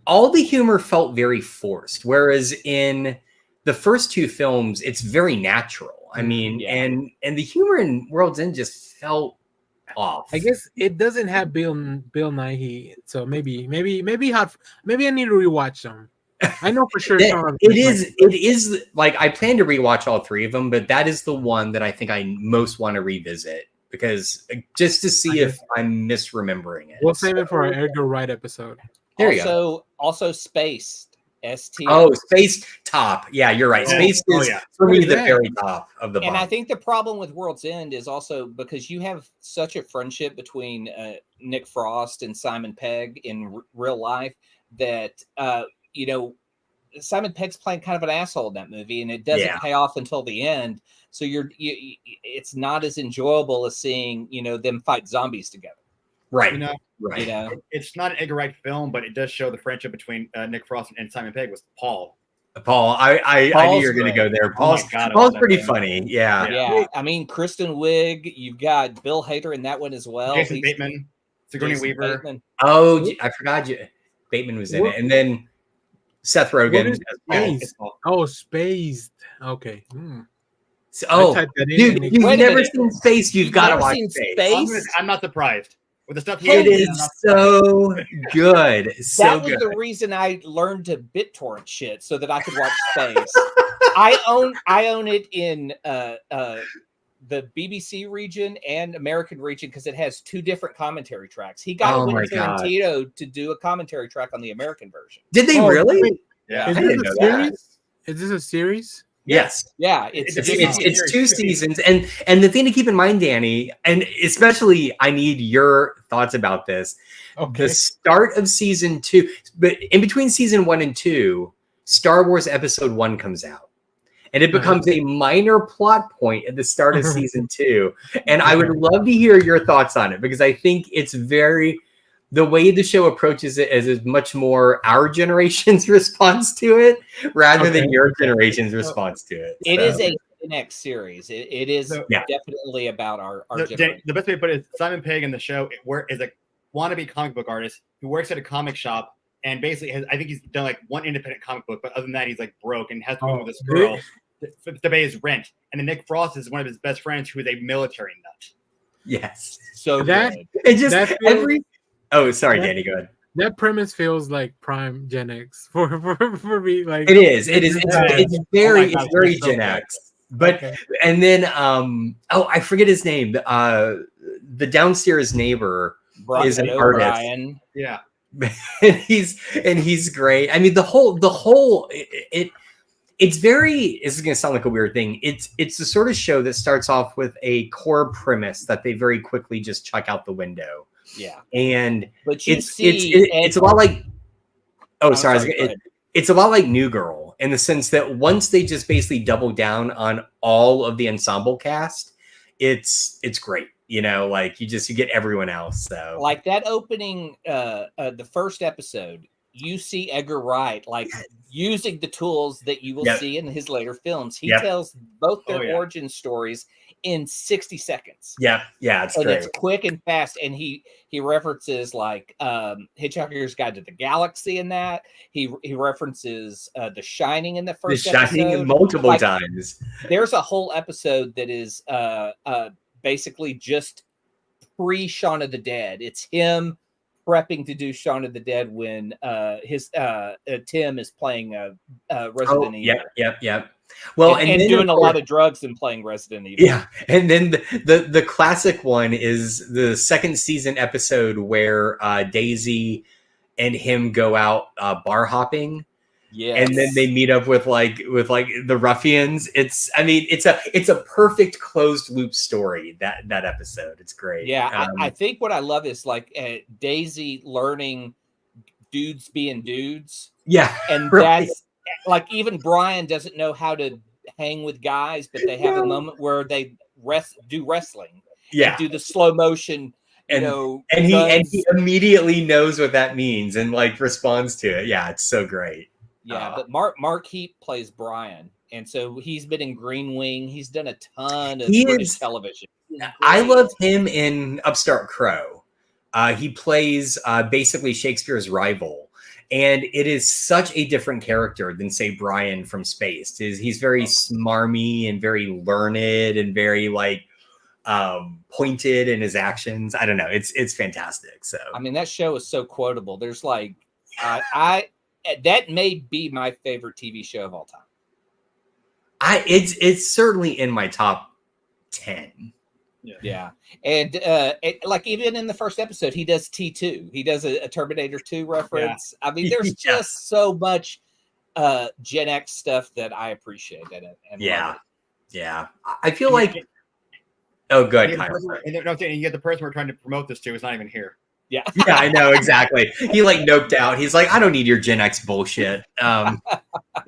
all the humor felt very forced. Whereas in the first two films, it's very natural. I mean, and the humor in World's End just felt off. I guess it doesn't have Bill Nighy, so maybe I need to rewatch them. I know for sure it is like I plan to rewatch all three of them, but that is the one that I think I most want to revisit because just to see if I'm misremembering it. We'll save it for our Edgar Wright episode. There you go. Also Spaced. ST. Oh, Spaced top. Yeah, you're right. Spaced is for me the very top of the. And I think the problem with World's End is also because you have such a friendship between Nick Frost and Simon Pegg in real life that Simon Pegg's playing kind of an asshole in that movie, and it doesn't pay off until the end. So it's not as enjoyable as seeing them fight zombies together. Right. Right. It's not an Edgar Wright film, but it does show the friendship between Nick Frost and Simon Pegg with Paul. I knew you were going to go there. Paul's pretty funny. Yeah. I mean, Kristen Wiig. You've got Bill Hader in that one as well. Jason Bateman. Sigourney Weaver. Bateman. Oh, I forgot Bateman was in it, and then Seth Rogen. Spaced. Okay. Dude, you've never seen Spaced. You've got to watch Spaced. I'm not surprised. With the stuff it is so good. That was the reason I learned to BitTorrent shit so that I could watch Space. I own it in the BBC region and American region because it has two different commentary tracks. He got Tarantino to do a commentary track on the American version. Did they really? Yeah. Is this a series? Yes. Yeah, it's 2 seasons, and the thing to keep in mind, Danny, and especially I need your thoughts about this. Okay. The start of season 2, but in between season 1 and 2, Star Wars Episode 1 comes out, and it becomes a minor plot point at the start of season 2. And I would love to hear your thoughts on it because I think it's the way the show approaches it is much more our generation's response to it rather than your generation's response to it. It is a next series. It is definitely about our generation. The best way to put it is Simon Pegg in the show is a wannabe comic book artist who works at a comic shop and basically I think he's done like one independent comic book, but other than that, he's like broke and has to move with this girl to pay his rent. And then Nick Frost is one of his best friends who is a military nut. Yes. So Oh, sorry, Danny. Go ahead. That premise feels like prime Gen X for me. Like it is. It's very Gen X. But Okay. and then I forget his name. The downstairs neighbor is an artist. O'Brien. Yeah. and he's great. I mean, the whole it's very, this is going to sound like a weird thing. It's the sort of show that starts off with a core premise that they very quickly just chuck out the window. Yeah. And But you it's a lot like, I'm sorry, sorry, go ahead. it's a lot like New Girl in the sense that once they just basically double down on all of the ensemble cast, it's great. You know, like you get everyone else. So Like that opening, the first episode, you see Edgar Wright like using the tools that you will see in his later films. He tells both their origin stories in 60 seconds. Yeah, it's and great. It's quick and fast. And he references like Hitchhiker's Guide to the Galaxy in that. He references The Shining in the first episode multiple times. There's a whole episode that is basically just pre Shaun of the Dead. It's him prepping to do Shaun of the Dead when his Tim is playing Resident Evil. Yep. Well, and then, doing a lot of drugs and playing Resident Evil. Yeah, and then the classic one is the second season episode where Daisy and him go out bar hopping. Yes. And then they meet up with like the ruffians. It's a perfect closed loop story, that episode. It's great. Yeah, I think what I love is like Daisy learning dudes being dudes. Yeah. And that's like even Brian doesn't know how to hang with guys, but they have a moment where they do wrestling. Yeah. Do the slow motion. And he immediately knows what that means and like responds to it. Yeah, it's so great. Yeah, but Mark Heap plays Brian, and so he's been in Green Wing. He's done a ton of British television. I love him in Upstart Crow. He plays basically Shakespeare's rival, and it is such a different character than say Brian from Spaced. He's very smarmy and very learned and very like pointed in his actions. I don't know. It's fantastic. So I mean, that show is so quotable. There's like that may be my favorite TV show of all time. It's certainly in my top 10. Yeah. And like even in the first episode, he does T2. He does a Terminator 2 reference. Yeah. I mean, there's just so much Gen X stuff that I appreciate in it. And yeah. I feel like oh, good. And you get the person we're trying to promote this to is not even here. Yeah. Yeah, I know exactly. He like noped out. He's like, I don't need your Gen X bullshit.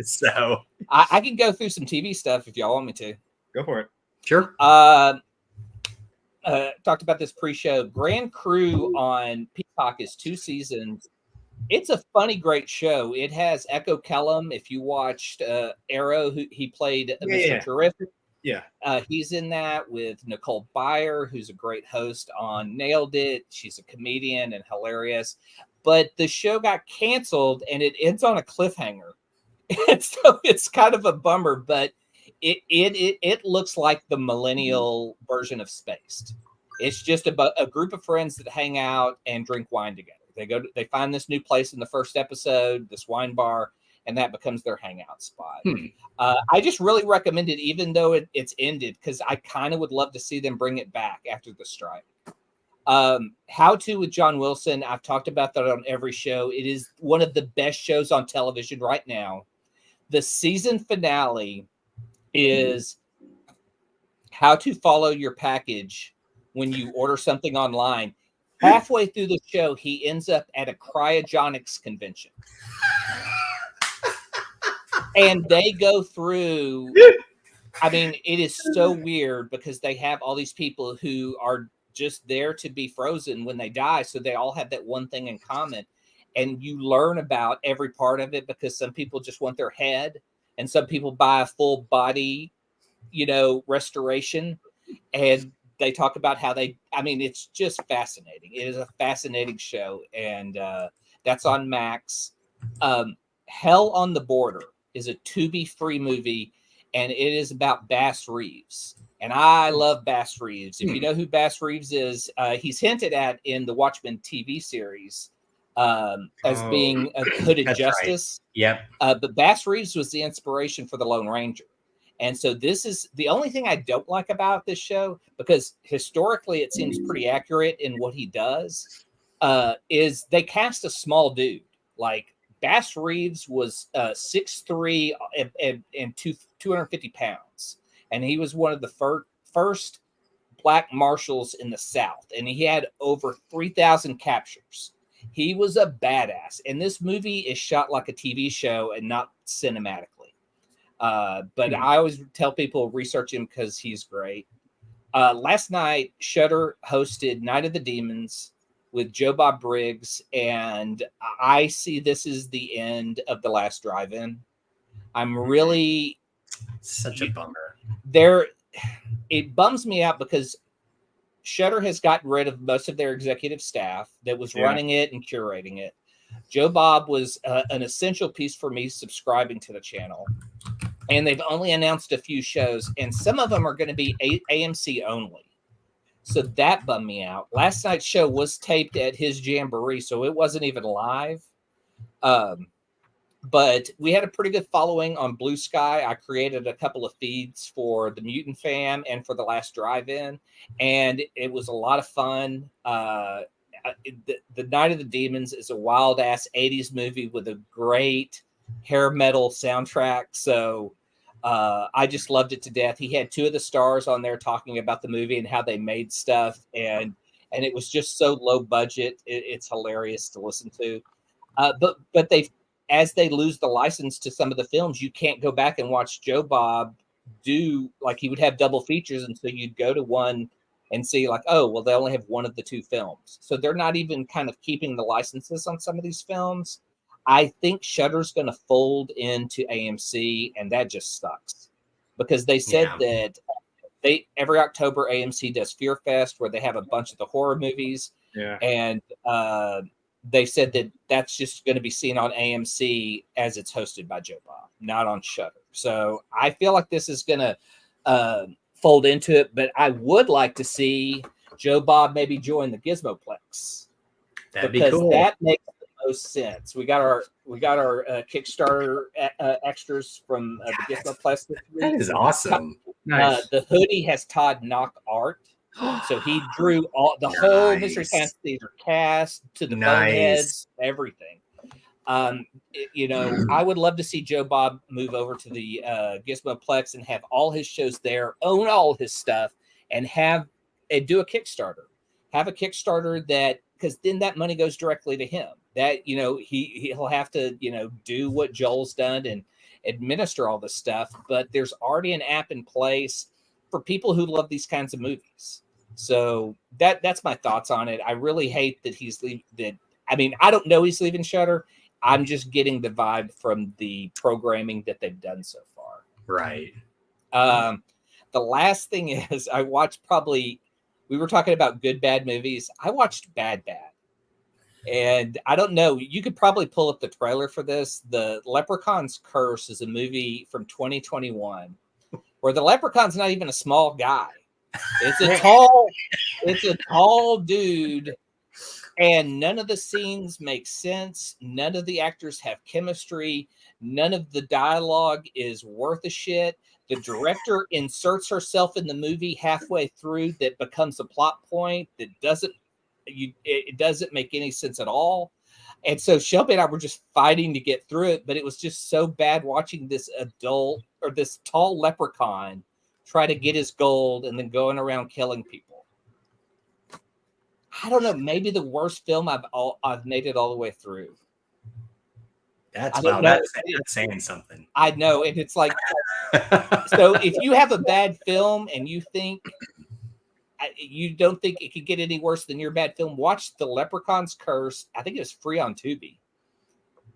So I can go through some TV stuff if y'all want me to. Go for it. Sure. Talked about this pre-show. Grand Crew on Peacock is 2 seasons. It's a funny, great show. It has Echo Kellum. If you watched Arrow, he played Mr. Terrific. Yeah. He's in that with Nicole Byer, who's a great host on Nailed It. She's a comedian and hilarious. But the show got canceled and it ends on a cliffhanger. And so it's kind of a bummer, but it looks like the millennial version of Spaced. It's just about a group of friends that hang out and drink wine together. They find this new place in the first episode, this wine bar, and that becomes their hangout spot. I just really recommend it, even though it's ended, because I kind of would love to see them bring it back after the strike. How To with John Wilson, I've talked about that on every show. It is one of the best shows on television right now. The season finale is how to follow your package when you order something online. Halfway through the show, he ends up at a cryogenics convention. And they go through, I mean, it is so weird because they have all these people who are just there to be frozen when they die. So they all have that one thing in common. And you learn about every part of it because some people just want their head and some people buy a full body, restoration. And they talk about how it's just fascinating. It is a fascinating show. And that's on Max. Hell on the Border is a Tubi free movie, and it is about Bass Reeves. And I love Bass Reeves. If you know who Bass Reeves is, he's hinted at in the Watchmen TV series as being a hooded justice. Right. Yep. But Bass Reeves was the inspiration for the Lone Ranger. And so this is the only thing I don't like about this show, because historically it seems pretty accurate in what he does, is they cast a small dude. Like Bass Reeves was 6'3" and 250 pounds. And he was one of the first black marshals in the South. And he had over 3,000 captures. He was a badass. And this movie is shot like a TV show and not cinematically. But I always tell people research him because he's great. Last night, Shudder hosted Night of the Demons with Joe Bob Briggs, and I see this is the end of The Last Drive-In. I'm really such a bummer. It bums me out because Shudder has gotten rid of most of their executive staff that was running it and curating it. Joe Bob was an essential piece for me subscribing to the channel. And they've only announced a few shows, and some of them are going to be AMC only. So that bummed me out. Last night's show was taped at his Jamboree, so it wasn't even live. But we had a pretty good following on Blue Sky. I created a couple of feeds for the Mutant Fam and for The Last Drive-In, and it was a lot of fun. The Night of the Demons is a wild-ass 80s movie with a great hair metal soundtrack. So I just loved it to death. He had two of the stars on there talking about the movie and how they made stuff, and it was just so low budget. It's hilarious to listen to. But as they lose the license to some of the films, you can't go back and watch Joe Bob do, like, he would have double features, and so you'd go to one and see like, oh, well, they only have one of the two films. So they're not even kind of keeping the licenses on some of these films. I think Shudder's going to fold into AMC, and that just sucks because they said that every October AMC does Fear Fest, where they have a bunch of the horror movies. Yeah. And they said that that's just going to be seen on AMC as it's hosted by Joe Bob, not on Shudder. So I feel like this is going to fold into it, but I would like to see Joe Bob maybe join the Gizmoplex. That'd be cool. That makes the most sense. We got our Kickstarter extras from the Gizmoplex this week. That is awesome. Nice. The hoodie has Todd Knock art. So he drew all the whole Mystery Science Theater cast to the boneheads, everything. I would love to see Joe Bob move over to the Gizmoplex and have all his shows there, own all his stuff, and do a Kickstarter. Have a Kickstarter that, because then that money goes directly to him. That he'll have to do what Joel's done and administer all this stuff. But there's already an app in place for people who love these kinds of movies. So that's my thoughts on it. I really hate that he's leaving. I don't know he's leaving Shudder. I'm just getting the vibe from the programming that they've done so far. Right. The last thing is I watched we were talking about good, bad movies. I watched Bad. And I don't know, you could probably pull up the trailer for this. The Leprechaun's Curse is a movie from 2021 where the leprechaun's not even a small guy. It's a tall dude, and none of the scenes make sense. None of the actors have chemistry. None of the dialogue is worth a shit. The director inserts herself in the movie halfway through that becomes a plot point that it doesn't make any sense at all. And so Shelby and I were just fighting to get through it, but it was just so bad watching this tall leprechaun try to get his gold and then going around killing people. I don't know, maybe the worst film I've made it all the way through. That's saying something. I know, and it's like, so if you have a bad film and you don't think it could get any worse than your bad film, watch The Leprechaun's Curse. I think it was free on Tubi.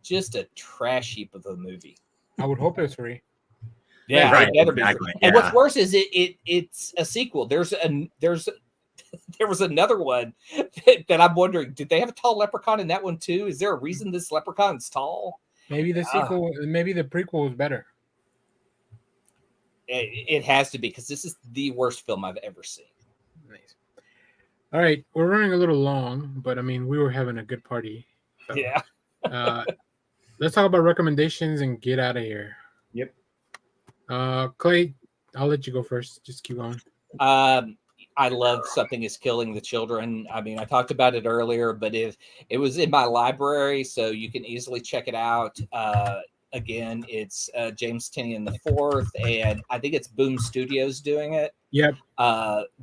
Just a trash heap of a movie. I would hope it's free. Yeah, right, it better exactly. be. And what's worse is it's a sequel. There was another one that I'm wondering, did they have a tall leprechaun in that one too? Is there a reason this leprechaun's tall? Maybe the sequel, maybe the prequel was better. It has to be, because this is the worst film I've ever seen. Nice. All right, we're running a little long, but we were having a good party. So, yeah. Let's talk about recommendations and get out of here. Yep. Clay, I'll let you go first. Just keep going. I love Something is Killing the Children. I mean, I talked about it earlier, but it was in my library, so you can easily check it out. Again, it's James Tinian the Fourth, and I think it's Boom Studios doing it. Yep.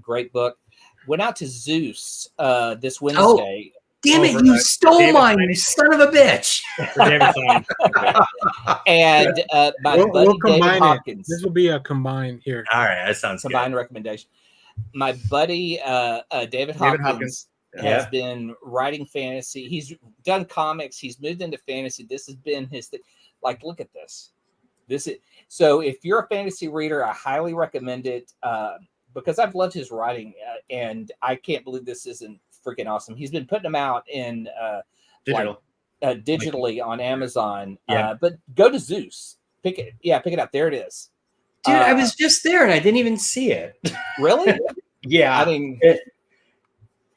Great book. Went out to Zeus this Oh, Wednesday. damn it! You stole mine, you son of a bitch. And my buddy David Hopkins. This will be a combined here. All right, that sounds combined good. recommendation. My buddy David Hopkins has been writing fantasy. He's done comics. He's moved into fantasy. This has been his thing. Like, look at this. So if you're a fantasy reader, I highly recommend it because I've loved his writing, and I can't believe this isn't freaking awesome. He's been putting them out in digitally on Amazon. But go to Zeus. Pick it up. There it is. Dude, I was just there and I didn't even see it. Really? Yeah. I mean,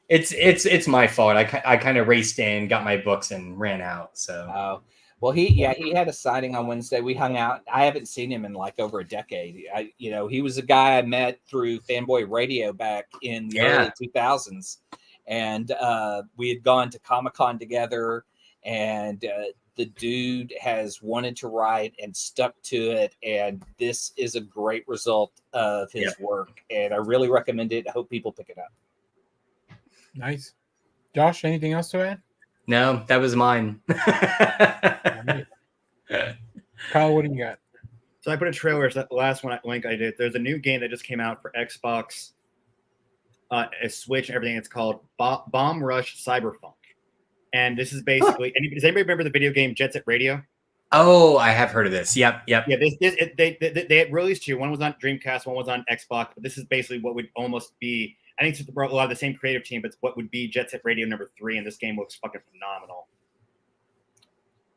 it's my fault. I kind of raced in, got my books, and ran out. So. Well, he had a sighting on Wednesday. We hung out. I haven't seen him in like over a decade. He was a guy I met through Fanboy Radio back in the early 2000s, and we had gone to Comic-Con together. And the dude has wanted to write and stuck to it, and this is a great result of his work. And I really recommend it. I hope people pick it up. Nice, Josh. Anything else to add? No, that was mine. Kyle, what do you got? So I put a trailer. The last link I did. There's a new game that just came out for Xbox, a Switch, and everything. It's called Bomb Rush Cyberpunk, and this is basically. Does anybody remember the video game Jet Set Radio? Oh, I have heard of this. Yep. Yeah, they had released two. One was on Dreamcast, one was on Xbox. But this is basically what would almost be. I think it's a lot of the same creative team, but it's what would be Jet Set Radio number 3, and this game looks fucking phenomenal.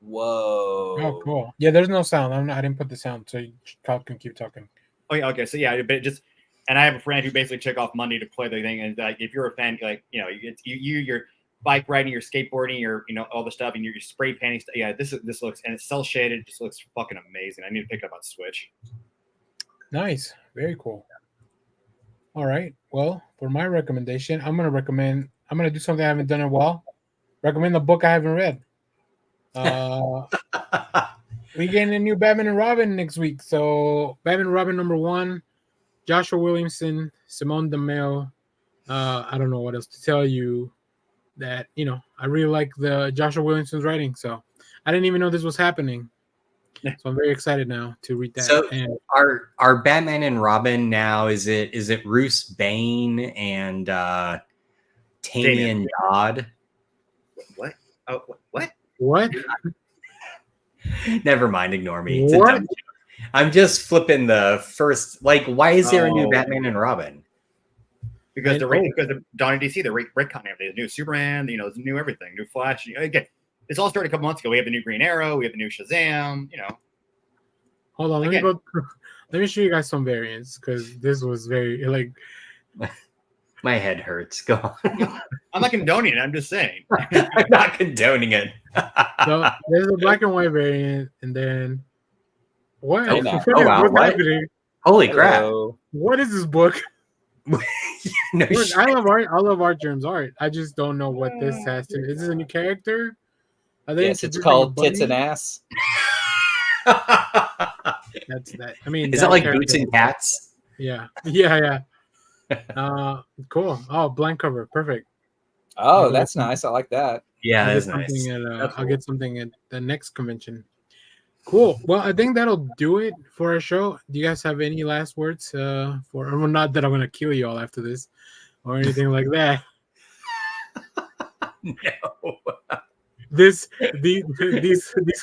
Whoa! Oh, cool. Yeah, there's no sound. I didn't put the sound, so Kyle can keep talking. Oh yeah, okay. So yeah, but and I have a friend who basically took off Monday to play the thing, and like if you're a fan, like you're bike riding, you're skateboarding, you're all the stuff, and you're spray painting stuff. Yeah, this looks, and it's cell shaded, just looks fucking amazing. I need to pick it up on Switch. Nice, very cool. All right. Well, for my recommendation, I'm gonna do something I haven't done in a while. Recommend the book I haven't read. We getting a new Batman and Robin next week. So Batman and Robin #1, Joshua Williamson, Simone DeMille. I don't know what else to tell you. That I really like the Joshua Williamson's writing. So I didn't even know this was happening. So I'm very excited now to read that. So our Batman and Robin now is it Bruce Bane and Tamian Dodd? What? Oh, what? What? Never mind. Ignore me. It's a dumb joke. I'm just flipping the first. Like, why is there a new Batman and Robin? Because of Dawn and DC, they're retconning everything. New Superman, new everything, new Flash. Again, this all started a couple months ago. We have the new Green Arrow, we have the new Shazam. Hold on, let me show you guys some variants because this was very like. My head hurts. Go on. I'm not condoning it. I'm just saying. I'm not condoning it. So there's a black and white variant, and then what? Oh, wow. What's What? happening? Holy crap! What is this book? No Look, shit. I love Art Germ's art. I just don't know what this has to. Is this a new character? Yes, it's called Tits and Ass. That's that. I mean, is that like Boots and Cats? Yeah. Cool. Oh, blank cover, perfect. Oh, that's nice. I like that. Yeah, that's nice. I'll get something at the next convention. Cool. Well, I think that'll do it for our show. Do you guys have any last words well, not that I'm gonna kill you all after this or anything like that? No. These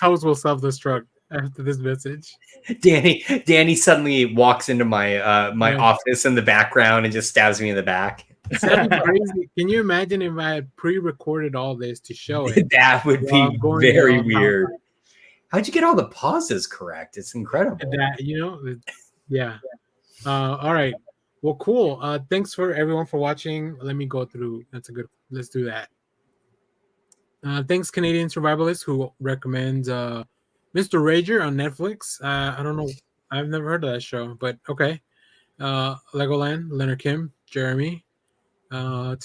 hosts will self-destruct after this message. Danny suddenly walks into my office in the background and just stabs me in the back. That'd be crazy. Can you imagine if I had pre-recorded all this to show it? That would be very weird. How'd you get all the pauses correct? It's incredible. Yeah. All right. Well, cool. Thanks for everyone for watching. Let me go through. Let's do that. Thanks, Canadian Survivalist, who recommends Mr. Rager on Netflix. I don't know I've never heard of that show, but okay. Legoland, Leonard Kim, Jeremy. I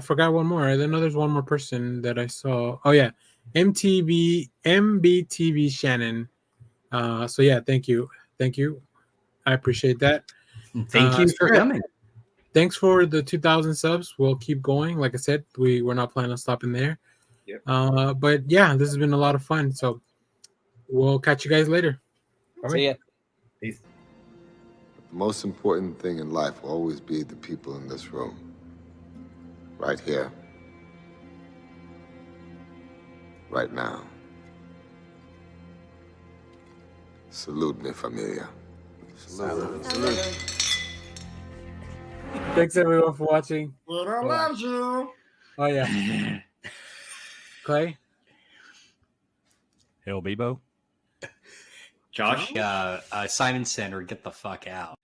forgot one more. I know there's one more person that I saw. Oh yeah, MBTV Shannon. So yeah, thank you. I appreciate that. Thank you for Fred, coming. thanks for the 2,000 subs. We'll keep going. Like I said, we're not planning on stopping there. Yep. But yeah, this has been a lot of fun. So we'll catch you guys later. See ya. Peace. The most important thing in life will always be the people in this room. Right here. Right now. Salute, mi familia. Salute. Thanks everyone for watching. Oh yeah. Clay. Hell, Bebo. Josh. Simon Center, get the fuck out.